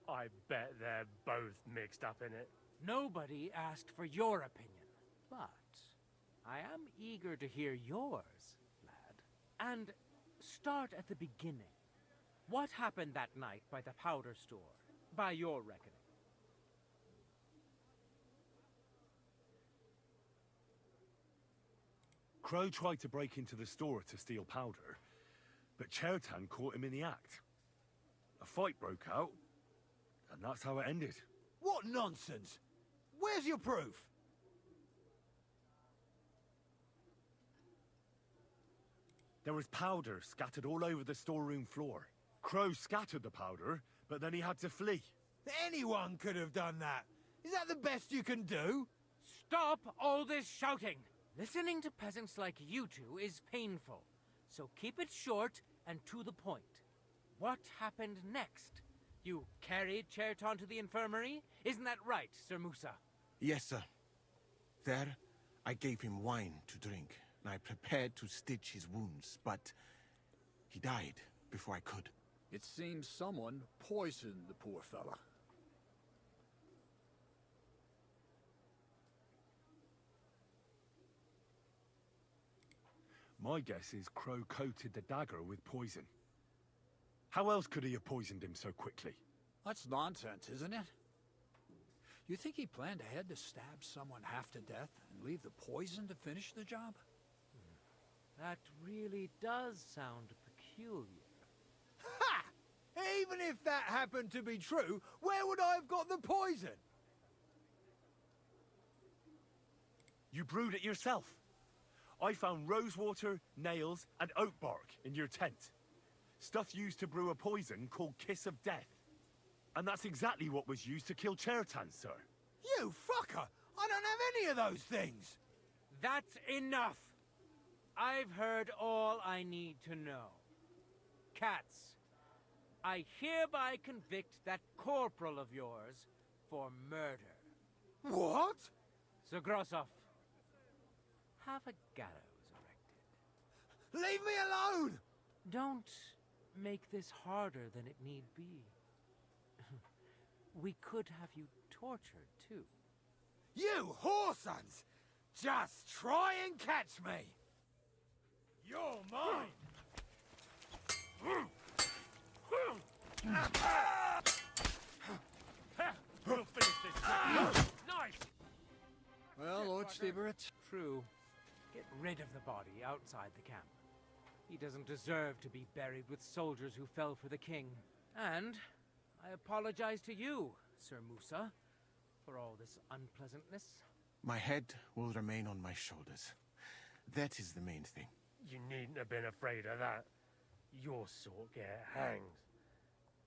I bet they're both mixed up in it. Nobody asked for your opinion, but I am eager to hear yours, lad. And start at the beginning. What happened that night by the powder store, by your reckoning? Crow tried to break into the store to steal powder, but Chertan caught him in the act. A fight broke out, and that's how it ended. What nonsense! Where's your proof? There was powder scattered all over the storeroom floor. Crow scattered the powder, but then he had to flee. Anyone could have done that. Is that the best you can do? Stop all this shouting! Listening to peasants like you two is painful, so keep it short and to the point. What happened next? You carried Chertan to the infirmary? Isn't that right, Sir Musa? Yes, sir. There, I gave him wine to drink, and I prepared to stitch his wounds, but He died before I could. It seems someone poisoned the poor fella. My guess is Crow coated the dagger with poison. How else could he have poisoned him so quickly? That's nonsense, isn't it? You think he planned ahead to stab someone half to death and leave the poison to finish the job? That really does sound peculiar. Ha! Even if that happened to be true, where would I have got the poison? You brewed it yourself. I found rosewater, nails, and oak bark in your tent. Stuff used to brew a poison called Kiss of Death. And that's exactly what was used to kill Chertan, sir. You fucker! I don't have any of those things! That's enough! I've heard all I need to know. Cats, I hereby convict that corporal of yours for murder. What? Sir Grossoff, have a gallows erected. Leave me alone! Don't make this harder than it need be. We could have you tortured, too. You whoresons! Just try and catch me! You're mine! We'll finish this. Nice! Well, Lord Stieberitz. True. Get rid of the body outside the camp. He doesn't deserve to be buried with soldiers who fell for the king. And I apologize to you, Sir Musa, for all this unpleasantness. My head will remain on my shoulders. That is the main thing. You needn't have been afraid of that. Your sort get hanged.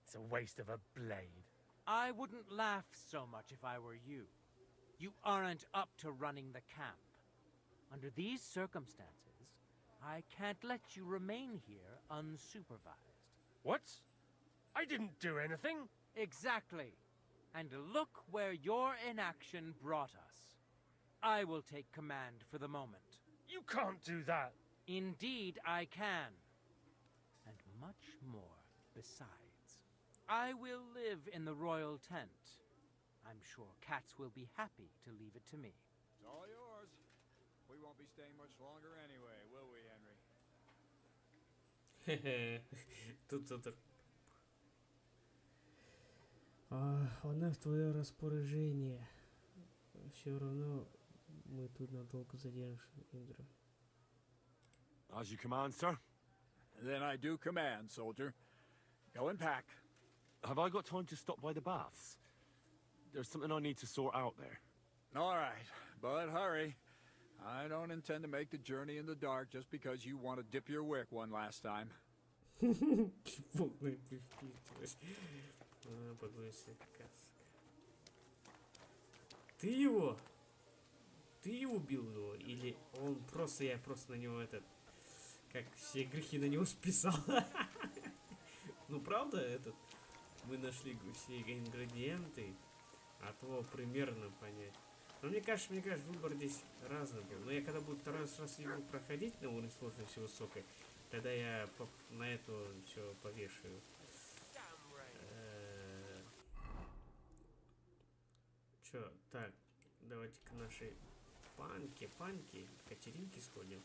It's a waste of a blade. I wouldn't laugh so much if I were you. You aren't up to running the camp. Under these circumstances, I can't let you remain here unsupervised. What? I didn't do anything. Exactly. And look where your inaction brought us. I will take command for the moment. You can't do that. Indeed, I can. And much more besides. I will live in the royal tent. I'm sure cats will be happy to leave it to me. It's all yours. We won't be staying much longer anyway, will we, Henry? Тут. Она в твое распоряжение. Все равно мы тут надолго задержимся, Индра. As you command, sir. Then I do command, soldier. Go and pack. Have I got time to stop by the baths? There's something I need to sort out there. All right, but hurry. I don't intend to make the journey in the dark just because you want to dip your wick one last time. Ты его? Ты убил его? Или он просто, я просто на него как все грехи на него списал? Ну правда, мы нашли все ингредиенты, а то примерно понять. Но мне кажется, выбор здесь разный был. Но я когда буду второй раз его проходить на уровне сложности высокой, тогда я на это все повешаю. Чё, так, давайте к нашей панке, Катеринке сходим.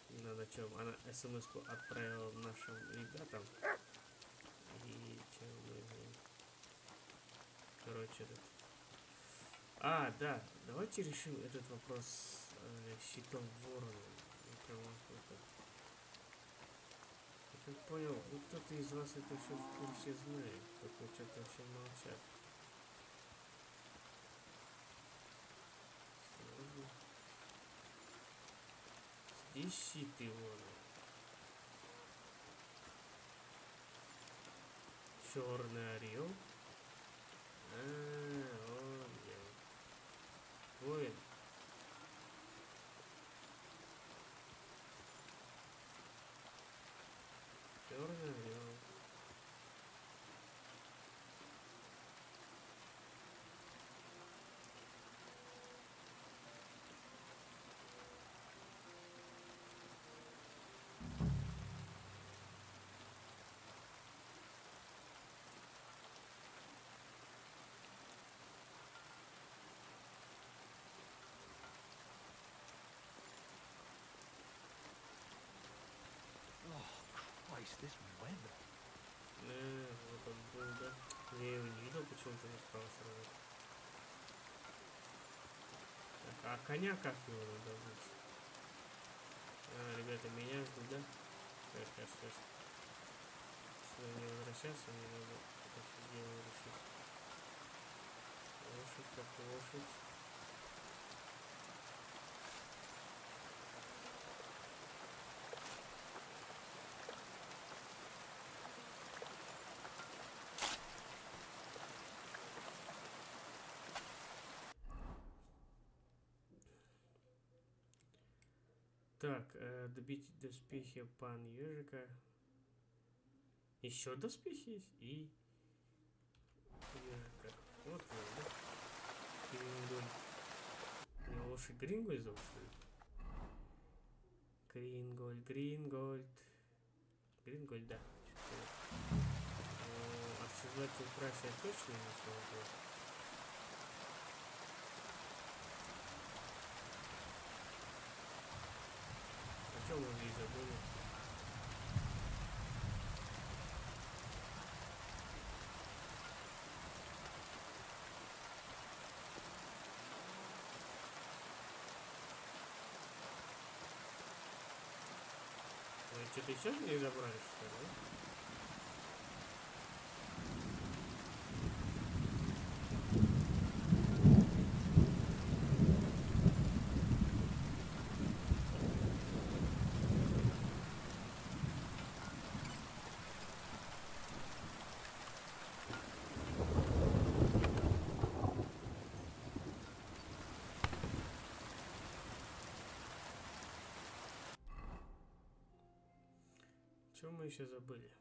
На чем она смс-ку отправила нашим ребятам. И что мы... Короче, да, давайте решим этот вопрос щитом ворона. Я как понял, кто-то из вас это все в курсе знает, только что-то все молчат. Здесь щиты ворона. Черный орел. Он я. Воин. Черный орел. Вот он был, да? Я его не видел, почему-то не справа сразу. Так, а коня как его надо быть? Ребята, меня ждут, да? Сейчас. Сюда не возвращаться, мне надо это все дело решить. Лошадь как лошадь. Так, добить доспехи пан ежика. Еще доспехи есть и ежика. Вот он, да? Гринголь. У него лошадь Грингольд зовут, что ли? Грингольд, да. А седлать украсть я точно не смогу. О чем мы здесь забыли? Что-то еще не забрали, что ли? Что мы еще забыли?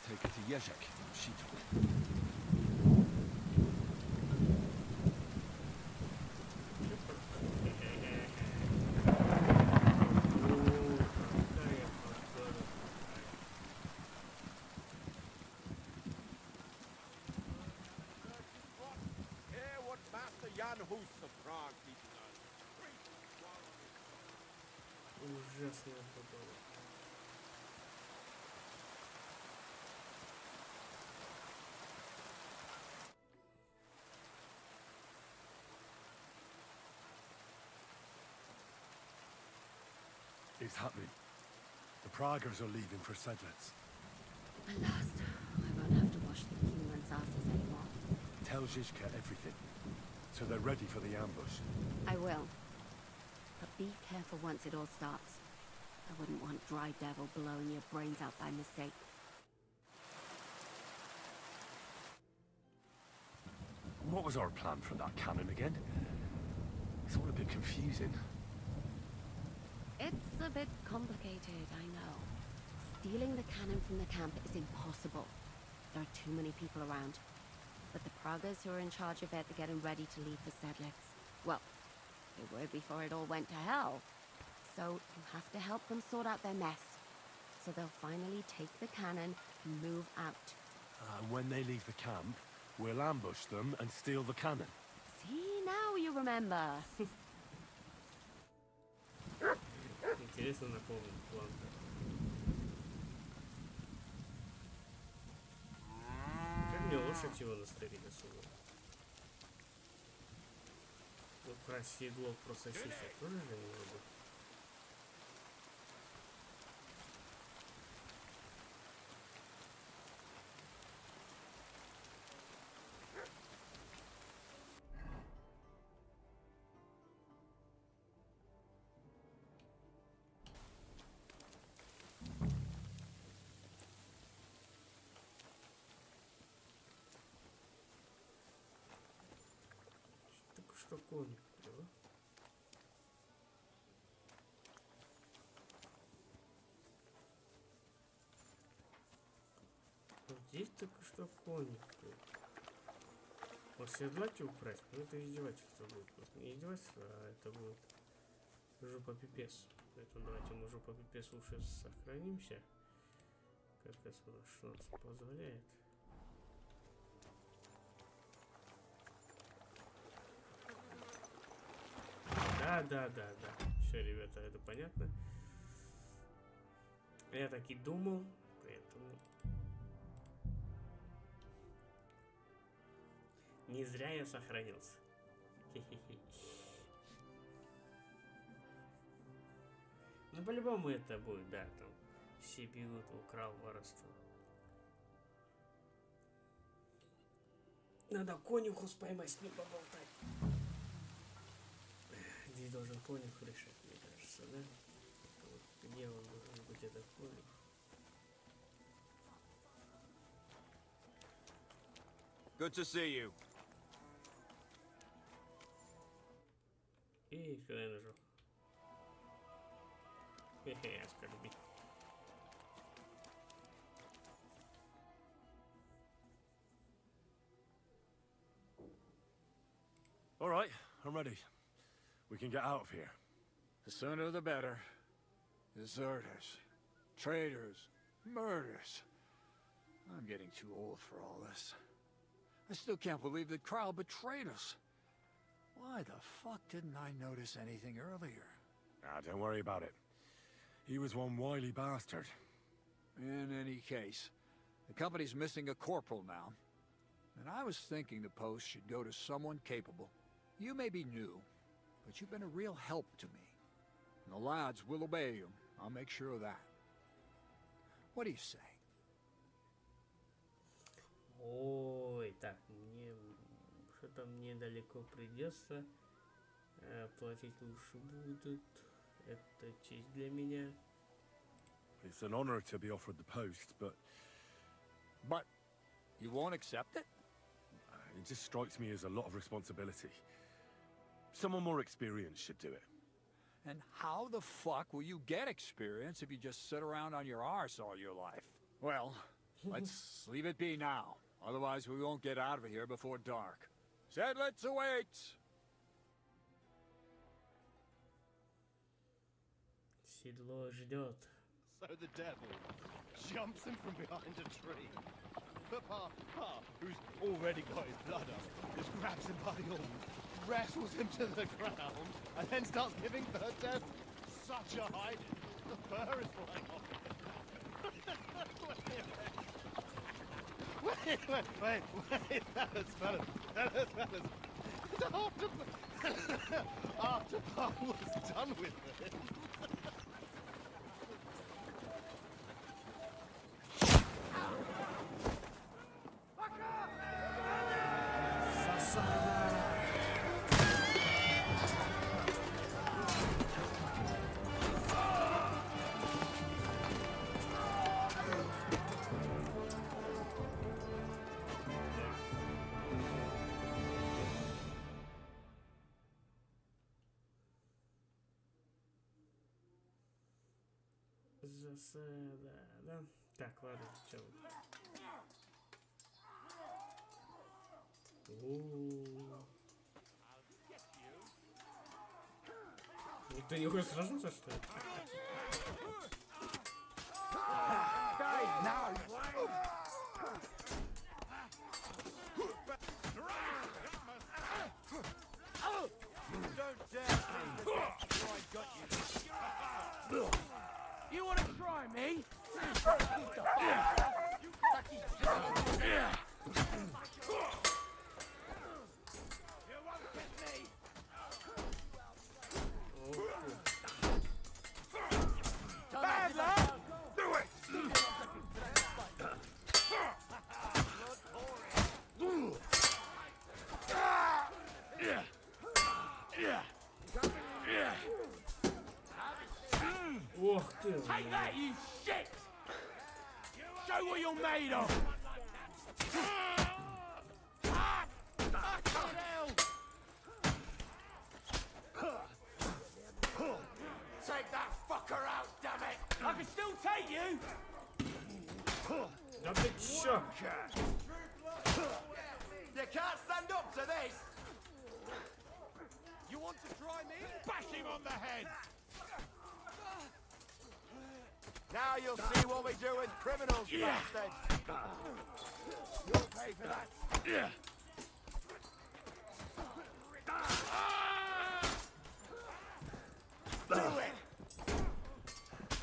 Take her to Yezhek. She took. Hear what Master Jan Hus of Prague teaches us. Ужасная погода. It's happening. The Praggers are leaving for Sedlitz. At last, I won't have to wash the humans' asses anymore. Tell Zizka everything, so they're ready for the ambush. I will. But be careful once it all starts. I wouldn't want Dry Devil blowing your brains out by mistake. What was our plan for that cannon again? It's all a bit confusing. It's a bit complicated, I know. Stealing the cannon from the camp is impossible. There are too many people around. But the Praggers who are in charge of it are getting ready to leave for Sedlitz. Well, they were before it all went to hell. So you have to help them sort out their mess. So they'll finally take the cannon and move out. And when they leave the camp, we'll ambush them and steal the cannon. See, now you remember. Интересно напомнить план. Как мне лошадь его настрелили сюда? Украсть седло просто сище тоже же не могу. что коник, да? Вот здесь только что коник. Оседлать и украсть. Ну это издевательство будет. Просто не издевательство, а это будет жопа пипец. Поэтому давайте мы жопа пипец лучше сохранимся. Как раз что нас позволяет. Да. Все, ребята, это понятно. Я так и думал, поэтому... Не зря я сохранился. Хе-хе-хе. Ну, по-любому это будет, да, там. Все бегут, украл воровство. Надо конюху поймать, с ним поболтать. Здесь должен конюх решать, мне кажется, да? Вот где он должен быть, этот конюх? Good to see you. И сюда я нажал. Хе-хе, оскорби. All right, I'm ready. We can get out of here. The sooner the better. Deserters, traitors, murders. I'm getting too old for all this. I still can't believe that Kyle betrayed us. Why the fuck didn't I notice anything earlier? Ah, don't worry about it. He was one wily bastard. In any case, the company's missing a corporal now. And I was thinking the post should go to someone capable. You may be new, but you've been a real help to me. And the lads will obey you. I'll make sure of that. What do you say? Ой, так, мне что-то мне далеко придется. Платить лучше будут. Это честь для меня. It's an honor to be offered the post, but... But you won't accept it? It just strikes me as a lot of responsibility. Someone more experienced should do it. And how the fuck will you get experience if you just sit around on your arse all your life? Well, let's leave it be now. Otherwise we won't get out of here before dark. Sedlitz awaits! Седло ждет. So the devil jumps him from behind a tree. Papa, who's already got his blood up, just grabs him by the arm, wrestles him to the ground, and then starts giving birth to such a hiding. The fur is flying off. Wait, fellas. After Pa was done with it. Засада, да? Так, ладно, что? Никто не хочет сражаться, что ли? You want to try me? Ох ты! Take that, you shit! Show what you're made of! I can still take you! Да ты чё? You can't stand up to this! You want to try me? Bash him on the head! Now you'll see what we do with criminals, bastard! You'll pay for that! Do it!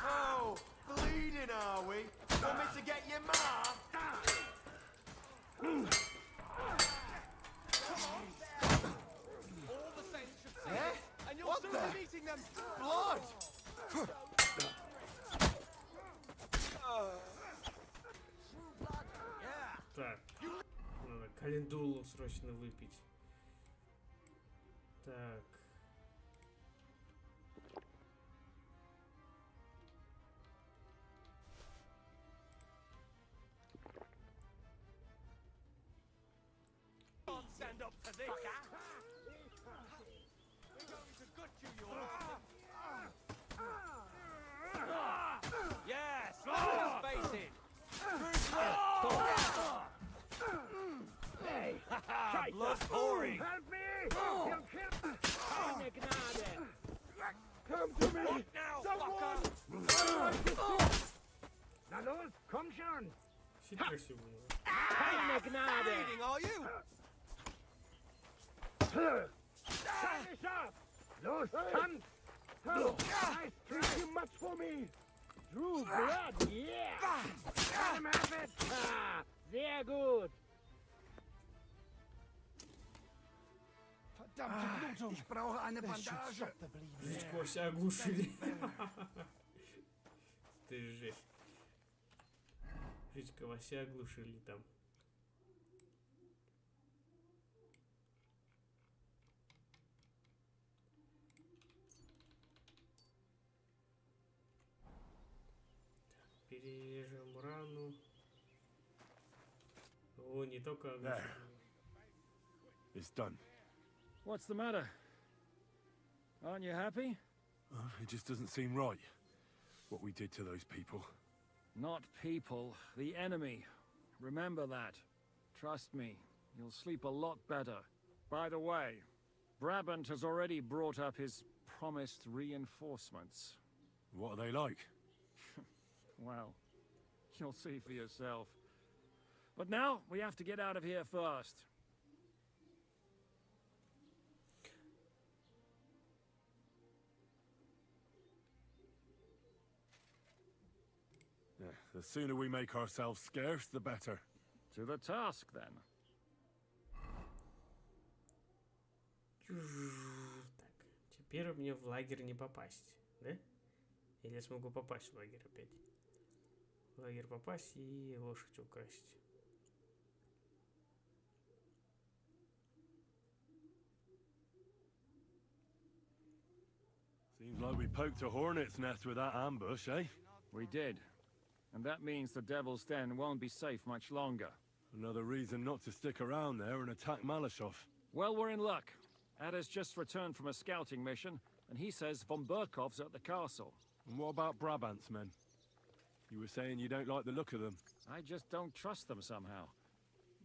Oh, bleeding are we? Want me to get your ma? All the saints should see Eh? it, and you'll What soon the? be meeting them. Blood! Так, надо календулу срочно выпить. Так. Can't stand up to this. We're going to gut you, you Yes, face it. Hey! Blood pouring. Help me! He'll kill me! Keine Gnade! Come to me! What now, Someone! Na los, komm schon! Хитро все было. Keine Gnade! Bleeding, are you? Keine Chance! Los, tanz! Nice trick, too much for me! True blood, yeah! Let him have it! Ah, sehr gut! Ich brauche eine Bandage. Жичку вообще оглушили. Ты жесть. Жичка вообще оглушили там. Перережем рану. О, не только оглушили. It's done. What's the matter? Aren't you happy? Oh, it just doesn't seem right, what we did to those people. Not people, the enemy. Remember that. Trust me, you'll sleep a lot better. By the way, Brabant has already brought up his promised reinforcements. What are they like? Well, you'll see for yourself. But now, we have to get out of here first. Yeah, the sooner we make ourselves scarce, the better. To the task, then. Так, теперь мне в лагерь не попасть, да? Или я смогу попасть в лагерь опять? В лагерь попасть и лошадь украсть. Seems like we poked a hornet's nest with that ambush, eh? We did. And that means the Devil's Den won't be safe much longer. Another reason not to stick around there and attack Malashov. Well, we're in luck. Ada's just returned from a scouting mission, and he says von Burkov's at the castle. And what about Brabant's men? You were saying you don't like the look of them. I just don't trust them somehow.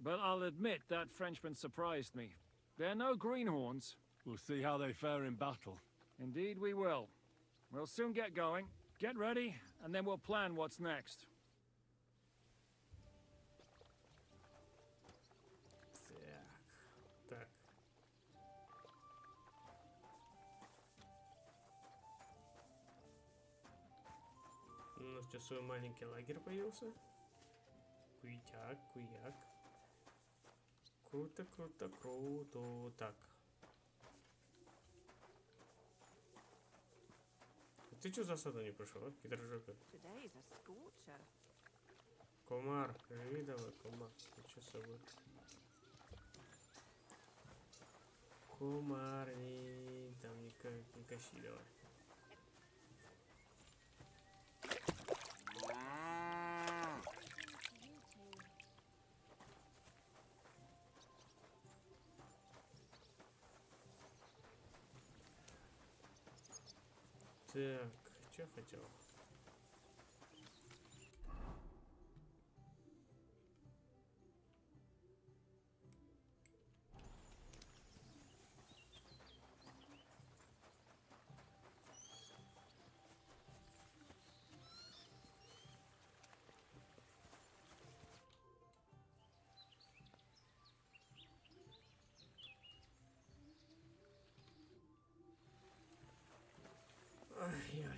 But I'll admit that Frenchman surprised me. They're no greenhorns. We'll see how they fare in battle. Indeed we will. We'll soon get going. Get ready, and then we'll plan what's next. Так. У нас сейчас свой маленький лагерь появился. Куйтяк, куяк. Круто, круто, круто. Так. Ты что засаду не прошел, а? Индржих. Today's a scorcher. Комар, живи давай, комар. Ты что с собой? Комар, там не коси давай. Так, что хотел?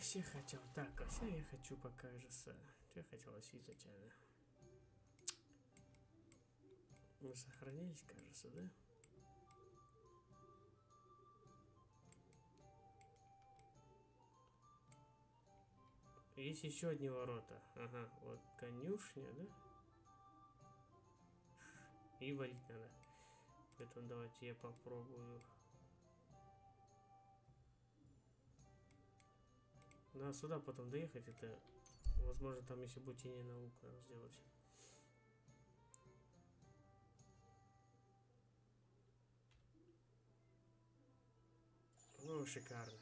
Вообще хотел. Так, вообще я хочу пока же что я хотел вообще изначально. Мы сохранились, кажется, да? Есть еще одни ворота. Ага, вот конюшня, да? И валить надо. Поэтому давайте я попробую. Надо сюда потом доехать. Это, возможно, там если будет тени на лук надо сделать. Ну, шикарно.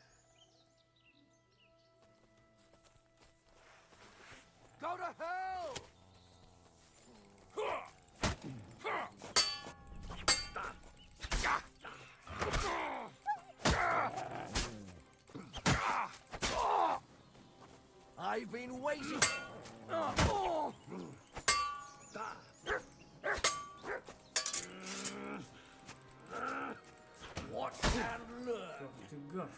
Go to hell! I've been waiting. What can learn? Ох ты гад.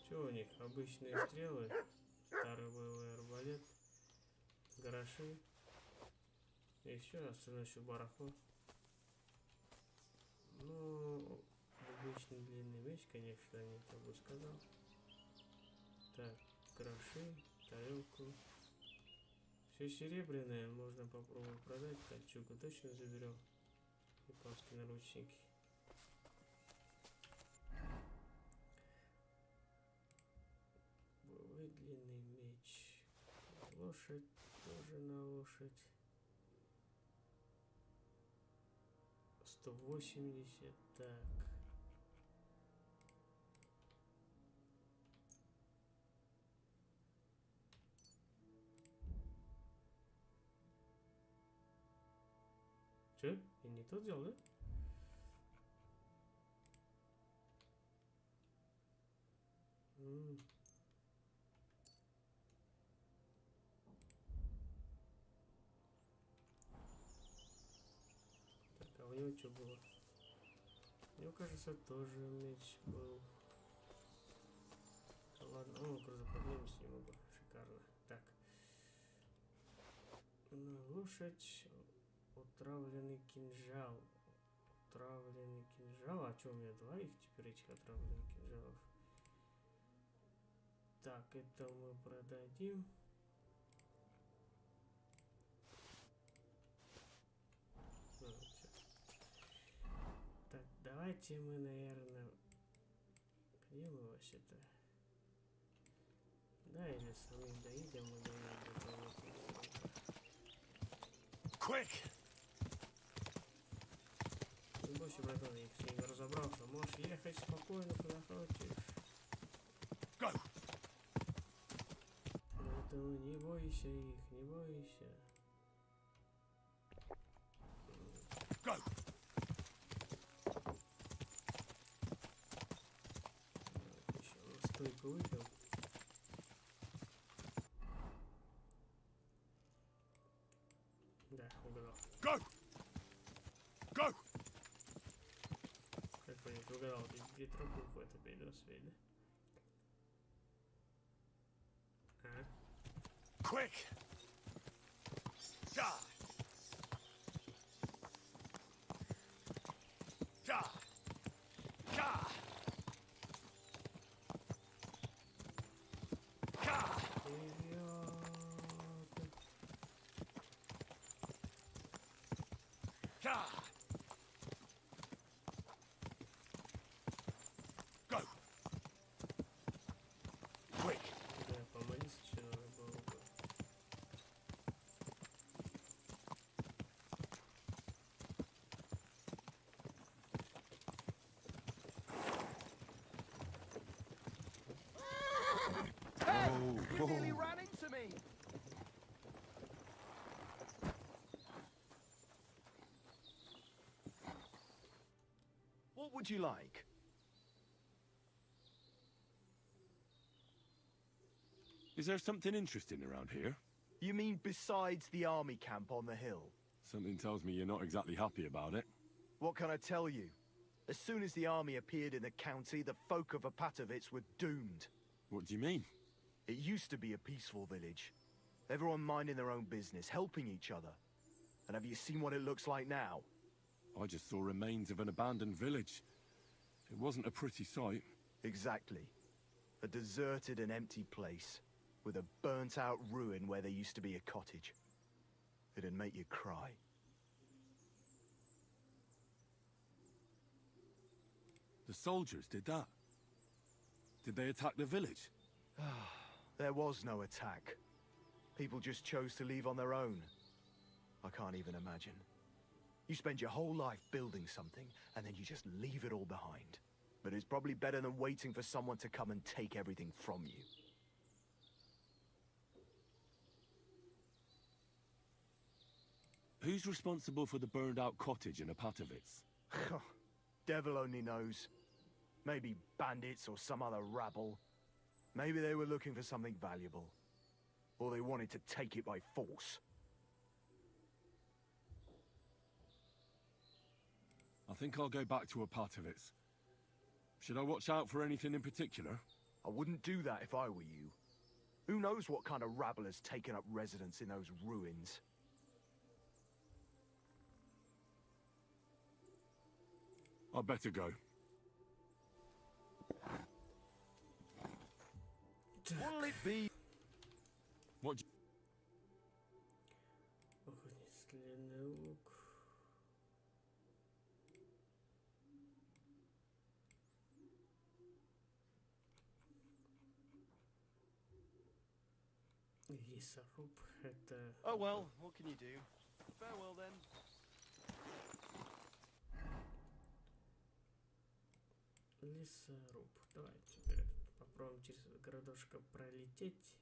Что у них? Обычные стрелы, старый боевой арбалет, гроши, и все остальное еще барахло. Ну, обычный длинный меч, конечно, не так бы сказал. Так, гроши, тарелку. Все серебряное, можно попробовать продать. Кольчугу точно заберем. Японские наручники. Боевой длинный меч. Лошадь тоже на лошадь. 180, так. Че? Я не то делал, да? Так, а у него что было? У него, кажется, тоже меч был. Ладно, грузоподъем с ним оба. Шикарно. Так. Лошадь. Отравленный кинжал. Отравленный кинжал. А что, у меня два их теперь, этих отравленных кинжалов? Так, это мы продадим. Так, давайте мы, наверное... Где мы вообще-то? Да, или сами доедем, мы доедем до того. Quick! Не бойся, братан, я с ними разобрался. Можешь ехать спокойно, куда хочешь. Go! Поэтому не бойся их, не бойся. Go! Еще стойку выпил. Да, угадал. Go! Go! Как понять, угадал, где тропу в это передосвей, да? Quick! Ja! Ja! Ja! Ja! Ja! Go! Quick! Да, помолись, еще надо было бы. Hey! You nearly ran into me! What would you like? Is there something interesting around here? You mean besides the army camp on the hill? Something tells me you're not exactly happy about it. What can I tell you? As soon as the army appeared in the county, the folk of Opatovitz were doomed. What do you mean? It used to be a peaceful village. Everyone minding their own business, helping each other. And have you seen what it looks like now? I just saw remains of an abandoned village. It wasn't a pretty sight. Exactly. A deserted and empty place, with a burnt-out ruin where there used to be a cottage. It'd make you cry. The soldiers did that? Did they attack the village? There was no attack. People just chose to leave on their own. I can't even imagine. You spend your whole life building something, and then you just leave it all behind. But it's probably better than waiting for someone to come and take everything from you. Who's responsible for the burned-out cottage in Opatovitz? Devil only knows. Maybe bandits or some other rabble. Maybe they were looking for something valuable. Or they wanted to take it by force. I think I'll go back to Opatovitz. Should I watch out for anything in particular? I wouldn't do that if I were you. Who knows what kind of rabble has taken up residence in those ruins? I'd better go. What'll it be? What? Охотнический лук. Лесоруб это... Oh well, what can you do? Farewell then. Лесоруб. Давайте теперь попробуем через этот городошко пролететь.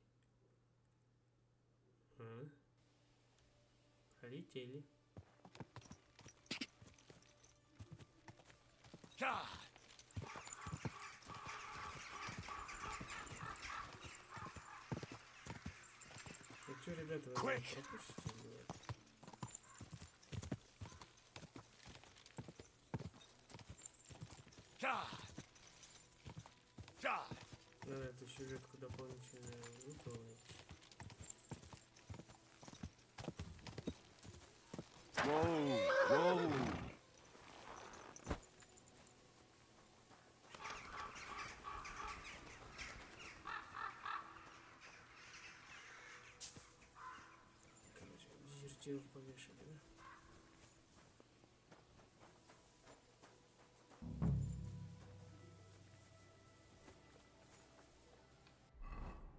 Пролетели. Ну что, ребята, вы пропустите? Надо эту сюжетку дополнительно выполнить. Whoa, whoa. Короче, дезертиров повешали, да?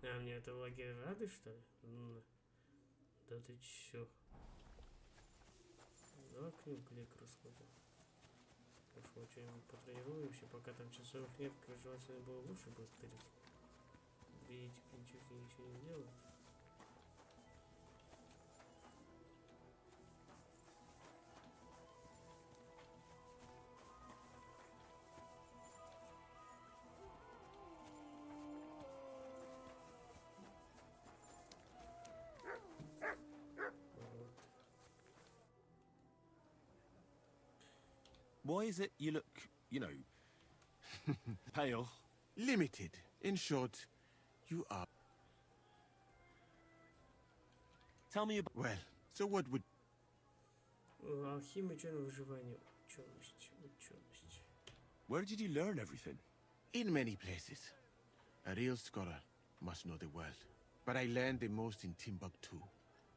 А, мне это в лагере рады, что ли? Да ты чё? Давай к ним клик расходим. Пошло, что-нибудь потренируемся, пока там часов нет, желательно было лучше бы стырить. Видите, ничего не делают. Why is it you look, you know, pale? Limited. In short, you are... Tell me about... Well, so what would... Алхимия, ученое выживание, ученость. Where did you learn everything? In many places. A real scholar must know the world. But I learned the most in Timbuktu,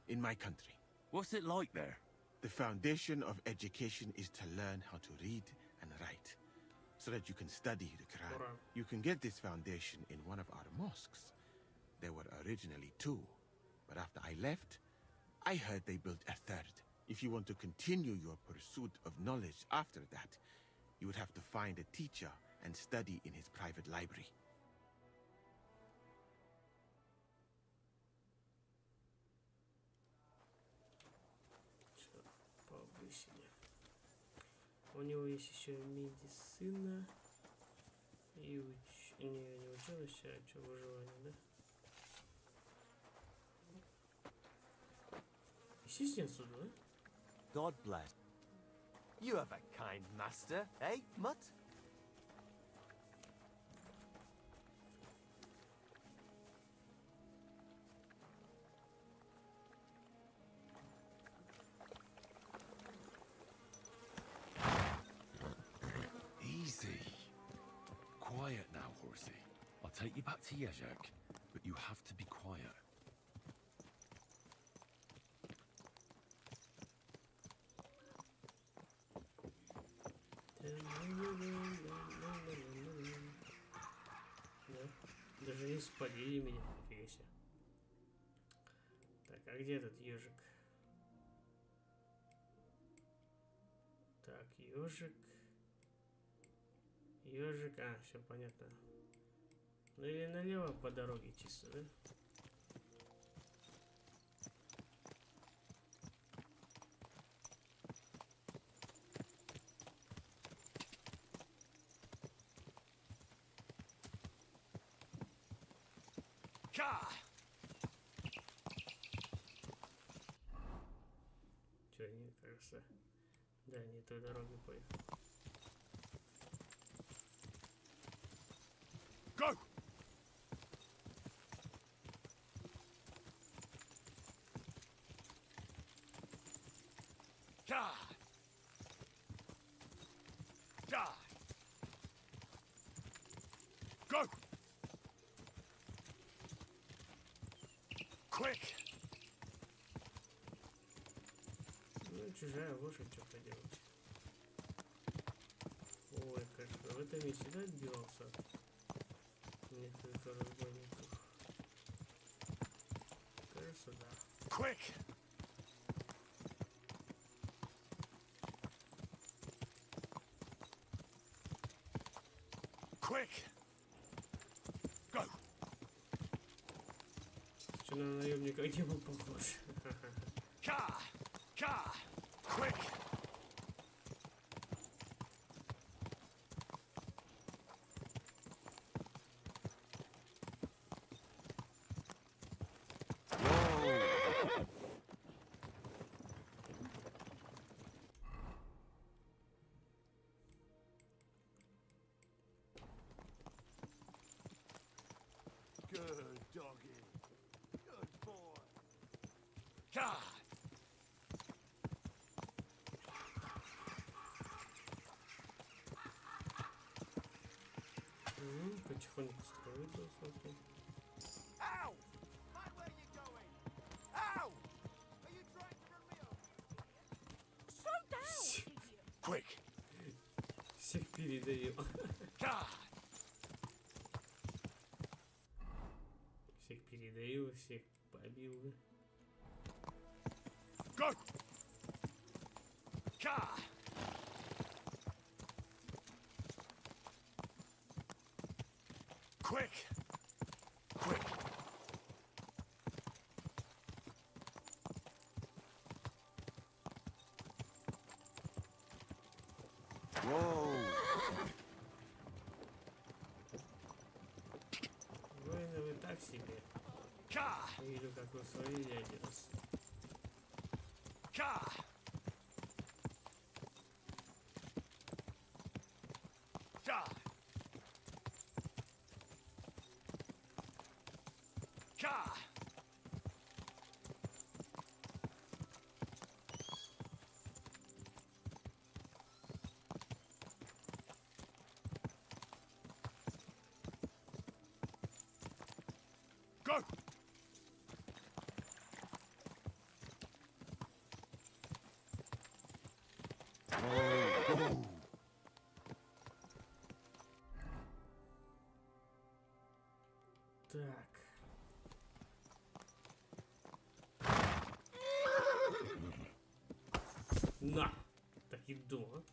in my country. What's it like there? The foundation of education is to learn how to read and write, so that you can study the Quran. You can get this foundation in one of our mosques. There were originally 2, but after I left, I heard they built a 3rd. If you want to continue your pursuit of knowledge after that, you would have to find a teacher and study in his private library. Повысили. У него есть еще медицина и не ученость, а что, выживание, да? Естественно, отсюда, да? God bless. You have a kind master, eh, Mutt? Easy. Quiet now, horsey. I'll take you back to Yezhak, but you have to be quiet. Да, даже не спалили меня, нифига себе. Так, а где этот ежик? Так, ежик. Ежик, а, все понятно. Ну или налево по дороге чисто, да? Че, не кажется? Да, не той дорогой поехал. Go! God! God! Go! Quick! Ну, чужая лошадь, что поделать. Ой, конечно, в этом месте, да, отбивался от несколько разбойников. Кажется, да. Quick! Quick! Go! Что на наемника не был похож. Ka! Ka! Quick! Good doggy. Good boy. Ka! Потихоньку строить, да, смотри. Ow! Mind where you're going! Ow! Are you trying to run me over? Slow down! Quick! Всех передавил. Ka! Всех передавил, всех побил, да? Go! Ka! Quick! Quick! Whoa! Воины вы так себе. Ka! Видел, как вы свалили один раз. Ka! Ka! Ka! Go! Так. На! Так и думал.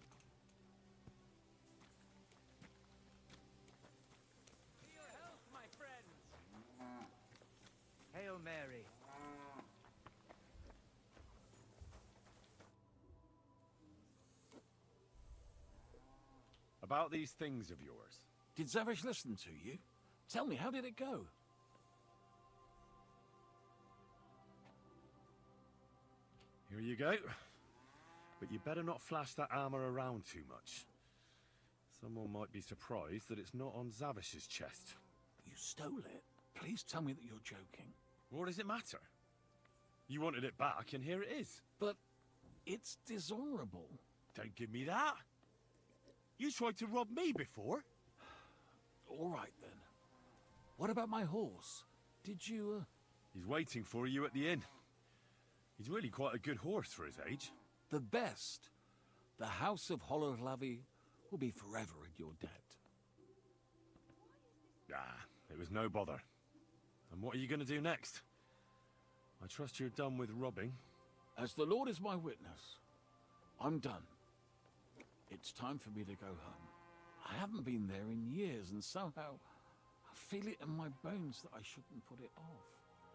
Hail Mary. About these things of yours. Did Zavish listen to you? Tell me, how did it go? Here you go. But you better not flash that armor around too much. Someone might be surprised that it's not on Zavish's chest. You stole it. Please tell me that you're joking. What does it matter? You wanted it back, and here it is. But it's dishonorable. Don't give me that. You tried to rob me before. All right, then. What about my horse? Did you, He's waiting for you at the inn. He's really quite a good horse for his age. The best. The House of Hololavi will be forever in your debt. Ah, it was no bother. And what are you going to do next? I trust you're done with robbing. As the Lord is my witness, I'm done. It's time for me to go home. I haven't been there in years, and somehow I feel it in my bones that I shouldn't put it off.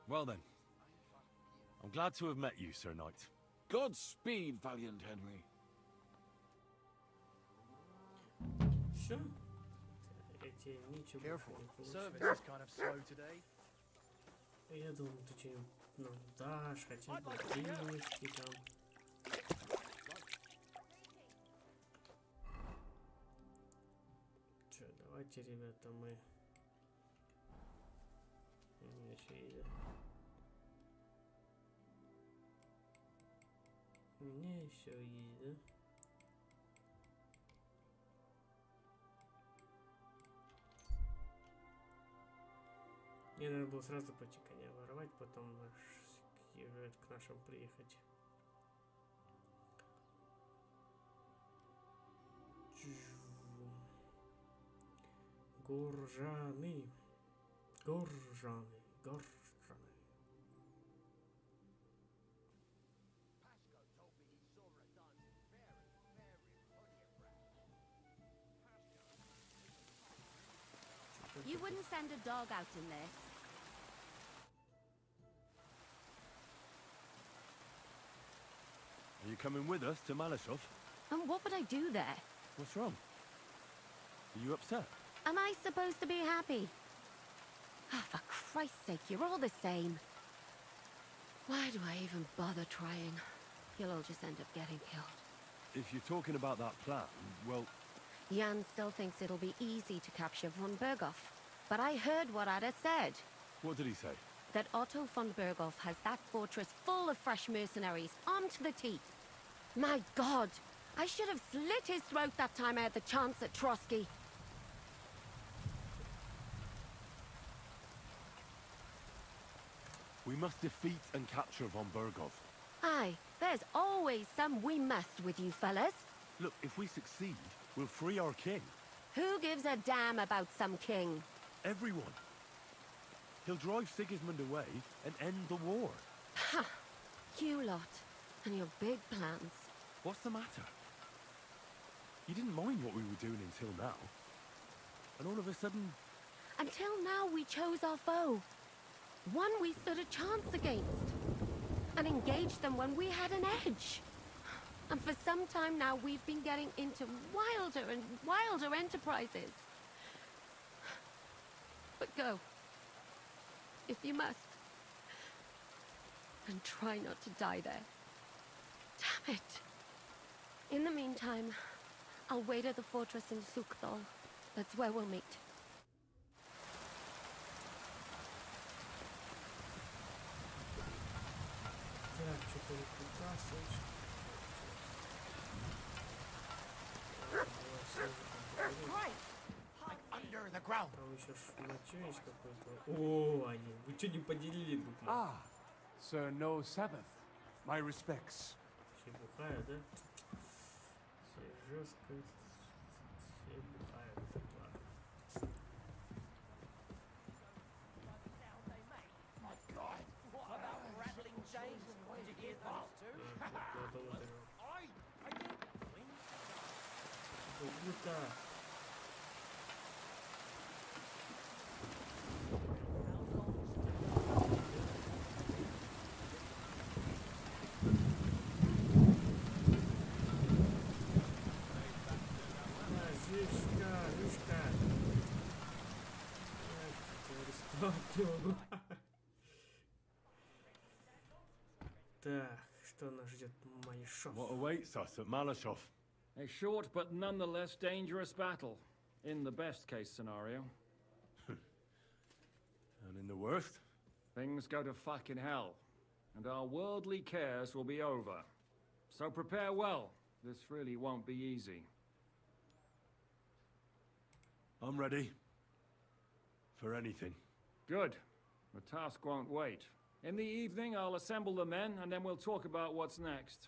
Well then, I'm glad to have met you, Sir Knight. Godspeed, valiant Henry. Все. Эти ничего Careful. не Service получилось. is kind of slow today. Я думал, ты что-нибудь нам дашь, хотя бы активности там. Че, давайте, ребята, мы... У меня еще есть, да? У меня еще есть, да? Мне надо было сразу пойти коня воровать, потом к нашим приехать. Горжаны. Горжаны. Горжаны. You wouldn't send a dog out in this. Are you coming with us to Malashov? And what would I do there? What's wrong? Are you upset? Am I supposed to be happy? Ah, for Christ's sake, you're all the same. Why do I even bother trying? You'll all just end up getting killed. If you're talking about that plan, well... Jan still thinks it'll be easy to capture von Berghoff. But I heard what Ada said. What did he say? That Otto von Berghoff has that fortress full of fresh mercenaries, armed to the teeth. My God! I should have slit his throat that time I had the chance at Trotsky. We must defeat and capture von Berghoff. Aye, there's always some we must with you fellas. Look, if we succeed, we'll free our king. Who gives a damn about some king? Everyone. He'll drive Sigismund away and end the war. Ha! You lot, and your big plans. What's the matter? You didn't mind what we were doing until now. And all of a sudden... Until now, we chose our foe. One we stood a chance against. And engaged them when we had an edge. And for some time now, we've been getting into wilder and wilder enterprises. But go. If you must. And try not to die there. Damn it. In the meantime, I'll wait at the fortress in Sukdal. That's where we'll meet. Так, что-то вот туда, слышишь? Under the ground. Там еще шмачо есть какой-то. О, они. Вы что не поделили друг друга? Ah, Sir No Sabbath. My respects. Все бухают, да? Все жестко. Все бухают. Ладно. My God. What about rattling chains? Did you get those too? Круто. Так, что Что нас ждет, Малишов? What awaits us at Malashov? A short but nonetheless dangerous battle, in the best case scenario. And in the worst? Things go to fucking hell, and our worldly cares will be over. So prepare well. This really won't be easy. I'm ready. For anything. Good. The task won't wait. In the evening, I'll assemble the men, and then we'll talk about what's next.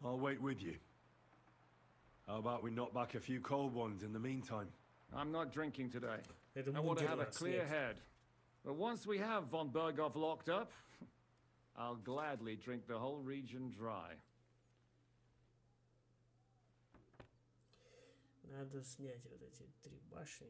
I'll wait with you. How about we knock back a few cold ones in the meantime? I'm not drinking today. Это I want to have a мундир clear снять. head. But once we have von Berghoff locked up, I'll gladly drink the whole region dry. Надо снять вот эти 3 башни.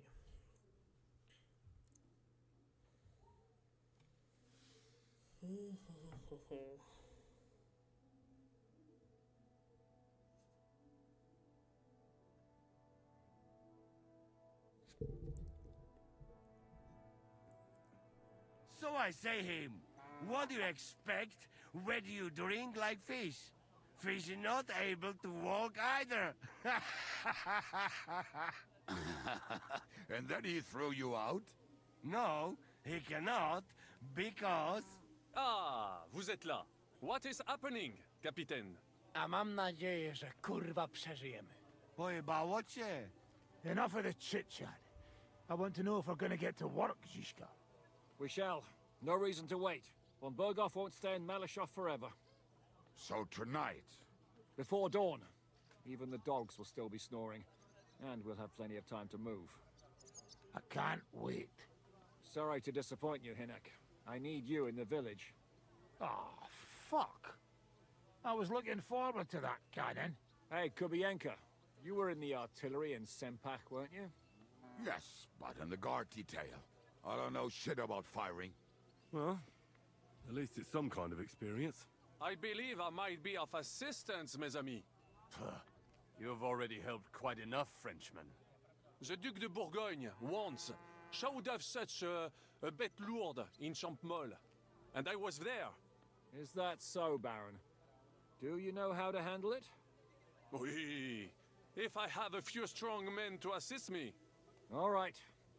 So I say him, what do you expect when you drink like fish? Fish is not able to walk either. And then he threw you out? No, he cannot, because... Ah, vous êtes là. What is happening, Capitaine? A mam nadzieję, że kurwa przeżyjemy. Pojebało cię. Enough of the chit-chat. I want to know if we're gonna get to work, Zizka. We shall. No reason to wait. Von Berghoff won't stay in Malashov forever. So tonight? Before dawn. Even the dogs will still be snoring. And we'll have plenty of time to move. I can't wait. Sorry to disappoint you, Hinek. I need you in the village. Oh, fuck. I was looking forward to that cannon. Hey, Kubienka. You were in the artillery in Sempak, weren't you? Yes, but in the guard detail. I don't know shit about firing. Well, at least it's some kind of experience. I believe I might be of assistance, mes amis. You've already helped quite enough, Frenchmen. The Duc de Bourgogne, once, showed off such a bête lourde in Champmol. And I was there. Is that so, Baron? Do you know how to handle it? Oui. If I have a few strong men to assist me. All right.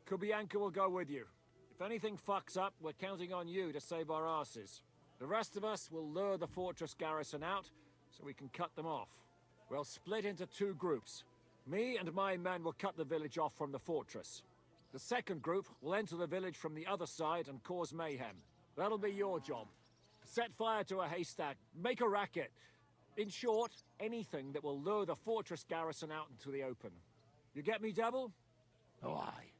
Kubianka will go with you. If anything fucks up, we're counting on you to save our asses. The rest of us will lure the fortress garrison out, so we can cut them off. We'll split into 2 groups. Me and my men will cut the village off from the fortress. The second group will enter the village from the other side and cause mayhem. That'll be your job. Set fire to a haystack, make a racket. In short, anything that will lure the fortress garrison out into the open. You get me, Devil? Oh, aye.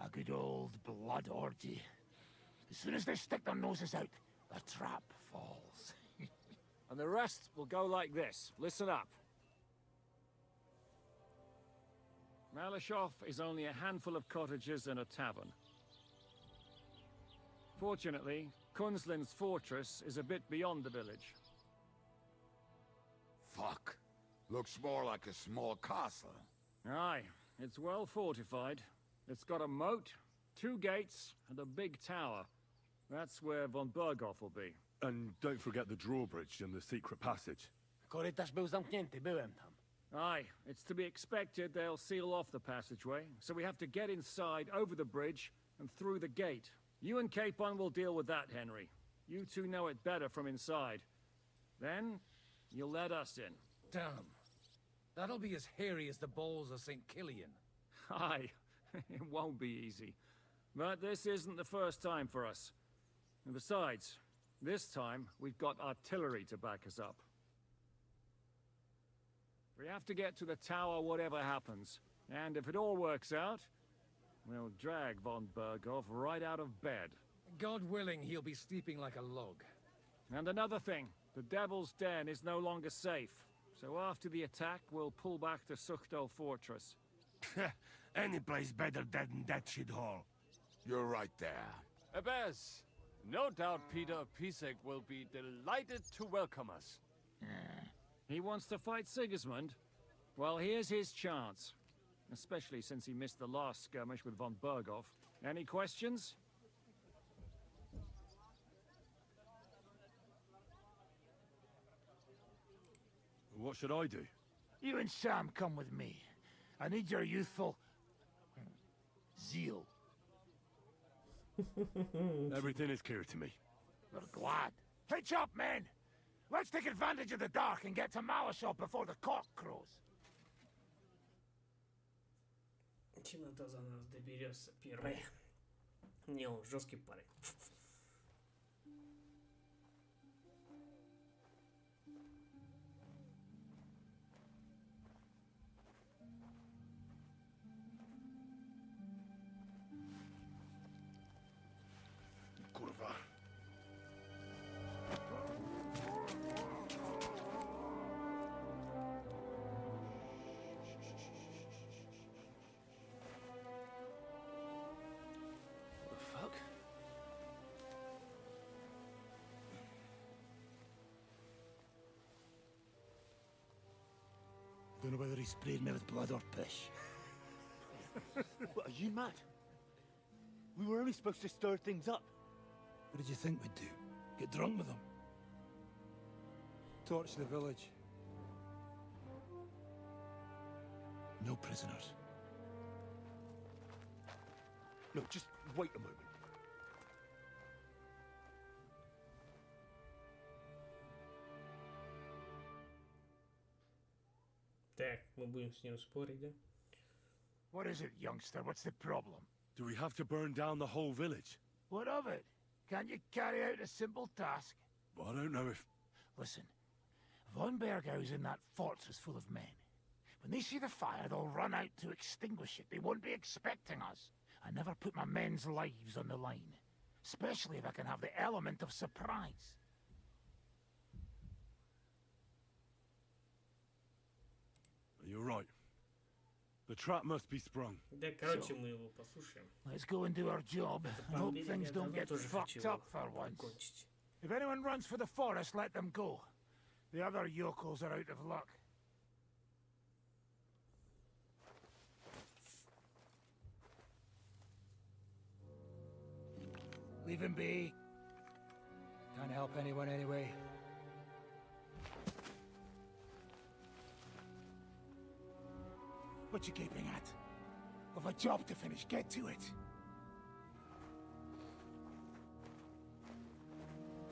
A good old blood orgy. As soon as they stick their noses out, the trap falls. And the rest will go like this. Listen up. Malashov is only a handful of cottages and a tavern. Fortunately, Kunzlin's fortress is a bit beyond the village. Fuck. Looks more like a small castle. Aye, it's well fortified. It's got a moat, 2 gates, and a big tower. That's where von Berghoff will be. And don't forget the drawbridge and the secret passage. Korytarz był zamknięty, byłem tam. Aye, it's to be expected they'll seal off the passageway, so we have to get inside, over the bridge, and through the gate. You and Capon will deal with that, Henry. You two know it better from inside. Then, you'll let us in. Damn. That'll be as hairy as the balls of St. Killian. Aye, it won't be easy. But this isn't the first time for us. And besides, this time, we've got artillery to back us up. We have to get to the tower whatever happens. And if it all works out, we'll drag von Berghoff right out of bed. God willing, he'll be sleeping like a log. And another thing, the Devil's Den is no longer safe. So after the attack, we'll pull back to Suchtel Fortress. Any place better than that shithole. You're right there. Abbas, no doubt Peter Pisek will be delighted to welcome us. He wants to fight Sigismund? Well, here's his chance. Especially since he missed the last skirmish with von Berghoff. Any questions? What should I do? You and Sam come with me. I need your youthful zeal. Everything is clear to me. We're glad. Hitch up, men! Let's take advantage of the dark and get to Malashop before the cock crows. Темнота за нас доберется первой. Не, он жесткий парень. Kurwa. Fuck? Don't know whether he sprayed me with blood or piss. What, are you mad? We were only supposed to stir things up. What did you think we'd do? Get drunk with them? Torch the village. No prisoners. No, just wait a moment. Так, мы будем с ним спорить, да? What is it, youngster? What's the problem? Do we have to burn down the whole village? What of it? Can't you carry out a simple task? Well, I don't know if... Listen, Von Bergau's in that fortress full of men. When they see the fire, they'll run out to extinguish it. They won't be expecting us. I never put my men's lives on the line. Especially if I can have the element of surprise. You're right. The trap must be sprung. Да, короче, мы его послушаем. Let's go and do our job. I hope things don't get fucked up for once. If anyone runs for the forest, let them go. The other yokels are out of luck. Leave him be. Can't help anyone anyway. What you keeping at? I've a job to finish. Get to it.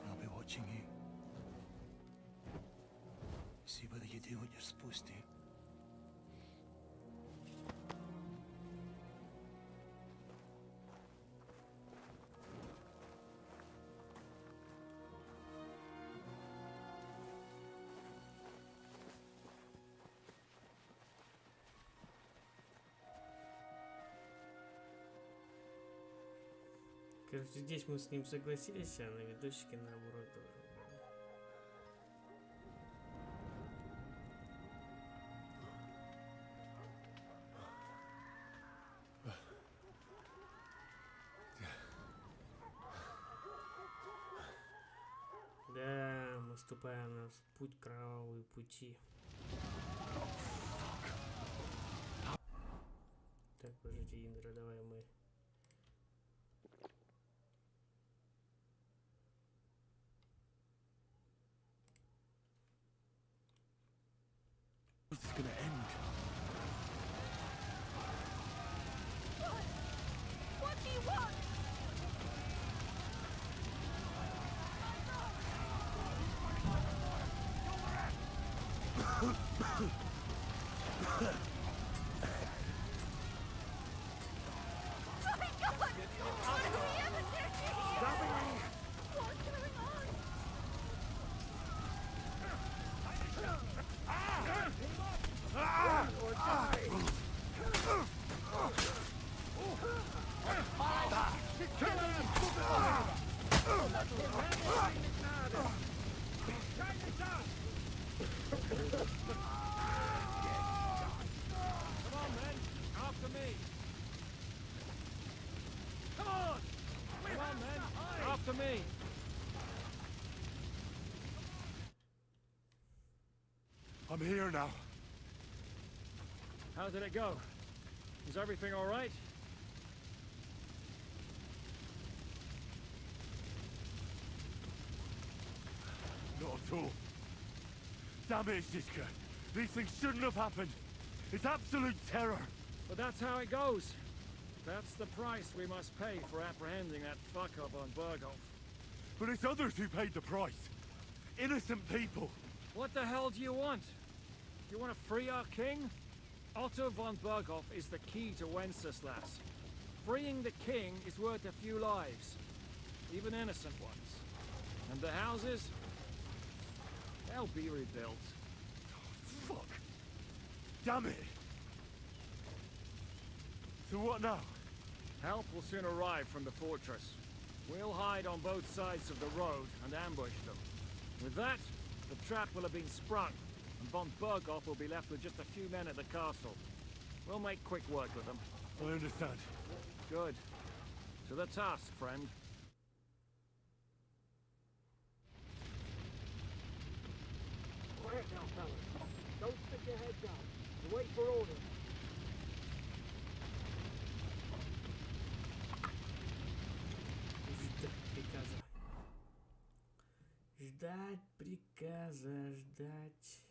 I'll be watching you. See whether you do what you're supposed to. Короче, здесь мы с ним согласились, а на видосике наоборот должен был. Да, мы ступаем на путь кровавые пути. Так, подожди, Индра, давай мы. This is gonna end. What do you want? My God! What have we ever done here? What's going on? Come on, men. After me. Come on. Come on, men. After me. I'm here now. How did it go? Is everything all right? Not at all. Damn it, Zizka. These things shouldn't have happened. It's absolute terror. But that's how it goes. That's the price we must pay for apprehending that fuck-up on Berghoff. But it's others who paid the price. Innocent people. What the hell do you want? Do you want to free our king? Otto von Berghoff is the key to Wenceslas. Freeing the king is worth a few lives. Even innocent ones. And the houses? They'll be rebuilt. Fuck. Damn it. So what now? Help will soon arrive from the fortress. We'll hide on both sides of the road and ambush them. With that, the trap will have been sprung, and von Berghoff will be left with just a few men at the castle. We'll make quick work with them. I understand. Good. To the task, friend. Quiet now, fellas. Don't stick your heads out. And wait for orders. Ждать приказа, ждать.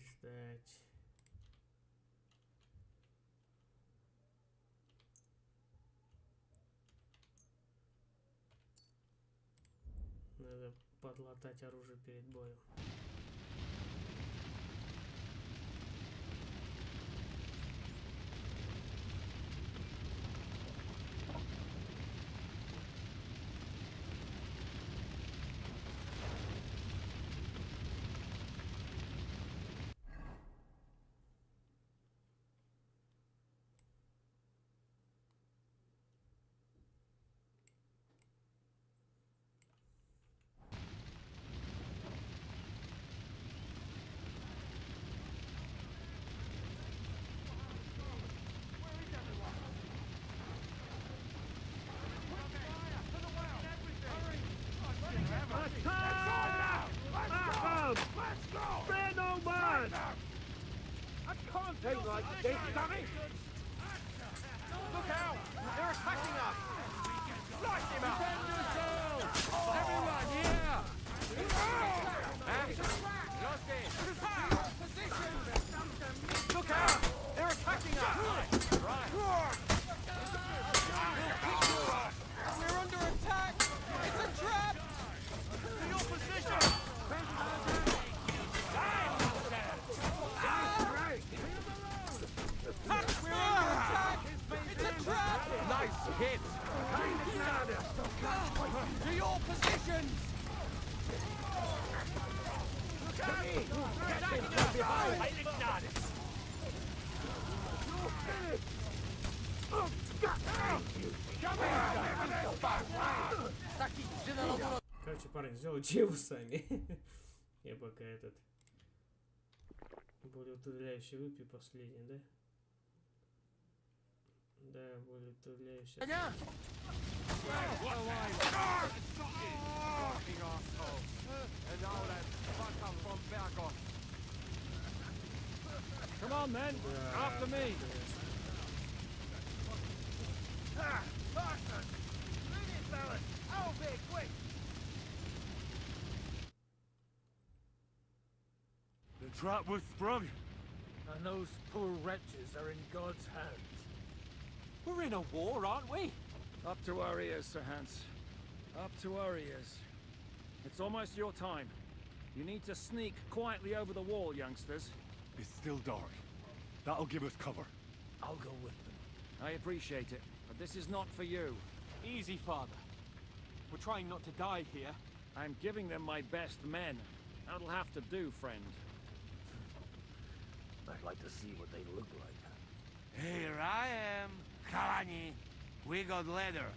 Ждать. Надо подлатать оружие перед боем. Take like this, dummy! Look out! They're attacking us! Slice him up! Everyone, here! Lost it! Position! Look out! They're attacking us! Right! We're under attack! It's a trap! To your position! We're under attack! It's a trap! Nice hit! To your positions! Look out! Attacking us behind! Короче, парни, сделайте его сами. Я пока этот более утомляющий выпью последний, да? Да, более утомляющий. Come on, men. After me. Bastard! Move it, fellas! I'll be quick! The trap was sprung. And those poor wretches are in God's hands. We're in a war, aren't we? Up to our ears, Sir Hans. Up to our ears. It's almost your time. You need to sneak quietly over the wall, youngsters. It's still dark. That'll give us cover. I'll go with them. I appreciate it, but this is not for you. Easy, Father. We're trying not to die here. I'm giving them my best men. That'll have to do, friend. I'd like to see what they look like. Here I am, Kalani. We got leather.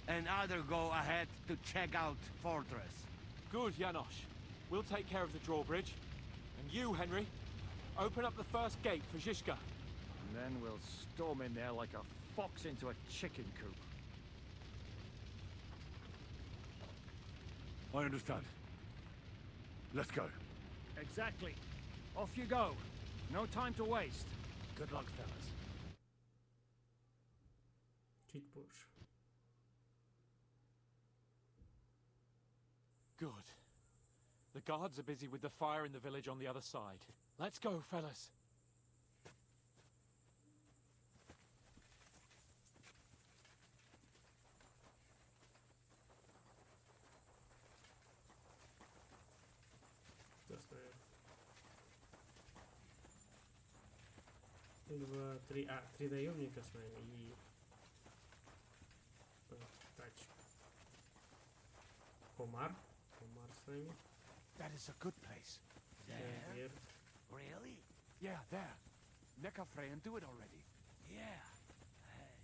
And other go ahead to check out fortress. Good, Janosch. We'll take care of the drawbridge. And you, Henry, open up the first gate for Zizka. And then we'll storm in there like a fox into a chicken coop. I understand. Let's go. Exactly. Off you go. No time to waste. Good luck, fellas. Чуть позже. Good. The guards are busy with the fire in the village on the other side. Let's go, fellas. Два-три. А, 3 наемника с нами и тачка. Комар с нами. That is a good place. There. Really? Yeah, there. Make a fray and do it already. Yeah. Hey,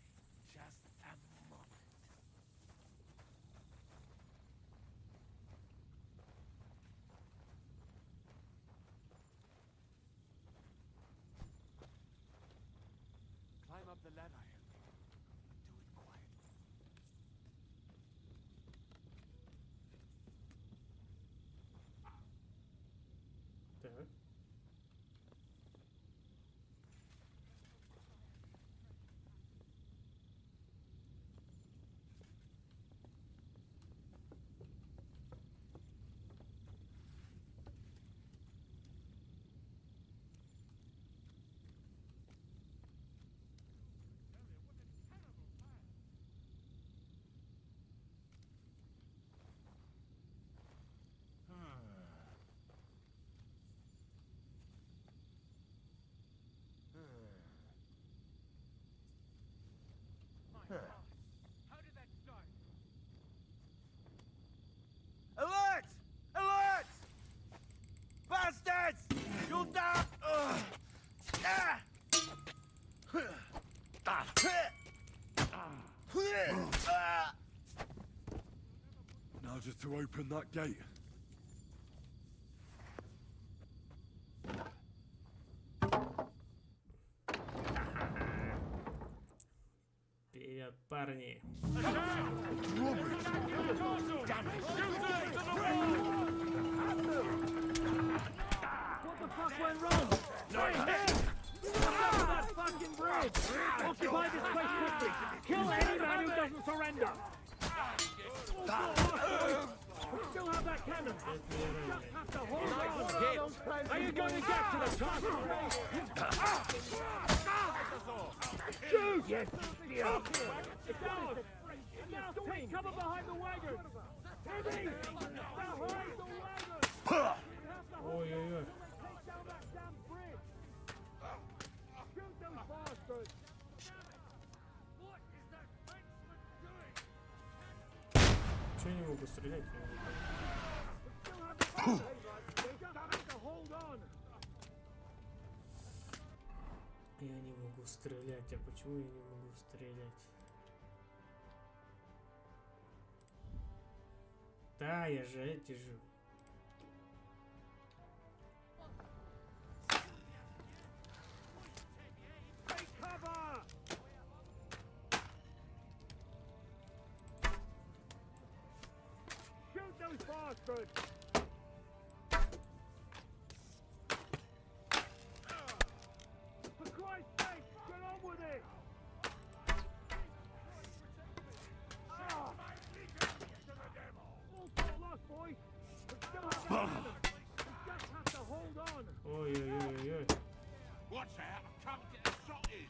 just a moment. Climb up the ladder, Henry. Do it quietly. Так. How did that start? Alert! Alert! Bastards! You'll die! Now just to open that gate. Вперед, парни. What the fuck went wrong? Hey, man! What's up with that fucking bridge? Occupy this place quickly. Kill any man who doesn't surrender. We still have that cannon. Just have to hold on. Are you going to get to the top? Shoot! Yes, idiot! Down! Now take cover behind the wagon! Heavy! Behind the wagon! Ой-ой-ой. Take down that damn bridge! Shoot those bastards! What is that Frenchman doing? Чего я не могу стрелять? Я не могу стрелять. А почему я не могу стрелять? Да, я же эти же. Shoot those bastards! For Christ's sake, get on with it! All got lost, boys. We still have to have them. We just have to hold on. Ой-ой-ой-ой. Watch out, I can't get a shot in.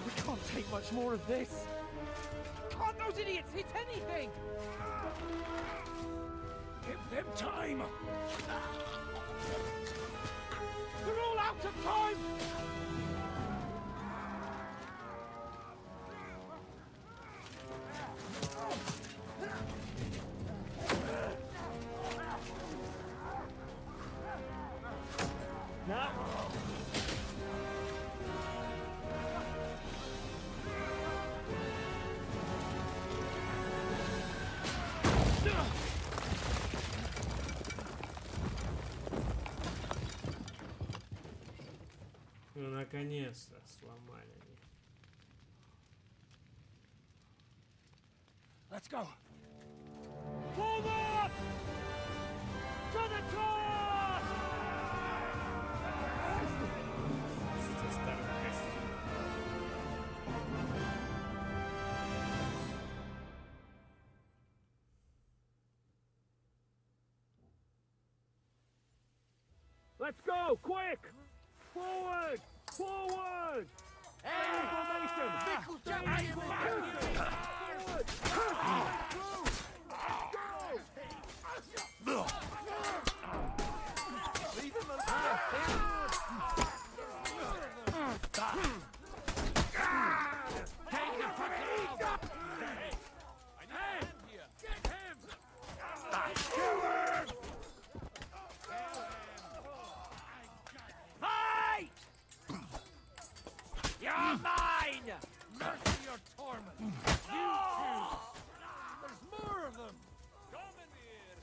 We can't take much more of this. Can't those idiots hit anything? Give them time. They're all out of time. Наконец-то сломали они. Let's go. Forward! To the top! Это старый костюм. Let's go, quick! Forward! Forward! Air formation! Air formation! Leave him alone! Take the fucking out! Fight! You're mine! Mercy your torment! You choose! There's more of them! Commandeer!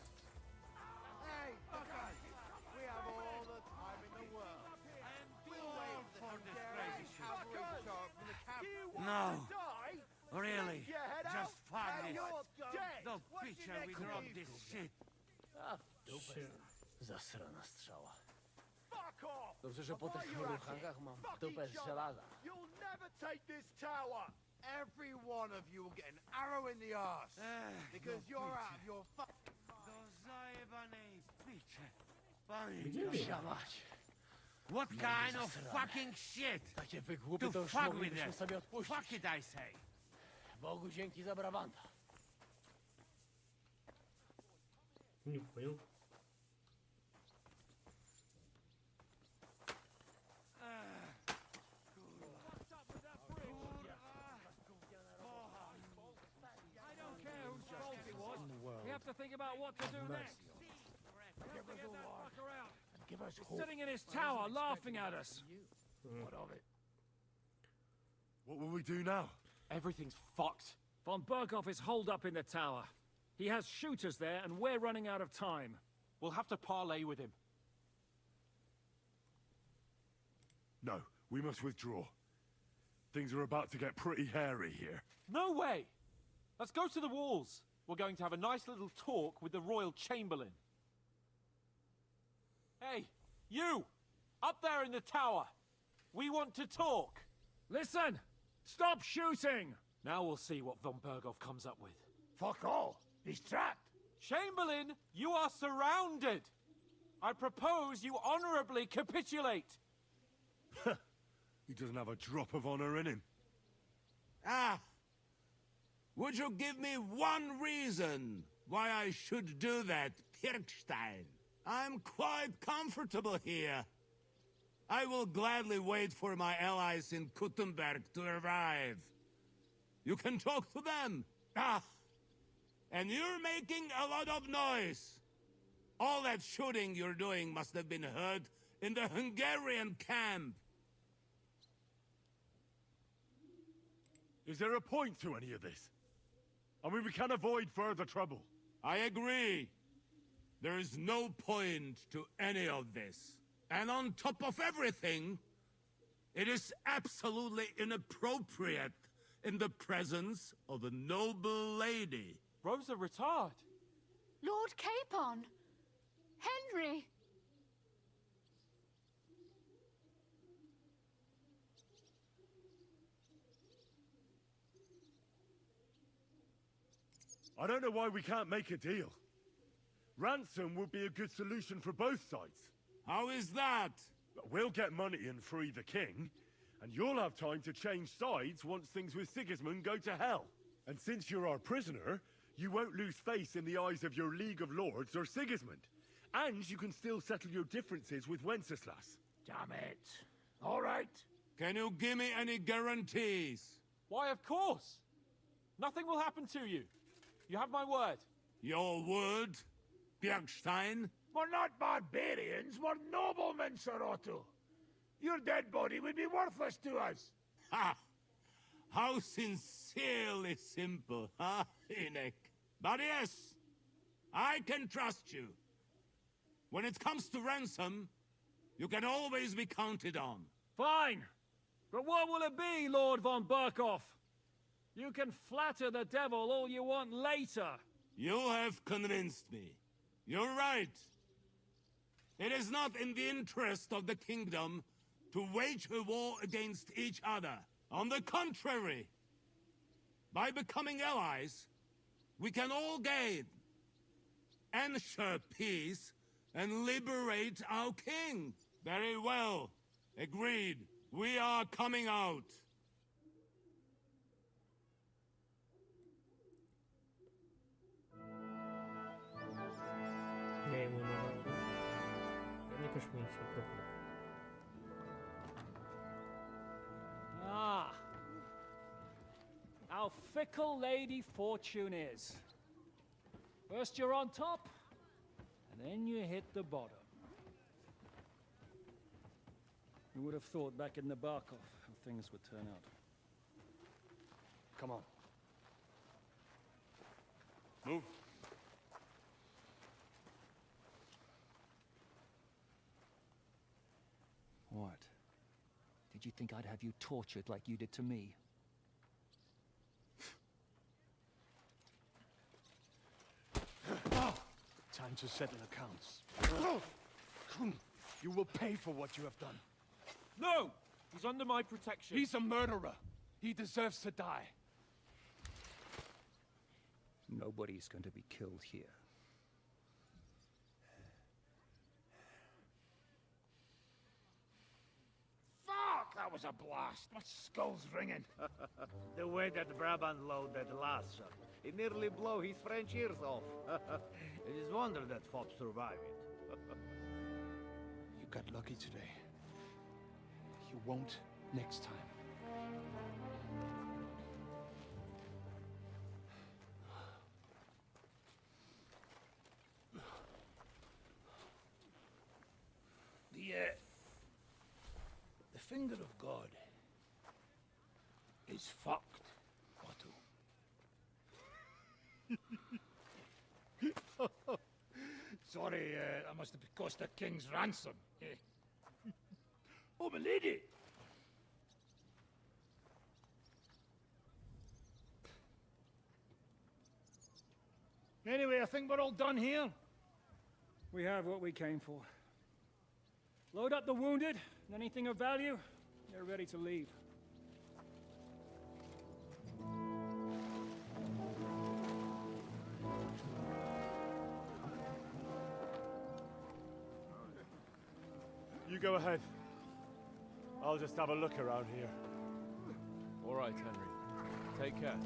Hey, fuckers! We have all the time in the world. And we'll wait for this crazy cavalry to show up from the camp. No. Really? Your head Just out, fuck and this. you're dead. No What's picture your we next drop move? this shit. Zasrana strzała. Fuck off! Dobrze, że po While tych you're at ruchangach it, mam fuck dupę each z other. żelaza. You'll never take this tower! Every one of you will get an arrow in the arse. Because no you're picture. out of your fucking Do zajebanej picze. Gdzie wy? Siadać. What No, kind of zasrane. fucking shit? Takie wygłupy to To już fuck with moglibyśmy that. sobie odpuścić. Fuck it, I say. Bogu dzięki za brawanta. Не понял. We have to think about what to do next. Give us a war. And give us He's hope. sitting in his tower laughing at us. What of it? What will we do now? Everything's fucked. Von Berghoff is holed up in the tower. He has shooters there, and we're running out of time. We'll have to parley with him. No, we must withdraw. Things are about to get pretty hairy here. No way! Let's go to the walls. We're going to have a nice little talk with the Royal Chamberlain. Hey, you! Up there in the tower! We want to talk! Listen! Stop shooting! Now we'll see what von Berghoff comes up with. Fuck all. He's trapped. Chamberlain, you are surrounded! I propose you honorably capitulate! He doesn't have a drop of honor in him. Ah! Would you give me one reason why I should do that, Pirkstein? I'm quite comfortable here. I will gladly wait for my allies in Kuttenberg to arrive. You can talk to them. Ah! And you're making a lot of noise. All that shooting you're doing must have been heard in the Hungarian camp. Is there a point to any of this? I mean, we can avoid further trouble. I agree. There is no point to any of this. And on top of everything, it is absolutely inappropriate in the presence of a noble lady. Rosa Retard. Lord Capon! Henry! I don't know why we can't make a deal. Ransom would be a good solution for both sides. How is that? We'll get money and free the king, and you'll have time to change sides once things with Sigismund go to hell. And since you're our prisoner, you won't lose face in the eyes of your League of Lords or Sigismund. And you can still settle your differences with Wenceslas. Damn it. All right. Can you give me any guarantees? Why, of course! Nothing will happen to you. You have my word. Your word, Bjergstein? We're not barbarians, we're noblemen, Sir Otto. Your dead body would be worthless to us. Ha! How sincerely simple, huh, Enoch? But yes, I can trust you. When it comes to ransom, you can always be counted on. Fine! But what will it be, Lord von Burkhoff? You can flatter the devil all you want later. You have convinced me. You're right. It is not in the interest of the kingdom to wage a war against each other. On the contrary, by becoming allies, we can all gain, ensure peace, and liberate our king. Very well. Agreed. We are coming out. Я ему набрал, да? Да мне кажется, мы все пропали. Ah. How fickle Lady Fortune is. First you're on top, and then you hit the bottom. Who would have thought back in the Barkov how things would turn out? Come on. Move. What? Did you think I'd have you tortured like you did to me? Time to settle accounts. You will pay for what you have done. No! He's under my protection. He's a murderer. He deserves to die. Nobody's going to be killed here. Fuck! That was a blast. My skull's ringing. The way that Brabant loaded last shot, it nearly blew his French ears off. It is wonder that fop survived it. You got lucky today. You won't next time. The finger of God is fucked, Otto. Sorry, I must have cost the king's ransom. Oh, my lady! Anyway, I think we're all done here. We have what we came for. Load up the wounded, and anything of value, they're ready to leave. You go ahead. I'll just have a look around here. All right, Henry. Take care.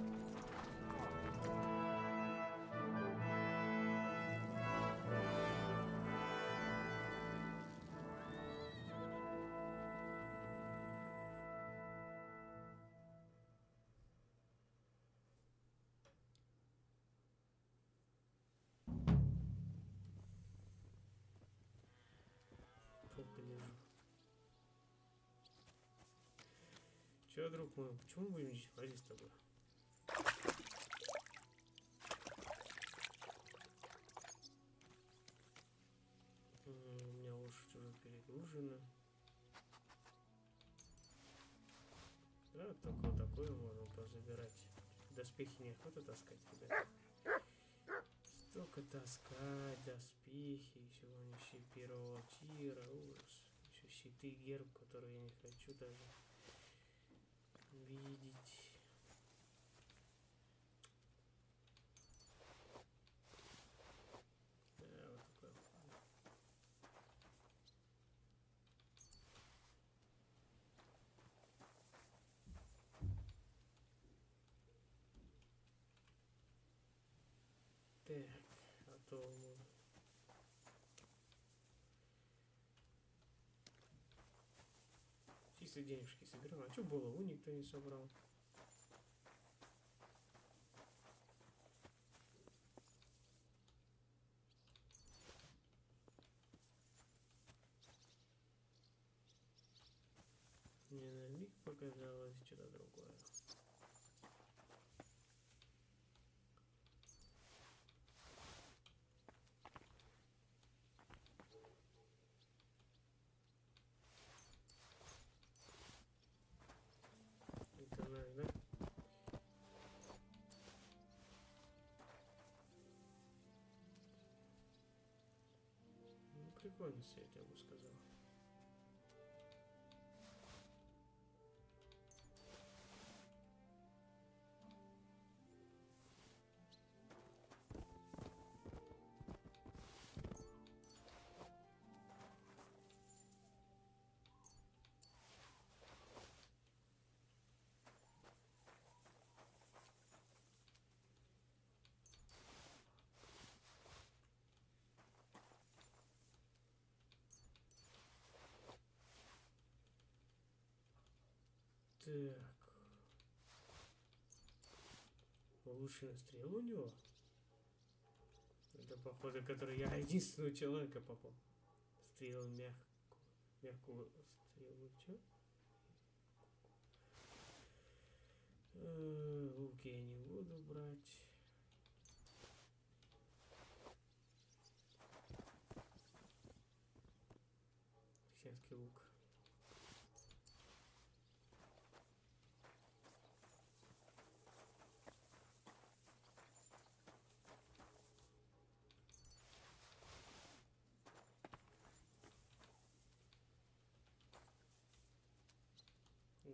Чё, друг мой, почему мы будем здесь ходить с тобой? У меня лошадь уже перегружена. Да, только вот такое можно позабирать. Доспехи неохота таскать, ребят. Столько таскать, доспехи, всего не все первого тира, ужас. Еще щиты, герб, которые я не хочу даже видеть. Да, вот такой. Так, а то мы... Чисто денежки собираем. А что булаву никто не собрал? Мне на миг показалось что-то другое. прикольный свет, я бы сказал. Так. Улучшенная стрела у него? Это, походу, который я единственного человека попал. Стрелу мягкую стрелу. Чё? Луки я не буду брать. Христианский лук.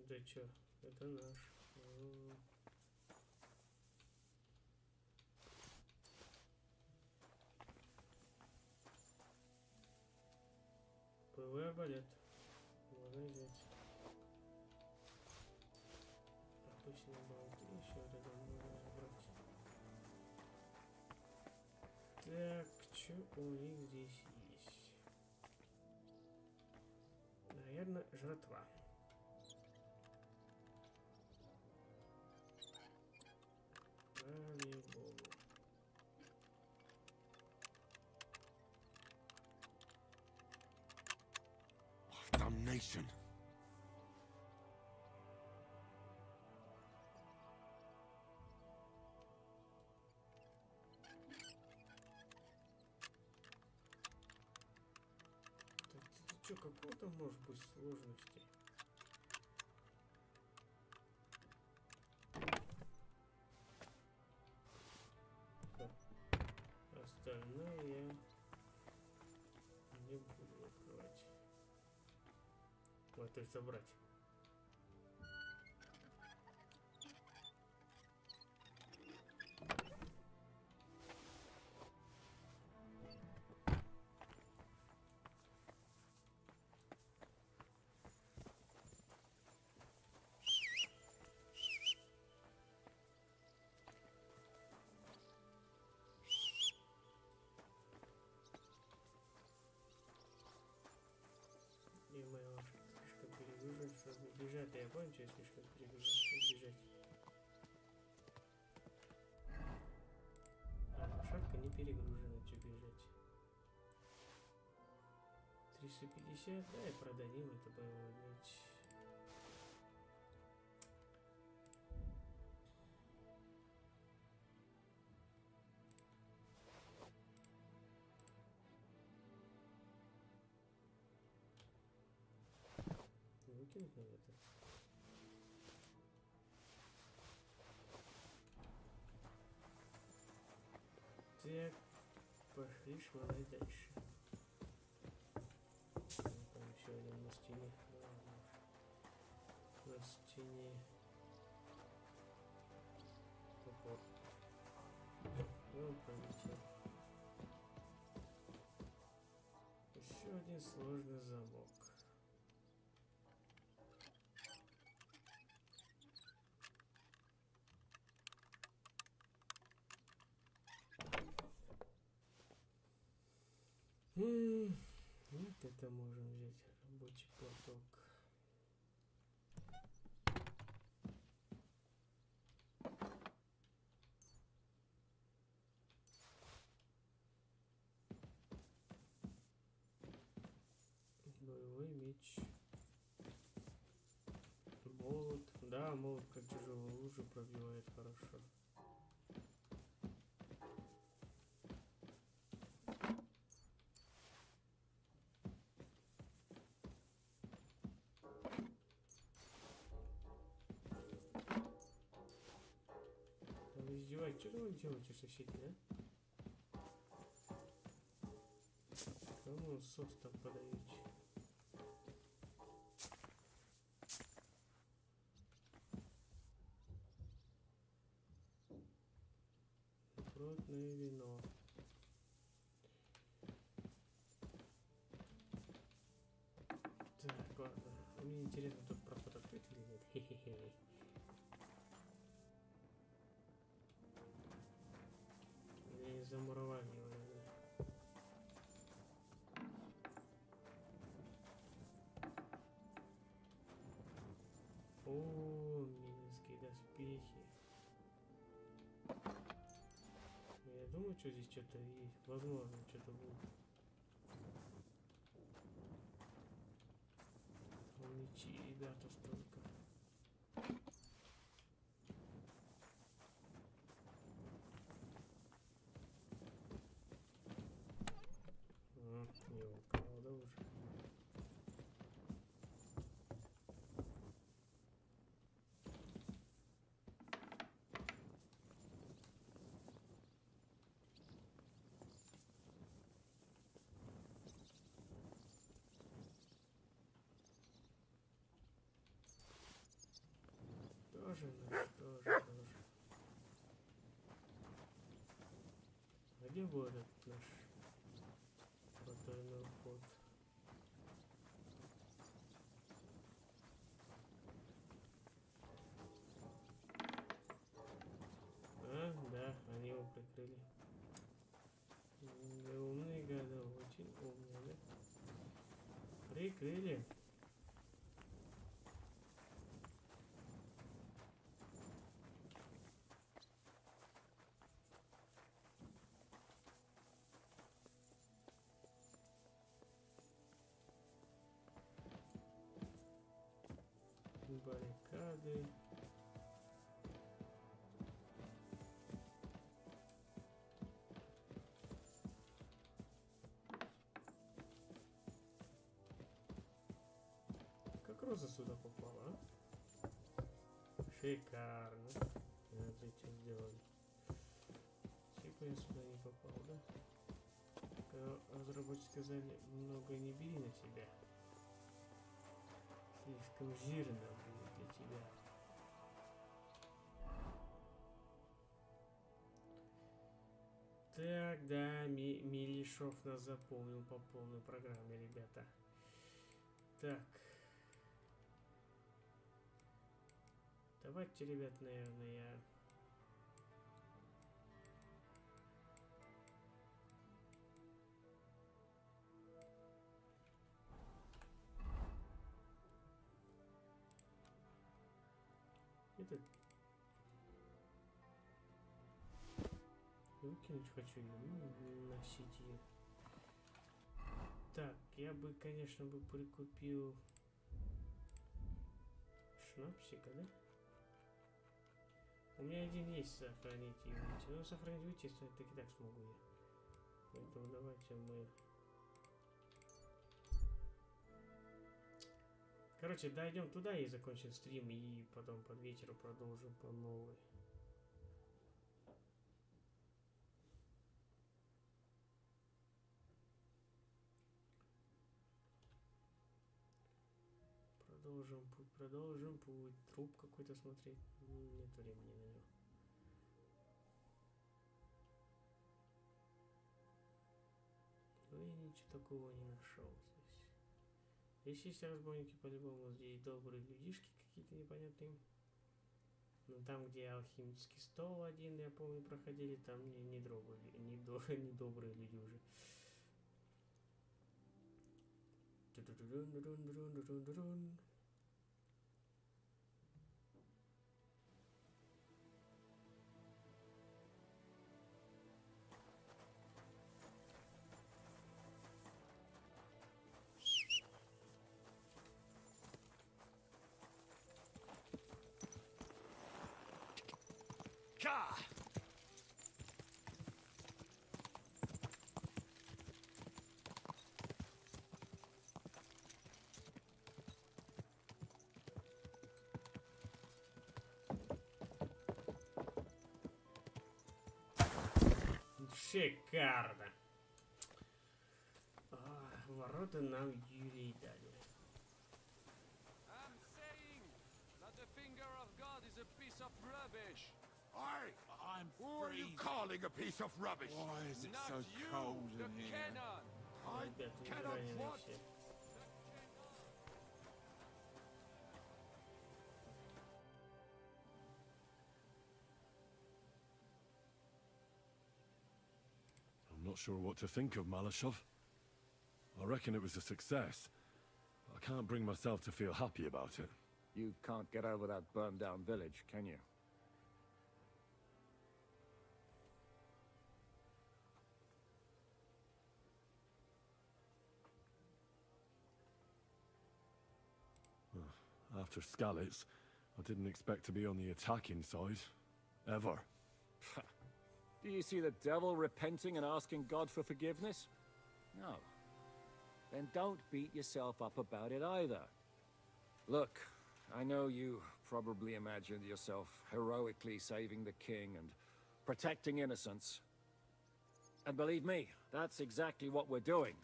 Да чё, это наш. ПВ арбалет. Можно взять. Обычный болты еще рядом можно брать. Так, что у них здесь есть? Наверное, жратва. По-любому. Damnation. Ты чё, какого там может быть сложности? Остальное я не буду открывать. Вот, то есть забрать. И моя лошадь слишком перегружена, чтобы бежать. Я понял, что я слишком перегружен, чтобы бежать. А лошадка не перегружена, что бежать. 350, да, и продадим это боевой меч. Выкинуть надо это. Так, пошли шмалать дальше. Там еще один на стене. На стене. Топор. И он пролетел. Еще один сложный замок. Вот это можем взять. Рабочий платок. Боевой меч. Молот. Да, молот как тяжелую лужу пробивает хорошо. Что вы делаете, соседи, да? Кому Ну, сос-то подавить. Добротное вино. Так, ладно. Мне интересно, тут проход открыт или нет. Хе-хе-хе. Или замуровали его, наверное. О, минские доспехи. Я думаю, что здесь что-то есть. Возможно, что-то будет. Мечи, ребята, столько. Не упал, да уже. Тоже наш, тоже. А где был этот наш потайной вход? А, да, они его прикрыли. Да, умные гады, очень умные, да? Прикрыли. Баррикады. Как Роза сюда попала, а? Шикарно. Это что сделали? Чего я сюда не попал, да? Разработчики сказали, много не бери на себя. Слишком жирно будет для тебя. Так, да, Милишов нас запомнил по полной программе, ребята. Так. Давайте, ребят, наверное, я... Этот... Выкинуть хочу ее, носить ее. Так, я бы, конечно, бы прикупил шнапсика, да? У меня один есть, сохранить и выйти. Ну, сохранить и выйти, если так и так смогу я. Поэтому давайте мы... Короче, дойдем туда и закончим стрим, и потом под вечер продолжим по новой. Продолжим путь. Труп какой-то смотреть. Нет времени на него. Ну, я ничего такого не нашел здесь. Здесь есть разбойники по-любому. Здесь добрые людишки какие-то непонятные. Но там, где алхимический стол один, я помню, проходили, там не добрые люди уже. Car! Шикарно. Ворота нам Юрий дали. I'm saying that the finger of God is a piece of rubbish. I'm Who are you calling a piece of rubbish? Why is it so cold in here? Cannon. Ребята, cannot раненые what? все. I'm not sure what to think of Malashov. I reckon it was a success. I can't bring myself to feel happy about it. You can't get over that burned down village, can you? After Skalitz, I didn't expect to be on the attacking side. Ever. Do you see the devil repenting and asking God for forgiveness? No. Then don't beat yourself up about it either. Look, I know you probably imagined yourself heroically saving the king and protecting innocents. And believe me, that's exactly what we're doing.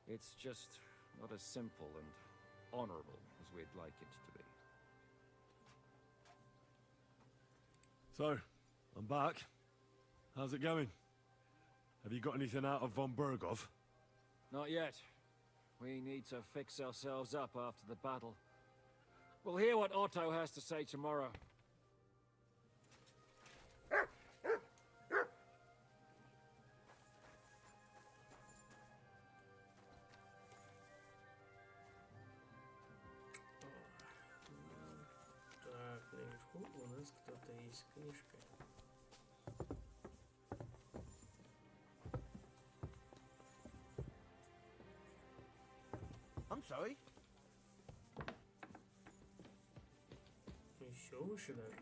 It's just not as simple and honorable as we'd like it to be. So, I'm back. How's it going? Have you got anything out of von Bergov? Not yet. We need to fix ourselves up after the battle. We'll hear what Otto has to say tomorrow. Так, наверху у нас кто-то есть с книжкой. I'm sorry. Еще выше даже.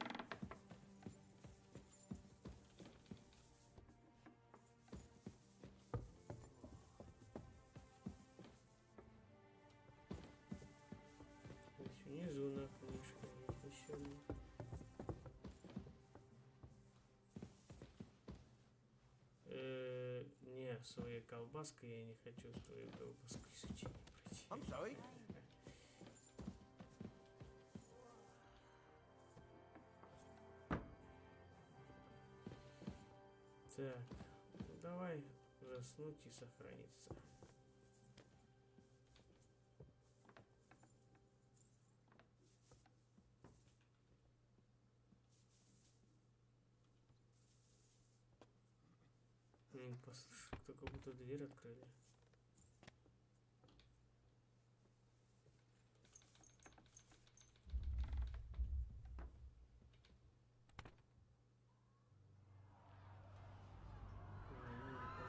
Здесь внизу на книжке еще. Не, своей колбаской я не хочу свою колбаску изучения пройти. I'm sorry. Так, ну давай заснуть и сохраниться. Послушай, кто как будто дверь открыли.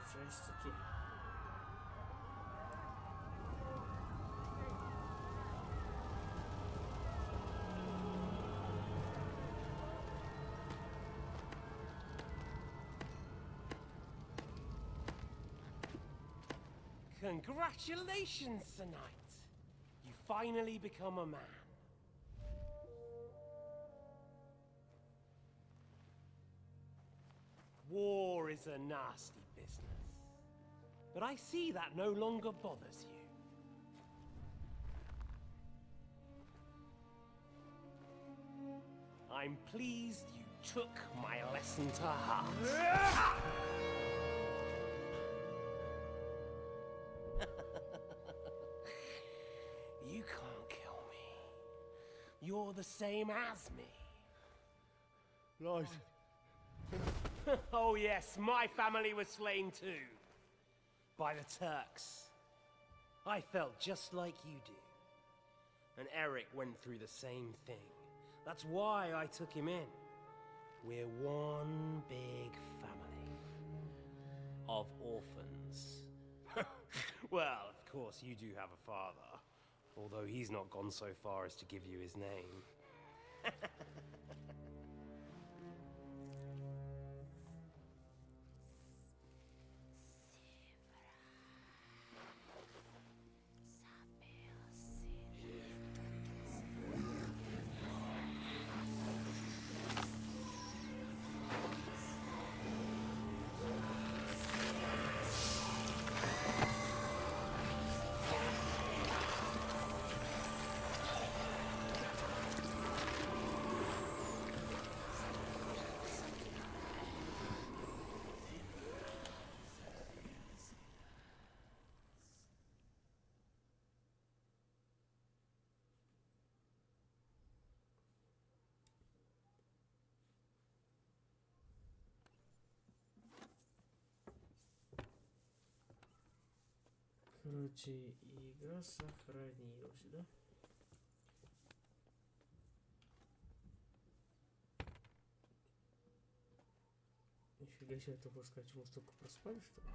Ужастики. Congratulations, Sir Knight. You finally become a man. War is a nasty business, but I see that no longer bothers you. I'm pleased you took my lesson to heart. You can't kill me. You're the same as me. Right. Oh yes, my family was slain too. By the Turks. I felt just like you do. And Eric went through the same thing. That's why I took him in. We're one big family. Of orphans. Well, of course you do have a father. Although he's not gone so far as to give you his name. Короче, игра сохранилась, да? Нифига себе, ты можешь сказать, мы столько проспали, что ли?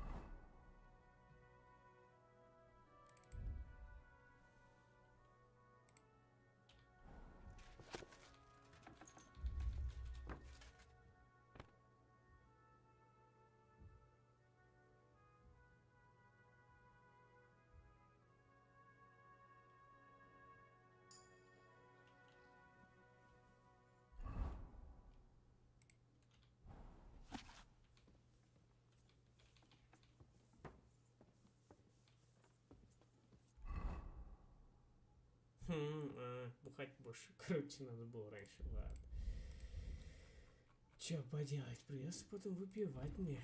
Бухать больше, короче, надо было раньше, ладно. Чё поделать, придется потом выпивать мне.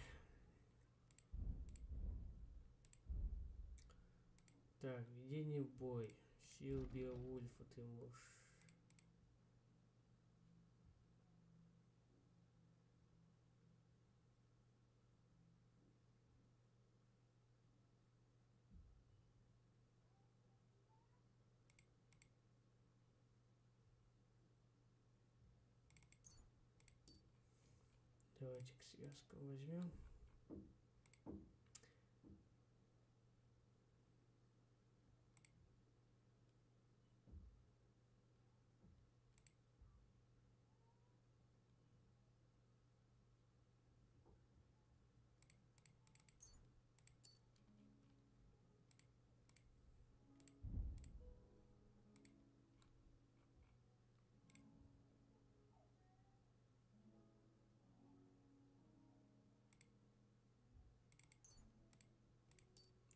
Так, ведение в бой. Щил Беовульфа ты можешь. Давайте к связкам возьмем.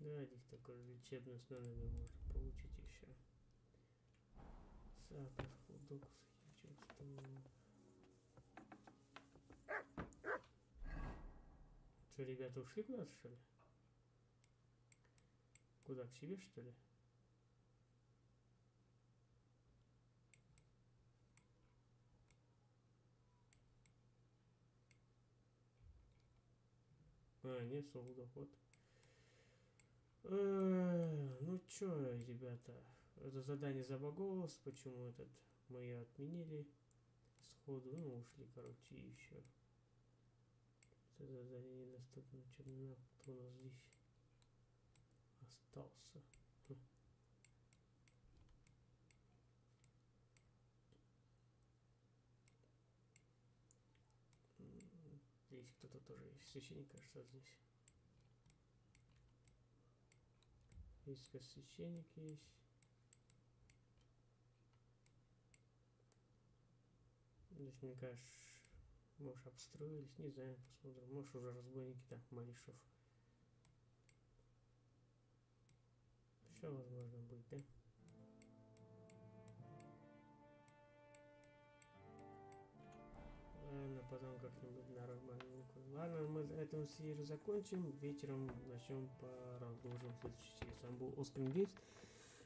Да, здесь такой лечебный снадобье можно получить еще. Запах, худок, чувство. Что, ребята ушли куда-то, что ли? Куда, к себе, что ли? А, нет, солдат, вот. Ну чё, ребята, это задание забаговалось, почему этот мы ее отменили сходу, ну ушли, короче, и еще. Это задание недоступно, чернина, кто у нас здесь остался. Здесь кто-то тоже есть, священник, кажется, здесь. Здесь священник есть. Здесь, мне кажется, может, обстроились, не знаю, посмотрим. Может, уже разбойники, да, Малишев. Все возможно будет, да? Ладно, потом как-нибудь нормально. Ладно, мы эту серию закончим. Вечером начнем продолжим следующую серию. С вами был Оскар Медведь.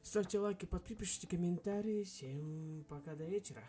Ставьте лайки, подписывайтесь, комментарии. Всем пока, до вечера.